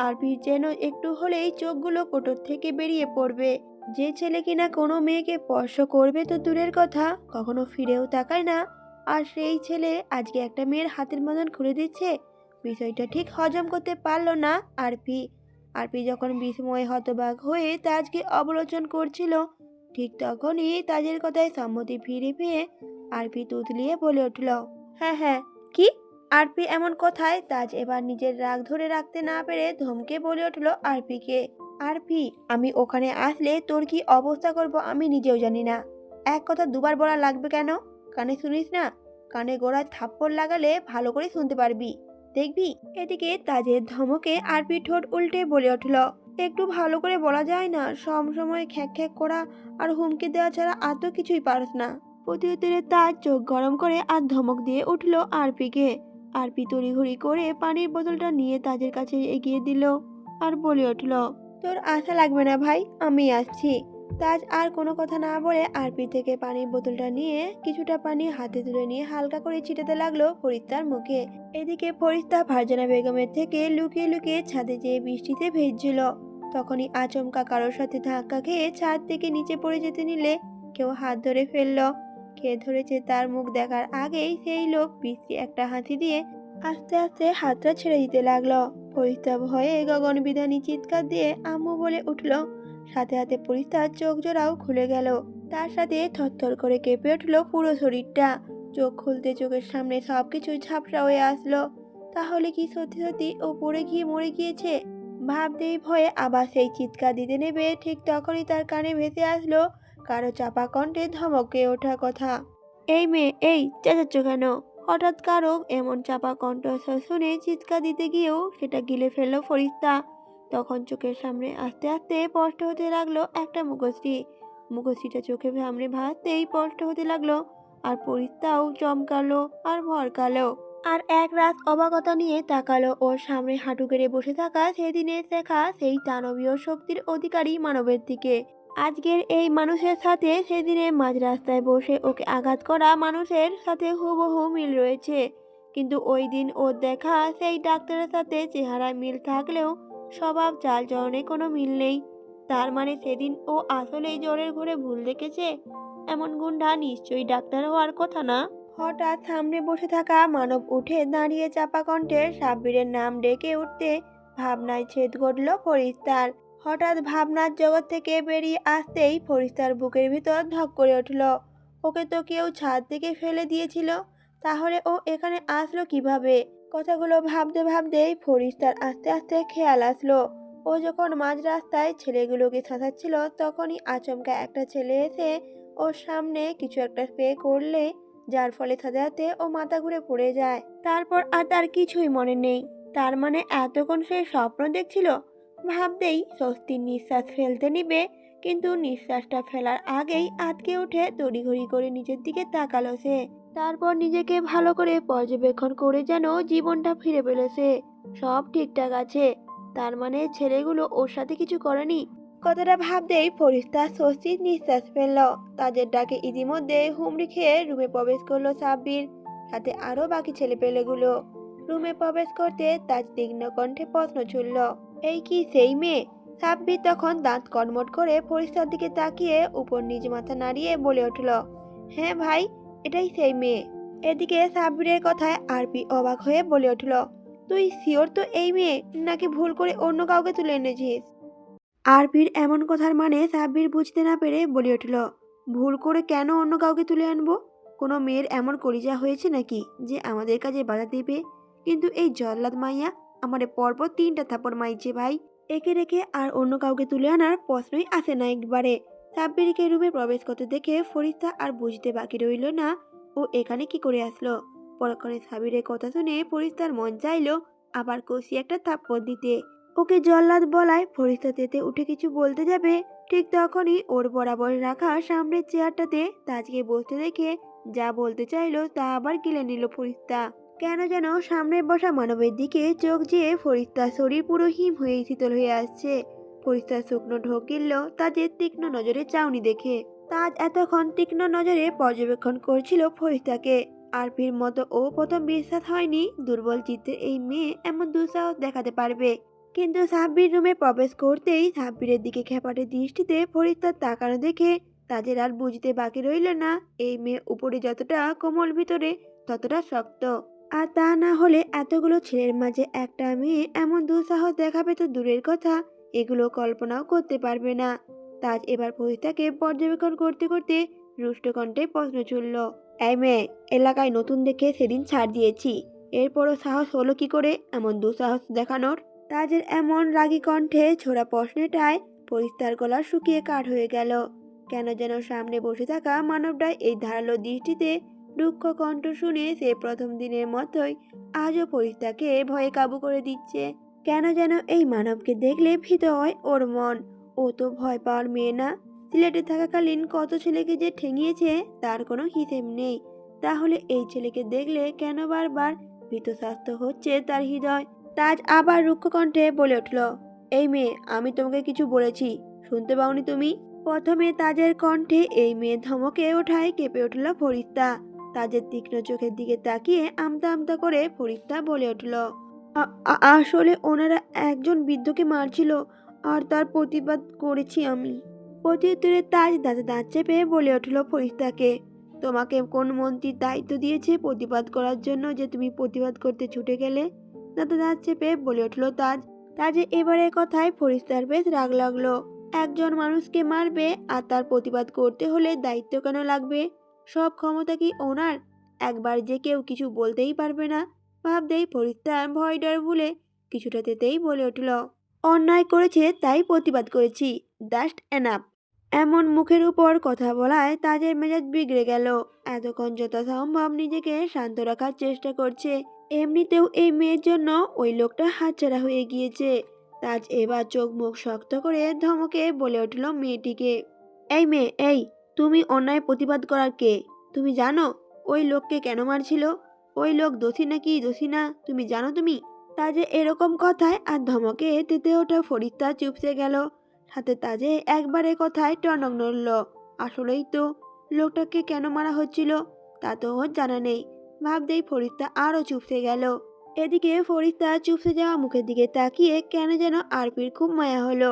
আরভির যেন একটু হলেই চোখগুলো কোটর থেকে বেরিয়ে পড়বে। যে ছেলে কিনা কোনো মেয়েকে স্পর্শ করবে তো দূরের কথা, কখনো ফিরেও তাকায় না, আর সেই ছেলে আজকে একটা মেয়ের হাতের মতন খুলে দিচ্ছে। বিষয়টা ঠিক হজম করতে পারলো না আরপি। আরপি যখন বিস্ময়ে হতবাক হয়ে তাজকে অবলোকন করছিল, ঠিক তখনই তাজের কথায় সম্মতি ফিরে পেয়ে আরপি তুতলিয়ে বলে উঠল, হ্যাঁ হ্যাঁ, কি? আরপি এমন কথায় তাজ এবার নিজের রাগ ধরে রাখতে না পেরে ধমকে বলে উঠল আরপিকে, আরপি, আমি ওখানে আসলে তোর কি অবস্থা করব আমি নিজেও জানি না। এক কথা দুবার বলা লাগবে কেন? কানে শুনিস না? কানে গোড়ায় থাপ্পড় লাগালে ভালো করে শুনতে পারবি, দেখবি। এদিকে তাজের ধমকে আরপি ঠোঁট উল্টে বলে উঠল, একটু ভালো করে বলা যায় না? সব সময় খ্যাক খ্যাক করা আর হুমকি দেওয়া ছাড়া আর তো কিছুই পারস না। প্রতিউত্তরে তাজ চোখ গরম করে আর ধমক দিয়ে উঠল আরপিকে। আরপি তড়িঘড়ি করে পানির বোতলটা নিয়ে তাজের কাছে এগিয়ে দিল আর বলে উঠল, তোর আশা লাগবে না ভাই, আমি আসছি। তাজ আর কোনো কথা না বলে আরপি থেকে পানির বোতলটা নিয়ে কিছুটা পানি হাতে তুলে নিয়ে হালকা করে ছিটাতে লাগলো ফরিস্তার মুখে। এদিকে ফরিস্তা ফারজানা বেগমের থেকে লুকিয়ে লুকিয়ে ছাদে যেয়ে বৃষ্টিতে ভেজছিল। তখনই আচমকা কারোর সাথে ধাক্কা খেয়ে ছাদ থেকে নিচে পড়ে যেতে নিলে কেউ হাত ধরে ফেললো। কে ধরেছে তার মুখ দেখার আগেই সেই লোক বিশ্রী একটা হাসি দিয়ে আস্তে আস্তে হাতটা ছেড়ে দিতে লাগলো। ফরিস্তা ভয়ে গগনবিদানী চিৎকার দিয়ে আম্মু বলে উঠল। সাথে সাথে ফরিস্তার চোখ জোড়াও খুলে গেল। তার সাথে থরথর করে কেঁপে উঠল পুরো শরীরটা। চোখ খুলতে চোখের সামনে সবকিছু ঝাপসা হয়ে আসলো। তাহলে কি সত্যি সত্যি ও পড়ে গিয়ে মরে গিয়েছে? ভাবতেই ভয়ে আবার সেই চিৎকার দিতে নেবে, ঠিক তখনই তার কানে ভেসে আসলো কারো চাপা কণ্ঠে ধমকে ওঠা কথা, এই মেয়ে, এই চেঁচাচ্ছ কেন? হঠাৎ কারো এমন চাপা কণ্ঠস্বর শুনে চিৎকার দিতে গিয়েও সেটা গিলে ফেললো ফরিস্তা। তখন চোখের সামনে আস্তে আস্তে স্পষ্ট হতে লাগলো একটা মুখশ্রী। মুখশ্রীটা চোখে সামনে ভাসতেই স্পষ্ট হতে লাগলো, আর ফরিস্তাও চমকালো আর ভরকালো। আর এক রাত অবাকতা নিয়ে তাকালো ওর সামনে হাঁটু গেড়ে বসে থাকা সেদিনে শেখা সেই দানবীয় শক্তির অধিকারী মানবের দিকে। আজকের এই মানুষের সাথে সেদিনে মাঝ রাস্তায় বসে ওকে আঘাত করা মানুষের সাথে হুবহু মিল রয়েছে। কিন্তু ওই দিন ওর দেখা সেই ডাক্তারের সাথে চেহারায় মিল থাকলেও স্বভাব চালচলনে কোনো মিল নেই। তার মানে সেদিন ও আসলেই জ্বরের ঘরে ভুল দেখেছে। এমন গুন্ডা নিশ্চয়ই ডাক্তার হওয়ার কথা না। হঠাৎ সামনে বসে থাকা মানব উঠে দাঁড়িয়ে চাপা কণ্ঠে সাব্বিরের নাম ডেকে উঠতে ভাবনায় ছেদ ঘটল ফরিস্তার। হঠাৎ ভাবনার জগৎ থেকে বেরিয়ে আসতেই ফরিস্তার বুকের ভিতর ধক করে উঠল। ওকে তো কেউ ছাদ থেকে ফেলে দিয়েছিল, তাহলে ও এখানে আসলো কিভাবে? কথাগুলো ভাবতে ভাবতেই ফরিস্তার আস্তে আস্তে খেয়াল আসলো, ও যখন মাঝ রাস্তায় ছেলেগুলোকে শাসাচ্ছিল তখনই আচমকা একটা ছেলে এসে ওর সামনে কিছু একটা স্প্রে করলে, যার ফলে সাথে সাথে ও মাথা ঘুরে পড়ে যায়। তারপর আর তার কিছুই মনে নেই। তার মানে এতক্ষণ সে স্বপ্ন দেখছিল। ভাবতেই স্বস্তির নিঃশ্বাস ফেলতে নিবে, কিন্তু নিঃশ্বাসটা ফেলার আগেই আটকে উঠে তড়িঘড়ি করে নিচের দিকে তাকালো সে। তারপর নিজেকে ভালো করে পর্যবেক্ষণ করে যেন জীবনটা ফিরে পেল সে। সব ঠিকঠাক আছে। তার মানে ছেলেগুলো ওর সাথে কিছু করেনি। কথাটা ভাবতেই ফরিস্তা স্বস্তির নিঃশ্বাস ফেলল। তাদের ডাকে ইতিমধ্যে হুমড়ি খেয়ে রুমে প্রবেশ করলো সাব্বির, সাথে আরো বাকি ছেলেপেলেগুলো। রুমে প্রবেশ করতে তার তীক্ষ্ণ কণ্ঠে প্রশ্ন ছুড়ল, এই কি সেই মেয়ে? সাব্বির তখন দাঁত কটমট করে ফরিস্তার দিকে তাকিয়ে উপর নিজ মাথা নাড়িয়ে বলে উঠল, হ্যাঁ ভাই, এটাই সেই মেয়ে। এদিকে সাব্বিরের কথায় আরপি অবাক হয়ে বলে উঠল, তুই শিওর তো এই মেয়ে, নাকি ভুল করে অন্য কাউকে তুলে এনেছিস? আরপির এমন কথার মানে সাব্বির বুঝতে না পেরে বলে উঠল, ভুল করে কেন অন্য কাউকে তুলে আনবো? কোনো মেয়ের এমন কলিজা হয়েছে নাকি যে আমাদের কাজে বাধা দিবে? কিন্তু এই জল্লাদ মাইয়া আমারে পরপর 3টা থাপড় মাইছে ভাই। একে রেখে আর অন্য কাউকে তুলে আনার প্রশ্নই আসে না একবারে। সাব্বিরকে রুমে প্রবেশ করতে দেখে ফরিস্তা আর বুঝতে বাকি রইল না ও এখানে কি করে আসলো। পরক্ষণে সাব্বিরের কথা শুনে ফরিস্তার মন চাইলো আবার কষি একটা থাপ্পড় দিতে। ওকে জল্লাদ বলায় ফরিস্তা তেতে উঠে কিছু বলতে যাবে, ঠিক তখনই ওর বরাবর রাখা সামনের চেয়ারটাতে তাজকে বসতে দেখে যা বলতে চাইলো তা আবার গিলে নিল ফরিস্তা। কেন যেন সামনে বসা মানবের দিকে চোখ যেয়ে ফরিস্তার শরীর পুরো হিম হয়ে শীতল হয়ে আসছে। ফরিস্তার শুকনো ঢোক গিলল তাজের তীক্ষ্ণ নজরে চাউনি দেখে। তাজ এতক্ষণ তীক্ষ্ণ নজরে পর্যবেক্ষণ করছিল ফরিস্তাকে। আরফির মতো ও প্রথম বিশ্বাস হয়নি দুর্বল চিত্তের এই মেয়ে এমন দুঃসাহস দেখাতে পারবে। কিন্তু সাব্বির রুমে প্রবেশ করতেই সাব্বিরের দিকে খেপাটে দৃষ্টিতে ফরিস্তার তাকানো দেখে তাজের আর বুঝতে বাকি রইল না এই মেয়ে উপরে যতটা কোমল ভিতরে ততটা শক্ত। আর তা না হলে এতগুলো ছেলের মাঝে একটা মেয়ে এমন দুঃসাহস দেখাবে তো দূরের কথা, এগুলো কল্পনাও করতে পারবে না। তাজ এবার ফরিস্তাকে পর্যবেক্ষণ করতে করতে রুষ্ট কণ্ঠে প্রশ্ন ছুড়ল, এই মেয়ে, এলাকায় নতুন দেখে সেদিন ছাড় দিয়েছি, এরপরও সাহস হলো কি করে এমন দুঃসাহস দেখানোর? তাজের এমন রাগী কণ্ঠে ছোড়া প্রশ্নটায় ফরিস্তার গলা শুকিয়ে কাঠ হয়ে গেল। কেন যেন সামনে বসে থাকা মানবটায় এই ধারালো দৃষ্টিতে দুঃখ কণ্ঠ শুনে সে প্রথম দিনের মতোই আজও ফরিস্তাকে ভয়ে কাবু করে দিচ্ছে। কেন যেন এই মানবকে দেখলে ভীত হয় ওর মন। ও তো ভয় পাওয়ার মেয়ে না। সিলেটে থাকাকালীন কত ছেলেকে যে ঠেঙিয়েছে তার কোনো হিসেব নেই। তাহলে এই ছেলেকে দেখলে কেন বারবার ভীতস্বাস্থ্য হচ্ছে তার হৃদয়? তাজ আবার রুক্ষ কণ্ঠে বলে উঠল, এই মেয়ে, আমি তোমাকে কিছু বলেছি, শুনতে পাওনি তুমি? প্রথমে তাজের কণ্ঠে এই মেয়ে ধমকে ওঠায় কেঁপে উঠল ফরিস্তা। তাজের তীক্ষ্ণ চোখের দিকে তাকিয়ে আমতা আমতা করে ফরিস্তা বলে উঠল, আসলে ওনারা একজন বৃদ্ধকে মারছিল আর তার প্রতিবাদ করেছি আমি। প্রত্যুত্তরে তাজ দাঁতে দাঁত চেপে বলে উঠল ফরিস্তাকে, তোমাকে কোন মন্ত্রী দায়িত্ব দিয়েছে প্রতিবাদ করার জন্য যে তুমি প্রতিবাদ করতে ছুটে গেলে? দাঁতে দাঁত চেপে বলে উঠল তাজ। তাজে এবারের কথায় ফরিস্তার বেশ রাগ লাগলো। একজন মানুষকে মারবে আর তার প্রতিবাদ করতে হলে দায়িত্ব কেন লাগবে? সব ক্ষমতা কি ওনার? একবার যে কেউ কিছু বলতেই পারবে না ভাবতেই ফরিস্তার ভয় ডর ভুলে কিছুটা তেতেই বলে উঠল, অন্যায় করেছে তাই প্রতিবাদ করেছি, জাস্ট এনাফ। এমন মুখের উপর কথা বলায় তাজের মেজাজ বিগড়ে গেল। এতক্ষণ যথাসম্ভব নিজেকে শান্ত রাখার চেষ্টা করছে, এমনিতেও এই মেয়ের জন্য ওই লোকটা হাতছাড়া হয়ে গিয়েছে। তাজ এবার চোখ মুখ শক্ত করে ধমকে বলে উঠল মেয়েটিকে, এই মেয়ে, এই, তুমি অন্যায় প্রতিবাদ করার কে? তুমি জানো ওই লোককে কেন মারছিল? ওই লোক দোষী নাকি দোষী না তুমি জানো তুমি? তাজে এরকম কথায় আর ধমকে তেতে ওঠা ফরিস্তা চুপসে গেল। সাথে তাজে একবারে কথায় টনক নড়ল। আসলেই তো, লোকটাকে কেন মারা হচ্ছিল তা তো ওর জানা নেই। ভাবতেই ফরিস্তা আরও চুপসে গেল। এদিকে ফরিস্তা চুপসে যাওয়া মুখের দিকে তাকিয়ে কেন যেন আরপির খুব মায়া হলো।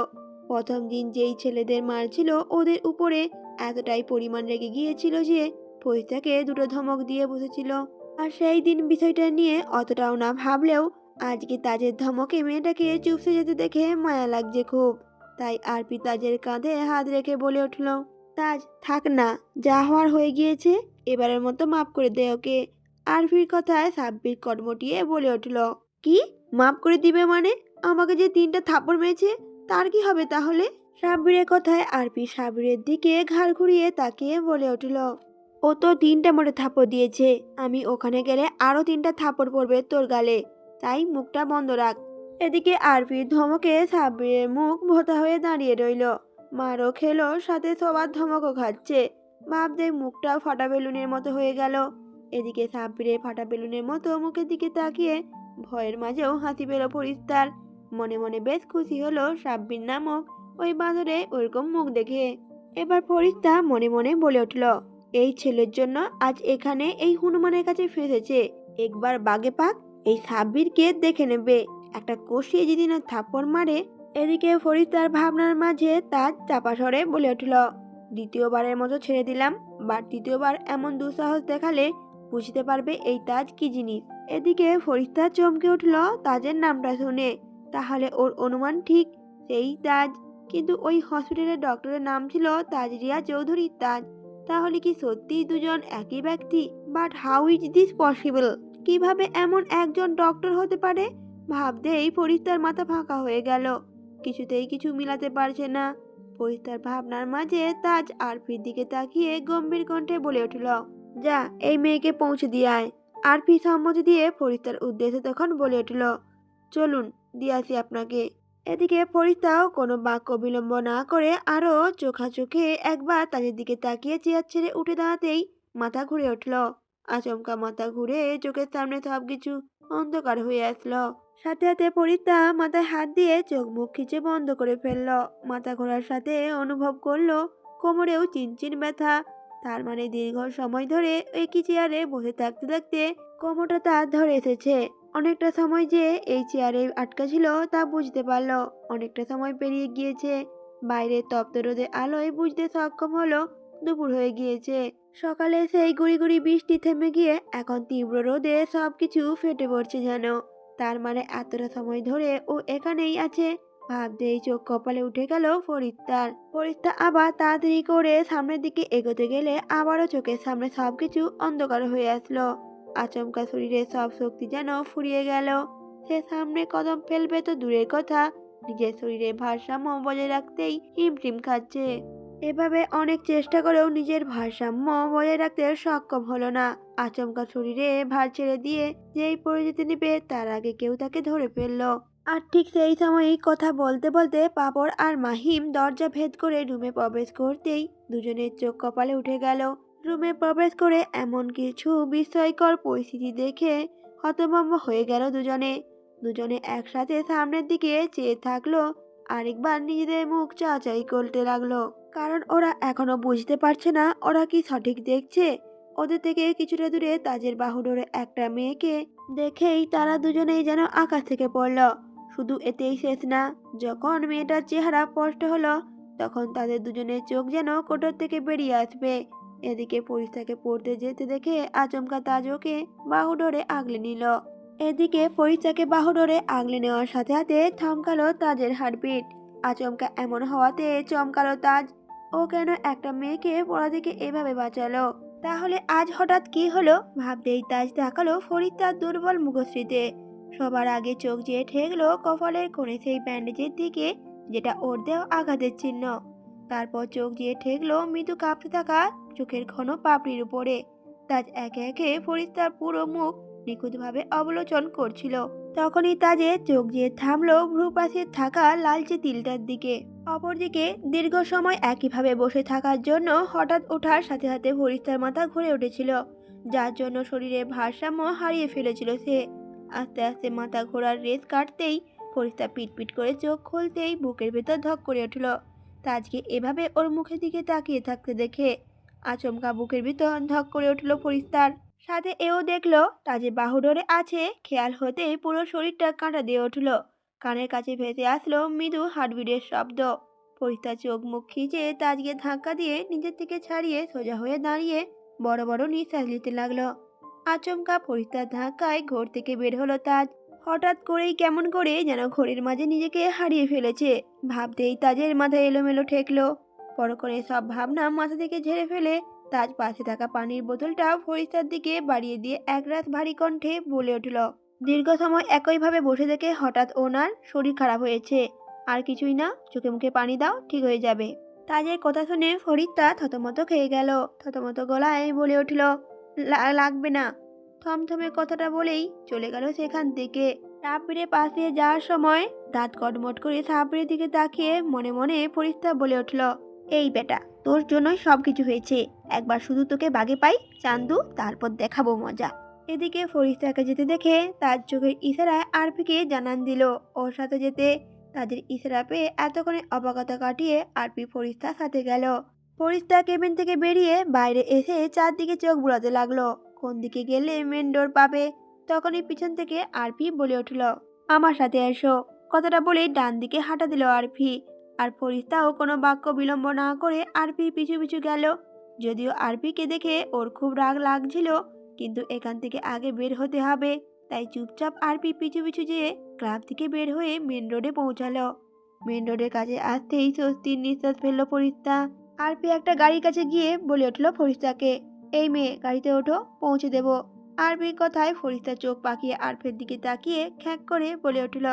প্রথম দিন যেই ছেলেদের মারছিল ওদের উপরে এতটাই পরিমাণ রেগে গিয়েছিল যে ফরিস্তাকে দুটো ধমক দিয়ে বসেছিল। আর সেই দিন বিষয়টা নিয়ে অতটাও না ভাবলেও আজকে তাজের ধমকে মেয়েটাকে চুপসে যেতে দেখে মায়া লাগছে খুব। তাই আরপি তাজের কাঁধে হাত রেখে বলে উঠল, তাজ, থাক না, যা হওয়ার হয়ে গিয়েছে, এবারের মতো মাফ করে দে ওকে। আরপির কথায় সাব্বির কটমটিয়ে বলে উঠল, কি মাফ করে দিবে মানে? আমাকে যে 3টা থাপ্পড় মেরেছে তার কি হবে তাহলে? সাব্বিরের কথায় আরপি সাব্বিরের দিকে ঘাড় ঘুরিয়ে তাকিয়ে বলে উঠল, ও তো 3টা মোটে থাপ্পড় দিয়েছে, আমি ওখানে গেলে আরো 3টা থাপ্পড় পড়বে তোর গালে, তাই মুখটা বন্ধ রাখ। এদিকে আরপির ধমকে সাব্বিরের মুখ ভোতা হয়ে দাঁড়িয়ে রইল। মারও খেলো সাথে সবার ধমকও খাচ্ছে। ভাবতে মুখটা ফাটা বেলুনের মতো হয়ে গেল। এদিকে সাব্বিরের ফাটা বেলুনের মতো মুখের দিকে তাকিয়ে ভয়ের মাঝেও হাসি পেল ফরিস্তার। মনে মনে বেশ খুশি হলো সাব্বির নামক ওই বাঁদরে ওরকম মুখ দেখে। এবার ফরিস্তা মনে মনে বলে উঠল, এই ছেলের জন্য আজ এখানে এই হনুমানের কাছে ফেসেছে। একবার বাগে পাক এই সাব্বিরকে দেখে নেবে, একটা কষিয়ে যদি না থাপ্পড় মারে। এদিকে ফরিস্তার ভাবনার মাঝে তাজ চাপা স্বরে বলে উঠল, দ্বিতীয়বারের মতো ছেড়ে দিলাম, বা তৃতীয়বার এমন দুঃসাহস দেখালে বুঝতে পারবে এই তাজ কি জিনিস। এদিকে ফরিস্তা চমকে উঠল তাজের নামটা শুনে। তাহলে ওর অনুমান ঠিক, সেই তাজ। কিন্তু ওই হসপিটালের ডক্টরের নাম ছিল তাজরিয়া চৌধুরী তাজ। তাহলে কি সত্যিই দুজন একই ব্যক্তি? But how is this possible? কিভাবে এমন একজন ডক্টর হতে পারে? ভাবতেই ফরিস্তার মাথা ফাঁকা হয়ে গেল। কিছুতেই কিছু মিলাতে পারছে না। ফরিস্তার ভাবনার মাঝে তাজ আরফির দিকে তাকিয়ে গম্ভীর কণ্ঠে বলে উঠল, যা, এই মেয়েকে পৌঁছে দিয়ে আয়। আরফি সম্মতি দিয়ে ফরিস্তার উদ্দেশ্যে তখন বলে উঠল, চলুন দিয়ে আসি আপনাকে। এদিকে ফরিস্তাও কোনো বাক্য বিলম্ব না করে আরও চোখাচোখে একবার তাদের দিকে তাকিয়ে চেয়ার ছেড়ে উঠে দাঁড়াতেই মাথা ঘুরে উঠল। আচমকা মাথা ঘুরে চোখের সামনে সবকিছু অন্ধকার হয়ে আসলো। সাথে সাথে ফরিদা মাথায় হাত দিয়ে চোখ মুখ খিচে বন্ধ করে ফেললো। মাথা ঘোরার সাথে অনুভব করলো কোমরেও চিনচিন ব্যথা। তার মানে দীর্ঘ সময় ধরে একই চেয়ারে বসে থাকতে থাকতে কোমরটা তার ধরে এসেছে। অনেকটা সময় যে এই চেয়ারে আটকা ছিল তা বুঝতে পারলো। অনেকটা সময় পেরিয়ে গিয়েছে। বাইরের তপ্ত রোদের আলোয় বুঝতে সক্ষম হলো দুপুর হয়ে গিয়েছে। সকালে সেই গুড়ি গুড়ি বৃষ্টি থেমে গিয়ে এখন তীব্র রোদে সবকিছু ফেটে পড়ছে যেন। তার মানে এতটা সময় ধরে ও এখানেই আছে। ভাবতেই চোখ কপালে উঠে গেল ফরিদা আবার তাড়াতাড়ি করে সামনের দিকে এগোতে গেলে আবারও চোখের সামনে সবকিছু অন্ধকার হয়ে আসলো। আচমকা শরীরের সব শক্তি যেন ফুরিয়ে গেল। সে সামনে কদম ফেলবে তো দূরের কথা, নিজের শরীরে ভারসাম্য বজায় রাখতেই হিমটিম খাচ্ছে। এভাবে অনেক চেষ্টা করেও নিজের ভারসাম্য বজায় রাখতে সক্ষম হলো না। আচমকা শরীরে ভার ছেড়ে দিয়ে যেই পড়ে যেতে নিবে তার আগে কেউ তাকে ধরে ফেললো। আর ঠিক সেই সময়ই কথা বলতে বলতে পাপড় আর মাহিম দরজা ভেদ করে রুমে প্রবেশ করতেই দুজনের চোখ কপালে উঠে গেল। রুমে প্রবেশ করে এমন কিছু বিস্ময়কর পরিস্থিতি দেখে হতভম্ব হয়ে গেল দুজনে একসাথে সামনের দিকে চেয়ে থাকলো। আরেকবার নিজেদের মুখ চাচাই করতে লাগলো, কারণ ওরা এখনো বুঝতে পারছে না ওরা কি সঠিক দেখছে। ওদের থেকে কিছুটা দূরে তাজের বাহুডোরে একটা মেয়েকে দেখেই তারা দুজনেই যেন আকাশ থেকে পড়ল। শুধু এতেই শেষ না, যখন মেয়েটার চেহারা স্পষ্ট হলো তখন তাদের দুজনের চোখ যেন কোটর থেকে বেরিয়ে আসবে। এদিকে পরিস্তাকে পড়তে যেতে দেখে আচমকা তাজ ওকে বাহুডোরে আগলে নিল। এদিকে পরিস্তাকে বাহুডোরে আগলে নেওয়ার সাথে সাথে থমকালো তাজের হার্টবিট। আচমকা এমন হওয়াতে চমকালো তাজ। ও কেন একটা মেয়েকে পড়া থেকে এভাবে বাঁচালো? তাহলে আজ হঠাৎ কি হলো? ভাবতেই তাজ তাকালো ফরিদার দুর্বল মুখশ্রীতে। সবার আগে চোখ যেয়ে ঠেকলো কপালের কোণে সেই ব্যান্ডেজের দিকে, যেটা ওর দেওয়া আঘাতের চিহ্ন। তারপর চোখ যেয়ে ঠেকলো মৃদু কাঁপতে থাকা চোখের ঘন পাপড়ির উপরে। তাজ একে একে ফরিদার পুরো মুখ নিখুঁতভাবে অবলোকন করছিল। তখনই তাজের চোখ যেয়ে থামলো ভ্রু পাশে থাকা লালচে তিলটার দিকে। অপরদিকে দীর্ঘ সময় একইভাবে বসে থাকার জন্য হঠাৎ ওঠার সাথে সাথে ফরিস্তার মাথা ঘুরে উঠেছিল, যার জন্য শরীরের ভারসাম্য হারিয়ে ফেলেছিল সে। আস্তে আস্তে মাথা ঘোরার রেস কাটতেই ফরিস্তা পিটপিট করে চোখ খুলতেই বুকের ভেতর ধক করে উঠল। তাজকে এভাবে ওর মুখের দিকে তাকিয়ে থাকতে দেখে আচমকা বুকের ভিতর ধক করে উঠল ফরিস্তার। সাথে এও দেখলো তাজে বাহুডোরে আছে। খেয়াল হতেই পুরো শরীরটা কাঁটা দিয়ে উঠল। কানের কাছে ভেসে আসলো মৃদু হার্টবিটের শব্দ। ফরিস্তা চোখ মুখ খিচে তাজকে ধাক্কা দিয়ে নিজের থেকে ছাড়িয়ে সোজা হয়ে দাঁড়িয়ে বড় বড় নিঃশ্বাস নিতে লাগলো। আচমকা ফরিস্তার ধাক্কায় ঘর থেকে বের হলো তাজ। হঠাৎ করেই কেমন করে যেন ঘোরের মাঝে নিজেকে হারিয়ে ফেলেছে। ভাবতেই তাজের মাথায় এলোমেলো ঠেকলো। পরক্ষণে সব ভাবনা মাথা থেকে ঝেড়ে ফেলে তাজ পাশে থাকা পানির বোতলটা ফরিস্তার দিকে বাড়িয়ে দিয়ে একরাশ ভারী কণ্ঠে বলে উঠল। দীর্ঘ সময় একইভাবে বসে থেকে হঠাৎ ওনার শরীর খারাপ হয়েছে। আর কিছুই না, চোখে মুখে পানি দাও, ঠিক হয়ে যাবে। তাজের কথা শুনে ফরিদা থতমত খেয়ে গেল। থতমত গলায় বলে উঠল, লাগবে না। থমথমে কথাটা বলেই চলে গেল সেখান থেকে। সাব্বিরের পাশে যাওয়ার সময় দাঁত কটমট করে সাব্বিরের দিকে তাকিয়ে মনে মনে ফরিস্তা বলে উঠল, এই বেটা, তোর জন্যই সবকিছু হয়েছে। একবার শুধু তোকে বাগে পাই চান্দু, তারপর দেখাবো মজা। এদিকে ফরিস্তাকে যেতে দেখে তার চোখের ইশারায় আরপিকে জানান দিল ওর সাথে যেতে। তাদের ইশারা পেয়ে এতক্ষণে অবাকতা কাটিয়ে আরপি ফরিস্তার সাথে গেল। ফরিস্তা কেবিন থেকে বেরিয়ে বাইরে এসে চারদিকে চোখ বুলাতে লাগলো, কোন দিকে গেলে মেন ডোর পাবে। তখনই পিছন থেকে আরপি বলে উঠল, আমার সাথে এসো। কথাটা বলে ডান দিকে হাঁটা দিল আরপি। আর ফরিস্তাও কোনো বাক্য বিলম্ব না করে আরপির পিছু পিছু গেল। যদিও আরপিকে দেখে ওর খুব রাগ লাগছিল, কিন্তু এখান থেকে আগে বের হতে হবে, তাই চুপচাপ আরপি পিছু পিছু যেয়ে ক্লাব থেকে বের হয়ে মেন রোডে পৌঁছালো। মেন রোডের কাছে আসতেই স্বস্তির নিঃশ্বাস ফেললো ফরিস্তা। আরপি একটা গাড়ির কাছে গিয়ে বলে উঠল ফরিস্তাকে, এই মেয়ে, গাড়িতে ওঠো, পৌঁছে দেব। আরপির কথায় ফরিস্তা চোখ পাকিয়ে আরফের দিকে তাকিয়ে খ্যাঁক করে বলে উঠল,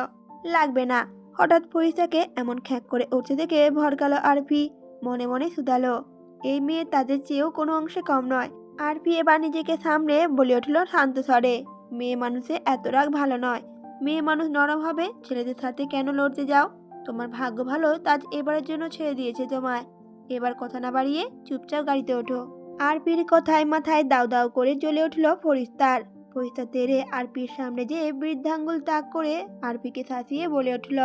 লাগবে না। হঠাৎ ফরিস্তাকে এমন খ্যাঁক করে উঠতে দেখে ভড়কালো আরপি। মনে মনে শুধালো, এই মেয়ে তাদের চেয়েও কোনো অংশে কম নয়। আরপি এবার নিজেকে সামনে বলে উঠল শান্ত স্বরে, মেয়ে মানুষে এত রাগ ভালো নয়। মেয়ে মানুষ নরম হবে, ছেলেদের সাথে কেন লড়তে যাও? তোমার ভাগ্য ভালো তাজ এবারের জন্য ছেড়ে দিয়েছে তোমায়। এবার কথা না বাড়িয়ে চুপচাপ গাড়িতে ওঠো। আরপির কথায় মাথায় দাউ দাউ করে জ্বলে উঠল ফরিস্তার। ফরিস্তা তেরে আরপির সামনে যেয়ে বৃদ্ধাঙ্গুল তাক করে আরপিকে শাসিয়ে বলে উঠল,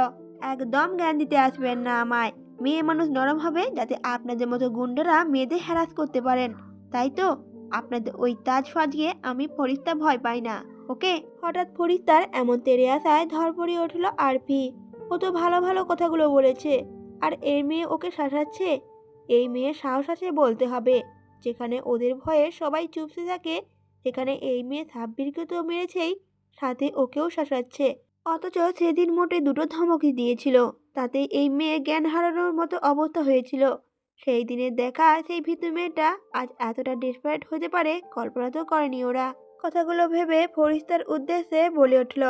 একদম জ্ঞান দিতে আসবেন না আমায়। মেয়ে মানুষ নরম হবে যাতে আপনাদের মতো গুন্ডারা মেয়েদের হ্যারাস করতে পারেন, তাই তো? আপনাদের ওই তাজ ফাজিয়ে আমি ফরিস্তা ভয় পাই না, ওকে? হঠাৎ ফরিস্তার এমন তেরে আসায় ধরপড়িয়ে উঠল আরপি। ও তো ভালো ভালো কথাগুলো বলেছে, আর এই মেয়ে ওকে শাসাচ্ছে। এই মেয়ের সাহস আছে বলতে হবে। যেখানে ওদের ভয়ে সবাই চুপসে থাকে, সেখানে এই মেয়ে সাব্বিরকে তো মেরেছেই, সাথে ওকেও শাসাচ্ছে। অথচ সেদিন মোটে দুটো ধমকই দিয়েছিল, তাতে এই মেয়ে জ্ঞান হারানোর মতো অবস্থা হয়েছিল। সেই দিনের দেখা সেই ভীতু মেয়েটা আজ এতটা ডেসপারেট হতে পারে কল্পনা তো করেনি ওরা। কথাগুলো ভেবে ফরিস্তার উদ্দেশ্যে বলে উঠল,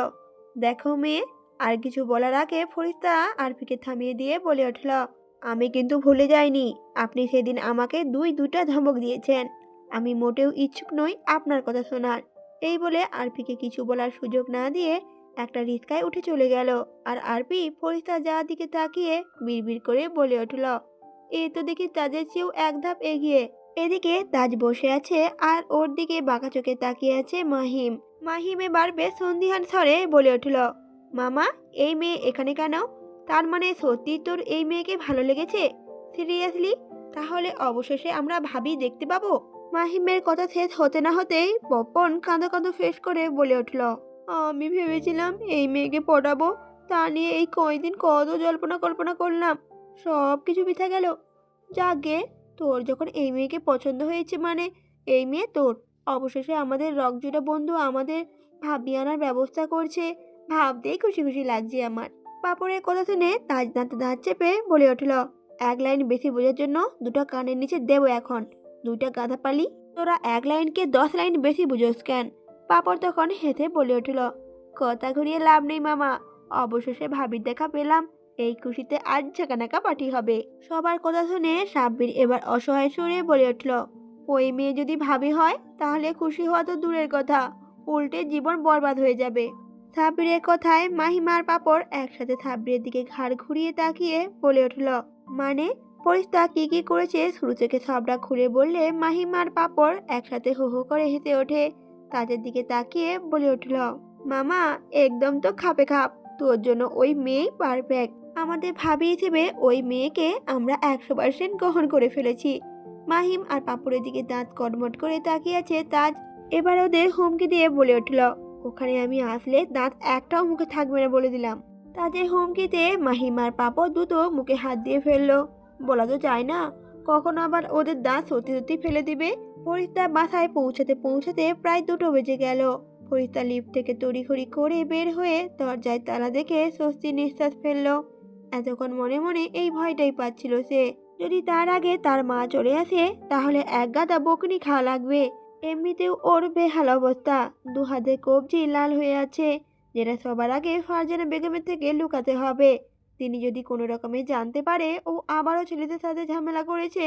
দেখো মেয়ে। আর কিছু বলার আগে ফরিস্তা আরপিকে থামিয়ে দিয়ে বলে উঠল, আমি কিন্তু ভুলে যাইনি আপনি সেদিন আমাকে দুটা ধমক দিয়েছেন। আমি মোটেও ইচ্ছুক নই আপনার কথা শোনার। এই বলে আরপিকে কিছু বলার সুযোগ না দিয়ে একটা রিক্সায় উঠে চলে গেল। আর আরপি ফরিস্তা যাওয়ার দিকে তাকিয়ে বিড়বিড় করে বলে উঠল, এ তো দেখি তাজের চেয়েও এক ধাপ এগিয়ে। এদিকে তাজ বসে আছে আর ওর দিকে বাঁকা চোখে তাকিয়ে আছে মাহিম। মাহিম এবার বেশ সন্দিহান স্বরে বলে উঠল, মামা, এই মেয়ে এখানে কেন? তার মানে সত্যি তোর এই মেয়েকে ভালো লেগেছে? সিরিয়াসলি? তাহলে অবশেষে আমরা ভাবি দেখতে পাবো? মাহিমের কথা শেষ হতে না হতেই পপন কাঁদো কাঁদো ফেস করে বলে উঠল, আমি ভেবেছিলাম এই মেয়েকে পটাবো, তা নিয়ে এই কয়দিন কত জল্পনা কল্পনা করলাম, সব কিছু বৃথা গেল। যাগে, তোর যখন এই মেয়েকে পছন্দ হয়েছে মানে এই মেয়ে তোর। অবশেষে আমাদের রকজোড়া বন্ধু আমাদের ভাবি আনার ব্যবস্থা করছে, ভাবতেই খুশি খুশি লাগছে আমার। পাপড়ের কথা শুনে তাজ দাঁতে দাঁত চেপে বলে উঠল, এক লাইন বেশি বোঝার জন্য দুটো কানের নিচে দেবো এখন। দুইটা গাধা পালি, তোরা এক লাইনকে 10 লাইন বেশি বুঝোস কেন? পাপড় তখন হেসে বলে উঠল, কথা ঘুরিয়ে লাভ নেই মামা, অবশেষে ভাবির দেখা পেলাম, এই খুশিতে আজ ঝাঁকানাকা পার্টি হবে। সবার কথা শুনে সাব্বির এবার অসহায় সুরে বলে উঠল, ওই মেয়ে যদি ভাবি হয় তাহলে খুশি হওয়া তো দূরের কথা, উল্টে জীবন বরবাদ হয়ে যাবে। সাব্বিরের কথায় মাহিমার পাপড় একসাথে সাব্বিরের দিকে ঘাড় ঘুরিয়ে তাকিয়ে বলে উঠল, মানে? পরিস্তা কি কি করেছে শুরু থেকে সবটা খুলে বললে মাহিমার পাপড় একসাথে হো হো করে হেসে ওঠে। তাদের দিকে তাকিয়ে বলে উঠল, মামা, একদম তো খাপে খাপ, তোর জন্য ওই মেয়েই পারফেক্ট। আমাদের ভাবি হিসেবে ওই মেয়েকে আমরা 100% গ্রহণ করে ফেলেছি। মাহিম আর পাপড়ের দিকে দাঁত কটমট করে তাকিয়ে আছে তাজ। এবার ওদের হুমকি দিয়ে বলে উঠল, ওখানে আমি আসলে দাঁত একটাও মুখে থাকবে না বলে দিলাম। তাদের হুমকিতে মাহিম আর পাপড় দুটো মুখে হাত দিয়ে ফেললো। বলা তো যায় না, কখন আবার ওদের দাঁত সত্যি সত্যি ফেলে দিবে। ফরিস্তা বাসায় পৌঁছাতে পৌঁছাতে প্রায় 2টো বেজে গেল। ফরিস্তা লিফট থেকে তড়িঘড়ি করে বের হয়ে দরজায় তালা দেখে স্বস্তির নিঃশ্বাস ফেলল। এতক্ষণ মনে মনে এই ভয়টাই পাচ্ছিল সে, যদি তার আগে তার মা চলে আসে তাহলে এক গাদা বকুনি খাওয়া লাগবে। এমনিতেও ওর বেহাল অবস্থা, 2 হাতে কবজি লাল হয়ে আছে, যেটা সবার আগে ফারজানা বেগমের থেকে লুকাতে হবে। তিনি যদি কোনো রকমে জানতে পারে ও আবারও ছেলেদের সাথে ঝামেলা করেছে,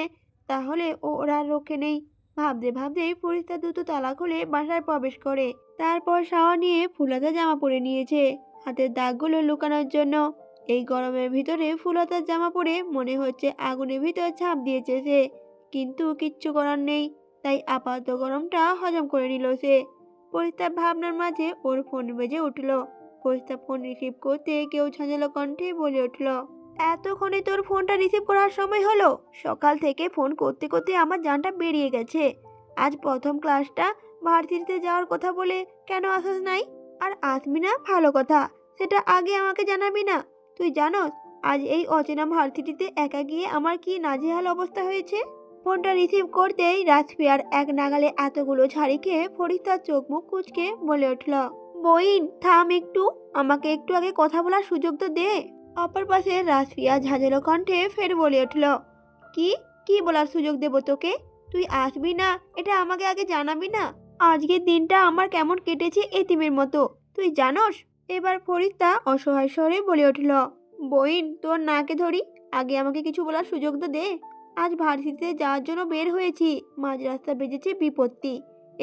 তাহলে ওর আর রক্ষে নেই। ভাবতে ভাবতেই ফরিস্তা দ্রুত তালা খুলে বাসায় প্রবেশ করে। তারপর শাওয়ার নিয়ে ফুলহাতা জামা পরে নিয়েছে, হাতের দাগগুলো লুকানোর জন্য। এই গরমের ভিতরে ফুলহাতার জামা পরে মনে হচ্ছে আগুনের ভিতর ঝাঁপ দিয়েছে সে, কিন্তু কিচ্ছু করার নেই, তাই আপাতত গরমটা হজম করে নিল সে। পরিস্তার ভাবনার মাঝে ওর ফোন বেজে উঠল। পরিস্তা ফোন রিসিভ করতে কেউ ঝাঁঝালো কণ্ঠে বলে উঠল, এতক্ষণে তোর ফোনটা রিসিভ করার সময় হলো? সকাল থেকে ফোন করতে করতে আমার জানটা বেরিয়ে গেছে। আজ প্রথম ক্লাসটা ভার্সিটিতে যাওয়ার কথা বলে কেন আসিস নাই? আর আসবি না ভালো কথা, সেটা আগে আমাকে জানাবি না? তুই জানোস আজ এই অচেনা ভার্সিটিতে একা গিয়ে আমার কি নাজেহাল অবস্থা হয়েছে? ফোনটা রিসিভ করতেই রাজপিয়ার এক নাগালে এতগুলো ঝাড়ি খেয়ে ফরিস্তার চোখ মুখ কুঁচকে বলে উঠল, বইন থাম একটু, আমাকে একটু আগে কথা বলার সুযোগ তো দে। অপর পাশে রাজপিয়া ঝাঁঝালো কণ্ঠে ফের বলে উঠল, কি কি বলার সুযোগ দেব তোকে? তুই আসবি না এটা আমাকে আগে জানাবি না? আজকের দিনটা আমার কেমন কেটেছে এতিমের মতো, তুই জানোস? এবার ফরিস্তা অসহায় স্বরে বলে উঠল, বইন তোর নাকে ধরি, আগে আমাকে কিছু বলার সুযোগ তো দে। আজ ভার্সিটিতে যাওয়ার জন্য বের হয়েছি, মাঝ রাস্তা বেজেছে বিপত্তি,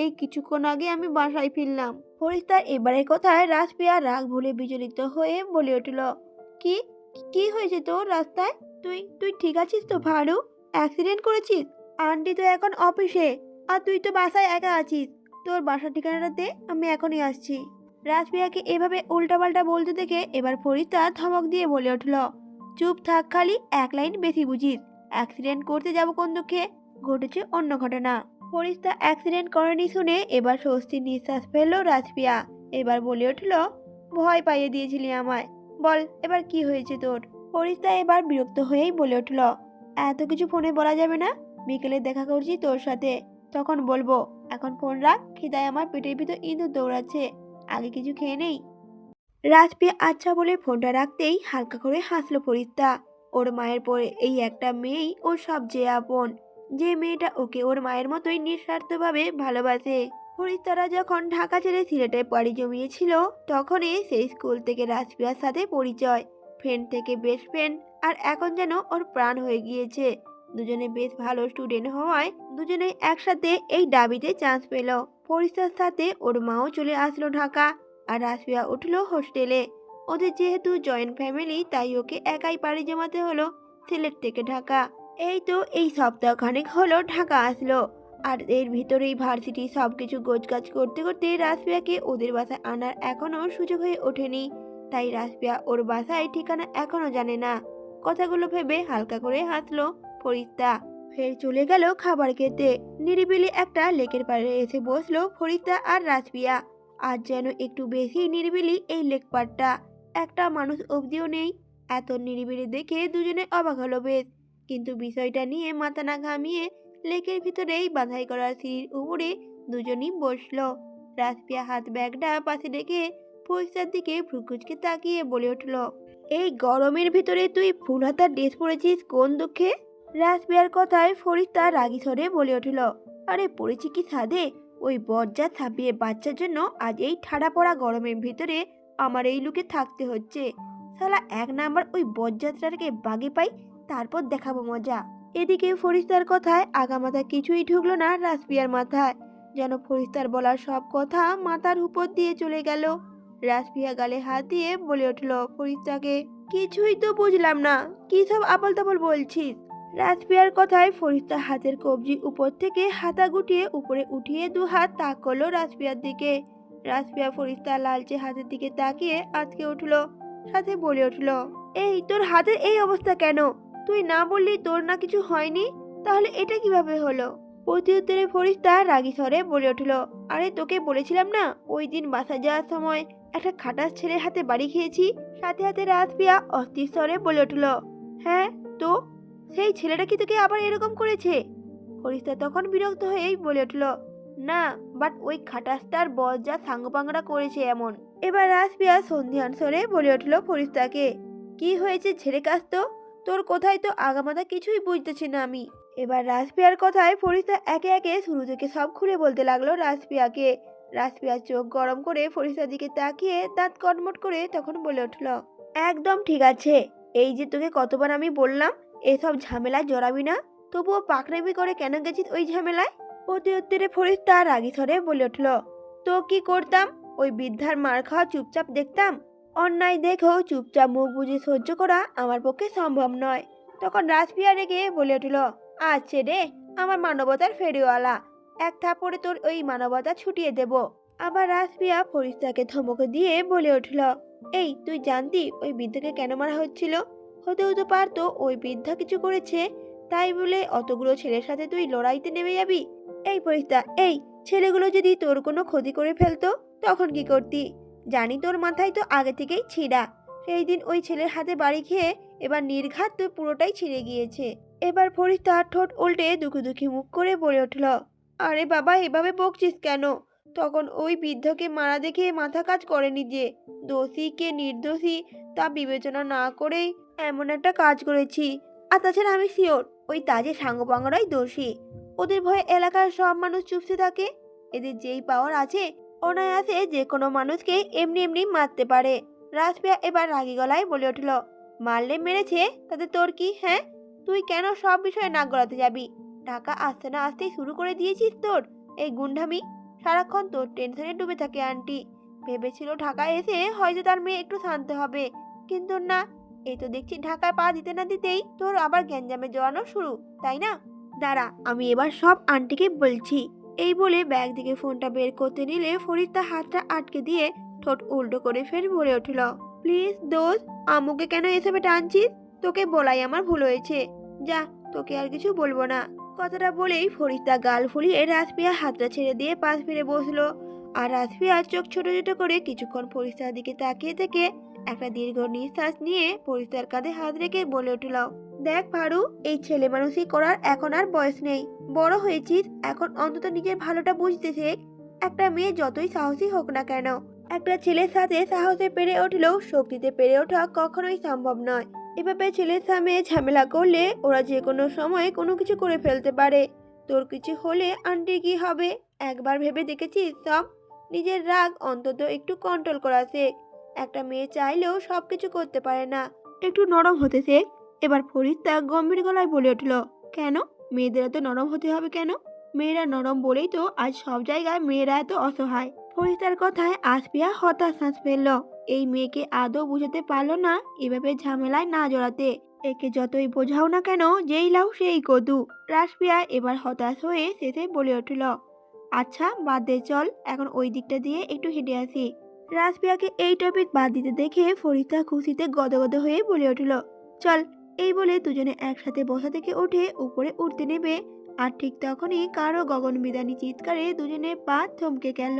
এই কিছুক্ষণ আগে আমি বাসায় ফিরলাম। ফরিস্তার এবারের কথায় রাজপিয়া রাগ ভুলে বিচলিত হয়ে বলে উঠল, কি কি হয়েছে তোর রাস্তায়? তুই তুই ঠিক আছিস তো ভারু? অ্যাক্সিডেন্ট করেছিস? আন্টি তো এখন অফিসে, আর তুই তো বাসায় একা আছিস। তোর বাসার ঠিকানাটা দে, আমি এখনই আসছি। রাজপ্রিয়াকে এভাবে উল্টাপাল্টা বলতে দেখে এবার ফরিস্তা ধমক দিয়ে বলে উঠল, চুপ থাক, খালি এক লাইন বেশি বুঝিস। অ্যাক্সিডেন্ট করতে যাব কোন দুঃখে, ঘটেছে অন্য ঘটনা। ফরিস্তা অ্যাক্সিডেন্ট করেনি শুনে এবার স্বস্তির নিঃশ্বাস ফেললো রাজপ্রিয়া। এবার বলে উঠল, ভয় পাইয়ে দিয়েছিলি আমায়, বল এবার কি হয়েছে তোর। ফরিস্তা এবার বিরক্ত হয়েই বলে উঠল, এত কিছু ফোনে বলা যাবে না, বিকেলে দেখা করছি তোর সাথে, তখন বলবো। এখন ফোন রাখ, খিদায় আমার পেটের ভিতর ইঁদুর দৌড়াচ্ছে, আগে কিছু খেয়ে নেই। রাজপ্রিয়া আচ্ছা বলে ফোনটা রাখতেই হালকা করে হাসলো ফরিস্তা। ওর মায়ের পরে এই একটা মেয়েই ওর সবচেয়ে আপন, যে মেয়েটা ওকে ওর মায়ের মতোই নিঃস্বার্থভাবে ভালোবাসে। ফরিস্তারা যখন ঢাকা ছেড়ে সিলেটে পাড়ি জমিয়েছিল, তখনই সেই স্কুল থেকে রাজপ্রিয়ার সাথে পরিচয়। ফ্রেন্ড থেকে বেস্ট ফ্রেন্ড, আর এখন যেন ওর প্রাণ হয়ে গিয়েছে। দুজনে বেশ ভালো স্টুডেন্ট হওয়ায় দুজনেই একসাথে এই ডাবিতে চান্স পেল। ফরিস্তার সাথে ওর মাও চলে আসলো ঢাকা, আর রাজপ্রিয়া উঠলো হোস্টেলে। ওদের যেহেতু জয়েন্ট ফ্যামিলি, তাই ওকে একাই পাড়ি জমাতে হলো সিলেট থেকে ঢাকা। এই তো এই সপ্তাহ খানেক হলো ঢাকা আসলো, আর এর ভিতরেই ভার্সিটি সবকিছু গোছগাছ করতে করতে রাজপ্রিয়াকে ওদের বাসায় আনার এখনো সুযোগ হয়ে ওঠেনি। তাই রাজপ্রিয়া ওর বাসায় ঠিকানা এখনো জানে না। কথাগুলো ভেবে হালকা করে হাসলো ফরিস্তা। ফের চলে গেল খাবার খেতে। নিরিবিলি একটা লেকের পাড়ে এসে বসলো ফরিস্তা আর রাজপ্রিয়া। আজ যেন একটু বেশি নিরিবিলি এই লেক পাড়টা, একটা মানুষ অবধিও নেই। এত নিরিবিলি দেখে দুজনে অবাক হলো বেশ, কিন্তু বিষয়টা নিয়ে মাথা না ঘামিয়ে লেকের ভিতরেই বাঁধাই করা সিঁড়ির উপরে দুজনই বসলো। রাজপ্রিয়া হাত ব্যাগটা পাশে রেখে ফরিস্তার দিকে ভ্রুকুচকে তাকিয়ে বলে উঠল, এই গরমের ভিতরে তুই ফুল হাতা ড্রেস পরেছিস কোন দুঃখে। রাজপ্রিয়ার কথায় ফরিস্তা রাগী স্বরে বলে উঠল, আরে পড়েছি কি সাধে, ওই বজ্জাত ছাপিয়ে বাচ্চার জন্য আজ এই ঠাড়া পড়া গরমের ভিতরে আমার এই লুকে থাকতে হচ্ছে। শালা এক নাম্বার ওই বজ্জাতটাকে বাগে পাই, তারপর দেখাবো মজা। এদিকে ফরিস্তার কথায় আগামাথা কিছুই ঢুকলো না রাজপ্রিয়ার মাথায়, যেন ফরিস্তার বলার সব কথা মাথার উপর দিয়ে চলে গেল। রাজপ্রিয়া গালে হাত দিয়ে বলে উঠল ফরিস্তাকে, কিছুই তো বুঝলাম না, কি সব আবল তাবল বলছিস। রাজপ্রিয়ার কথায় ফরিস্তা হাতের কবজি উপর থেকে হাতা গুটিয়ে উপরে উঠিয়ে দু হাত তাক করলো রাজপ্রিয়ার দিকে। রাজপ্রিয়া ফরিস্তার লালচে হাতের দিকে তাকিয়ে আজকে উঠলো, সাথে বলে উঠল, এই তোর হাতের এই অবস্থা কেন? তুই না বললি তোর না কিছু হয়নি, তাহলে এটা কিভাবে হলো? প্রত্যুত্তরে ফরিস্তা রাগী স্বরে বলে উঠল, আরে তোকে বলেছিলাম না ওই দিন বাসা যাওয়ার সময় একটা খাটাস ছেলের হাতে বাড়ি খেয়েছি। সাথে সাথে রাজপ্রিয়া অস্থির স্বরে বলে উঠল, হ্যাঁ তো, সেই ছেলেটা কি তোকে আবার এরকম করেছে? ফরিস্তা তখন বিরক্ত হয়েই বলে উঠল, না, বাট ওই খাটাসটার বস যা সাঙ্গপাঙ্গরা করেছে এমন। এবার রাজপ্রিয়া সন্ধিহান স্বরে বলে উঠল ফরিস্তাকে, কি হয়েছে ছেড়ে কাজ তো, তোর কোথায় তো আগামাথা কিছুই বুঝতেছি না আমি। এবার রাজপ্রিয়ার কথায় ফরিস্তা একে একে শুরু থেকে সব খুলে বলতে লাগলো রাজপ্রিয়াকে। রাজপ্রিয়ার চোখ গরম করে ফরিস্তার দিকে তাকিয়ে দাঁত কটমট করে তখন বলে উঠল, একদম ঠিক আছে, এই যে তোকে কতবার আমি বললাম এসব ঝামেলায় জড়াবি না, তবুও পাকড়ামি করে কেন গেছিস ওই ঝামেলায়? অতি উত্তরে ফরিস্তা রাগী স্বরে বলে উঠল, তো কি করতাম? ওই বৃদ্ধার মার খাওয়া চুপচাপ দেখতাম? অন্যায় দেখেও চুপচাপ মুখ বুজে সহ্য করা আমার পক্ষে সম্ভব নয়। তখন রাজপ্রিয়া রেগে বলে উঠল, আচ্ছা রে, আমার মানবতার ফেরিওয়ালা, এক থাপড়ে তোর ওই মানবতা ছুটিয়ে দেব। আবার রাজপ্রিয়া ফরিস্তাকে ধমক দিয়ে বলে উঠল, এই তুই জানতি ওই বৃদ্ধাকে কেন মারা হচ্ছিল? হতেও তো পারতো ওই বৃদ্ধা কিছু করেছে, তাই বলে অতগুলো ছেলের সাথে তুই লড়াইতে নেমে যাবি? এই ফরিস্তা, এই ছেলেগুলো যদি তোর কোনো ক্ষতি করে ফেলতো তখন কি করতি? জানি তোর মাথায় তো আগে থেকেই ছিঁড়া, সেই দিন ওই ছেলের হাতে বাড়ি খেয়ে এবার নির্ঘাত তোর পুরোটাই ছিঁড়ে গিয়েছে। এবার ফরিস্তা ঠোঁট উল্টে দুঃখী দুঃখী মুখ করে বলে উঠল, আরে বাবা এভাবে বকছিস কেন? তখন ওই বৃদ্ধকে মারা দেখে মাথা কাজ করেনি যে দোষী কে নির্দোষী তা বিবেচনা না করেই এমন একটা কাজ করেছি। আর তাছাড়া আমি শিওর ওই তাজে সাঙ্গপাঙ্গরাই দোষী। ওদের ভয়ে এলাকার সব মানুষ চুপসে থাকে। এদের যেই পাওয়ার আছে, অনায়াসে যে কোনো মানুষকে এমনি এমনি মারতে পারে। রাজপ্রিয়া এবার রাগী গলায় বলে উঠল, মারলে মেরেছে, তাতে তোর কি? হ্যাঁ, তুই কেন সব বিষয়ে নাক গলাতে যাবি? টাকা আসতে না আসতেই শুরু করে দিয়েছিস তোর এই গুন্ডামি। সারাক্ষণ তোর টেনশনে ডুবে থাকে আন্টি। ভেবেছিল ঢাকায় এসে হয়তো তার মেয়ে একটু শান্ত হবে, কিন্তু না, এই তো দেখছি ঢাকায় পা দিতে না দিতেই তোর আবার গ্যাঞ্জামে জড়ানো শুরু, তাই না? দাঁড়া, আমি এবার সব আন্টিকে বলছি। এই বলে ব্যাগ থেকে ফোনটা বের করতে নিলে ফরিদ তার হাতটা আটকে দিয়ে ঠোঁট উল্টো করে ফের বলে উঠল, প্লিজ দোস্ত, আম্মুকে কেন এসবে টানছিস? তোকে বলাই আমার ভুল হয়েছে। যা, তোকে আর কিছু বলবো না। কথাটা বলেই ফরিদা গাল ফুলিয়ে রাসপিয়া হাতটা ছেড়ে দিয়ে পাশ ফিরে বসলো। আর রাসপিয়া চোখ ছোট ছোট করে কিছুক্ষণ ফরিস্তার দিকে তাকিয়ে থেকে একটা দীর্ঘ নিঃশ্বাস নিয়ে ফরিস্তার কাঁধে হাত রেখে বলে উঠল, দেখ ফারু, এই ছেলে মানুষই করার এখন আর বয়স নেই। বড় হয়েছিস, এখন অন্তত নিজের ভালোটা বুঝতে শেখ। একটা মেয়ে যতই সাহসী হোক না কেন, একটা ছেলের সাথে সাহসে পেরে উঠলেও শক্তিতে পেরে ওঠা কখনোই সম্ভব নয়। এভাবে ছেলের সামনে ঝামেলা করলে ওরা যে কোনো সময় কোনো কিছু করে ফেলতে পারে। তোর কিছু হলে আন্টি কি হবে? একবার ভেবে দেখেছিস সব? নিজের রাগ অন্তত একটু কন্ট্রোল করা শেখ। একটা মেয়ে চাইলেও সবকিছু করতে পারে না, একটু নরম হতে শেখ। এবার ফরিদা গম্ভীর গলায় বলে উঠল, কেন? মেয়েদের এত নরম হতে হবে কেন? মেয়েরা নরম বলেই তো আজ সব জায়গায় মেয়েরা এত অসহায়। ফরিদার কথায় আসপিয়া হতাশ শ্বাস ফেলল। এই মেয়েকে আদৌ বুঝাতে পারলো না এভাবে ঝামেলায় না জড়াতে। একে যতই বোঝাও না কেন, যেই লাও সেই কদু। রাসপিয়া এবার হতাশ হয়ে শেষে বলে উঠল, আচ্ছা বাদ দে, চল এখন ওই দিকটা দিয়ে একটু হেঁটে আসি। রাসপিয়াকে এই টপিক বাদ দিতে দেখে ফরিদা খুশিতে গদগদ হয়ে বলে উঠল, চল। এই বলে দুজনে একসাথে বসা থেকে উঠে উপরে উঠতে নেবে। আর ঠিক তখনই কারো গগনবিদারী চিৎকারে দুজনে পা থমকে গেল।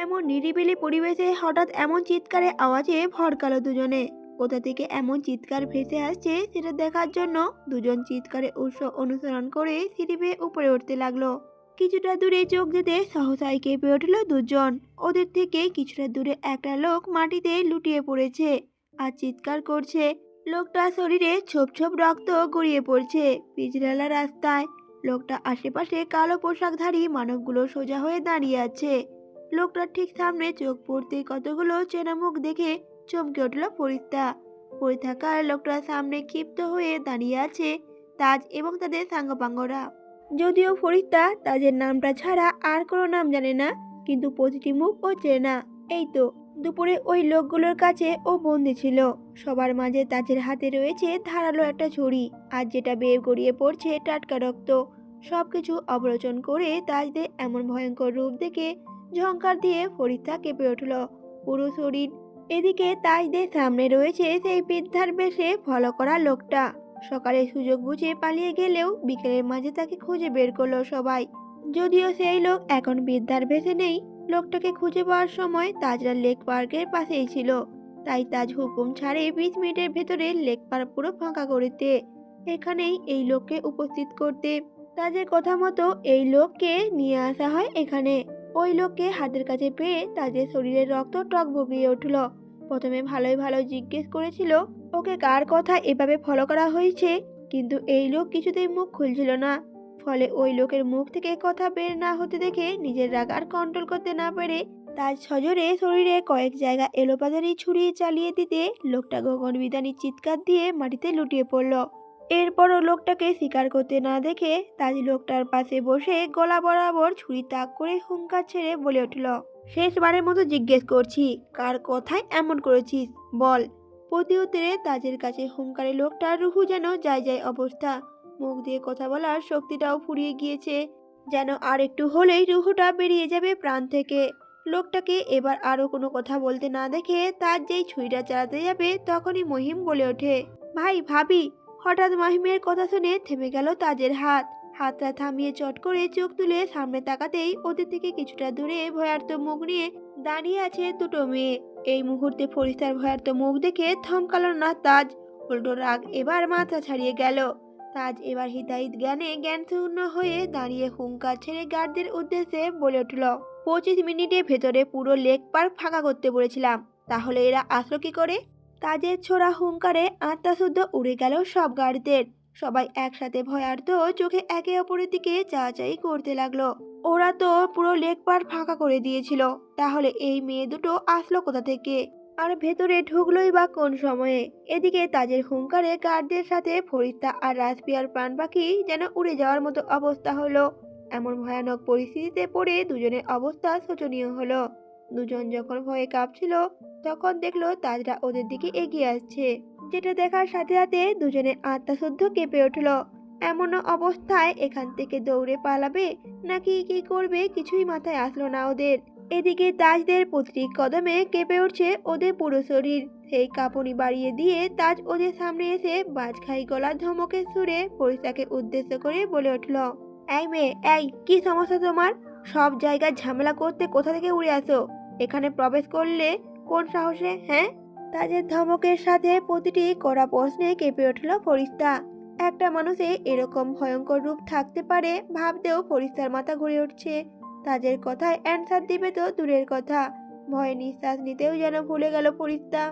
এমন নিরিবিলি পরিবেশে হঠাৎ এমন চিৎকারে আওয়াজে ভড়কালো দুজনে। কোথা থেকে এমন চিৎকার ভেসে আসছে সেটা দেখার জন্য দুজন চিৎকারে উৎস অনুসরণ করে সিঁড়ি বেয়ে উপরে উঠতে লাগলো। কিছুটা দূরে চোখ যেতে সহসায় কেঁপে উঠল দুজন। ওদের থেকে কিছুটা দূরে একটা লোক মাটিতে লুটিয়ে পড়েছে আর চিৎকার করছে। লোকটার শরীরে ছোপ ছোপ রক্ত গড়িয়ে পড়ছে পিচঢালা রাস্তায়। লোকটা আশেপাশে কালো পোশাকধারী মানবগুলো সোজা হয়ে দাঁড়িয়ে আছে। লোকটার ঠিক সামনে চোখ পড়তে কতগুলো চেনা মুখ দেখে চমকে উঠল ফরিস্তা। পড়ে থাকা লোকটার সামনে ক্ষিপ্ত হয়ে দাঁড়িয়ে আছে তাজ এবং তাদের সাঙ্গপাঙ্গরা। যদিও ফরিস্তা তাজের নামটা ছাড়া আর কোনো নাম জানে না, কিন্তু প্রতিটি মুখ ও চেনা। এই তো দুপুরে ওই লোকগুলোর কাছে ও বন্দি ছিল। সবার মাঝে তাজের হাতে রয়েছে ধারালো একটা ছুরি, আর যেটা বেয়ে গড়িয়ে পড়ছে টাটকা রক্ত। সবকিছু অবলোকন করে তাজদের এমন ভয়ঙ্কর রূপ দেখে ঝংকার দিয়ে ফরিস্তা কেঁপে উঠল পুরো শরীর। এদিকে তাজদের সামনে রয়েছে সেই বৃদ্ধার বেশে ফলো করা লোকটা। সকালে সুযোগ বুঝে পালিয়ে গেলেও বিকেলের মাঝে তাকে খুঁজে বের করলো সবাই। যদিও সেই লোক এখন বৃদ্ধার বেশে নেই, লোকটাকে খুঁজে পাওয়ার সময় তাজরা লেক পার্কের পাশেই ছিল। তাই তাজ হুকুম ছাড়ে 20 মিনিটের ভেতরে লেক পার্ক পুরো ফাঁকা করতে, এখানেই এই লোককে উপস্থিত করতে। তাজের কথা মতো এই লোককে নিয়ে আসা হয় এখানে। ওই লোককে হাতের কাছে পেয়ে তাজের শরীরের রক্ত টকবগিয়ে উঠল। প্রথমে ভালোই ভালো জিজ্ঞেস করেছিল ওকে কার কথা এভাবে ফলো করা হয়েছে, কিন্তু এই লোক কিছুতেই মুখ খুলছিল না। ফলে ওই লোকের মুখ থেকে কথা বের না হতে দেখে নিজের রাগ আর কন্ট্রোল করতে না পেরে তার সজোরে শরীরে কয়েক জায়গা এলোপাতাড়ি ছুরি চালিয়ে দিতে লোকটা গগনবিদারী চিৎকার দিয়ে মাটিতে লুটিয়ে পড়ল। এরপরও লোকটাকে স্বীকার করতে না দেখে তাজ লোকটার পাশে বসে গলা বরাবর ছুরি তাক করে হুঙ্কার ছেড়ে বলে উঠল, শেষবারের মতো জিজ্ঞেস করছি, কার কথায় এমন করেছিস বল। প্রতি উত্তরে তাজের কাছে হুঙ্কারে লোকটার রুহু যেন যায় যায় অবস্থা। মুখ দিয়ে কথা বলার শক্তিটাও ফুরিয়ে গিয়েছে, যেন আর একটু হলেই রুহুটা বেরিয়ে যাবে প্রাণ থেকে। লোকটাকে এবার আরো কোনো কথা বলতে না দেখে তার যেই ছুরিটা চালাতে যাবে তখনই মহিম বলে ওঠে, ভাই ভাবি। হঠাৎ মহিমের কথা শুনে থেমে গেল তাজের হাতটা থামিয়ে চট করে চোখ তুলে সামনে তাকাতেই ওদের থেকে কিছুটা দূরে ভয়ার্ত মুখ নিয়ে দাঁড়িয়ে আছে দুটো মেয়ে। এই মুহূর্তে ফরিস্তার ভয়ার্ত মুখ দেখে থমকালো না তাজ, উল্টো রাগ এবার মাথা ছাড়িয়ে গেল। তাজ এবার হিতাহিত জ্ঞানে জ্ঞানশূন্য হয়ে দাঁড়িয়ে হুঙ্কার ছেড়ে গার্ডদের উদ্দেশ্যে বলে উঠল, 25 মিনিটের ভেতরে পুরো লেক পার্ক ফাঁকা করতে বলেছিলাম, তাহলে এরা আসলো কি করে? তাজের ছোড়া হুঙ্কারে আত্মা শুদ্ধ উড়ে গেল সব গার্ডদের। সবাই একসাথে ভয়ার্ত চোখে একে অপরের দিকে চাচাই করতে লাগলো। ওরা তো পুরো লেক পার্ক ফাঁকা করে দিয়েছিল, তাহলে এই মেয়ে দুটো আসলো কোথা থেকে? আর ভেতরে ঢুকলোই বা কোন সময়ে? এদিকে তাজের হুঙ্কারে গার্ডদের সাথে ফরিস্তা আর রাসপিয়ার প্রাণ পাখি যেন উড়ে যাওয়ার মতো অবস্থা হলো। এমন ভয়ানক পরিস্থিতিতে পড়ে দুজনের অবস্থা শোচনীয় হলো। দুজন যখন ভয়ে কাঁপছিল তখন দেখলো তাজরা ওদের দিকে এগিয়ে আসছে, যেটা দেখার সাথে সাথে দুজনের আত্মা শুদ্ধ কেঁপে উঠল। এমন অবস্থায় এখান থেকে দৌড়ে পালাবে নাকি কি করবে কিছুই মাথায় আসলো না ওদের। এদিকে তাজদের প্রতিটি কদমে কেঁপে উঠছে ওদের পুরো শরীর। সেই কাঁপুনি বাড়িয়ে দিয়ে তাজ ওদের সামনে এসে বাজখাই গলার ধমকের সুরে ফরিস্তাকে উদ্দেশ্য করে বলে উঠল, এই মেয়ে, এই কি সমস্যা তোমার? সব জায়গায় ঝামেলা করতে কোথা থেকে উড়ে আসো? এখানে প্রবেশ করলে কোন সাহসে, হ্যাঁ? তাজের ধমকের সাথে প্রতিটি কড়া প্রশ্নে কেঁপে উঠল ফরিস্তা। একটা মানুষে এরকম ভয়ঙ্কর রূপ থাকতে পারে ভাবতেও ফরিস্তার মাথা ঘুরে উঠছে। তাজের কথায় অ্যান্সার দিবে তো দূরের কথা, ভয়ে নিঃশ্বাস নিতেও যেন ভুলে গেল ফরিস্তা।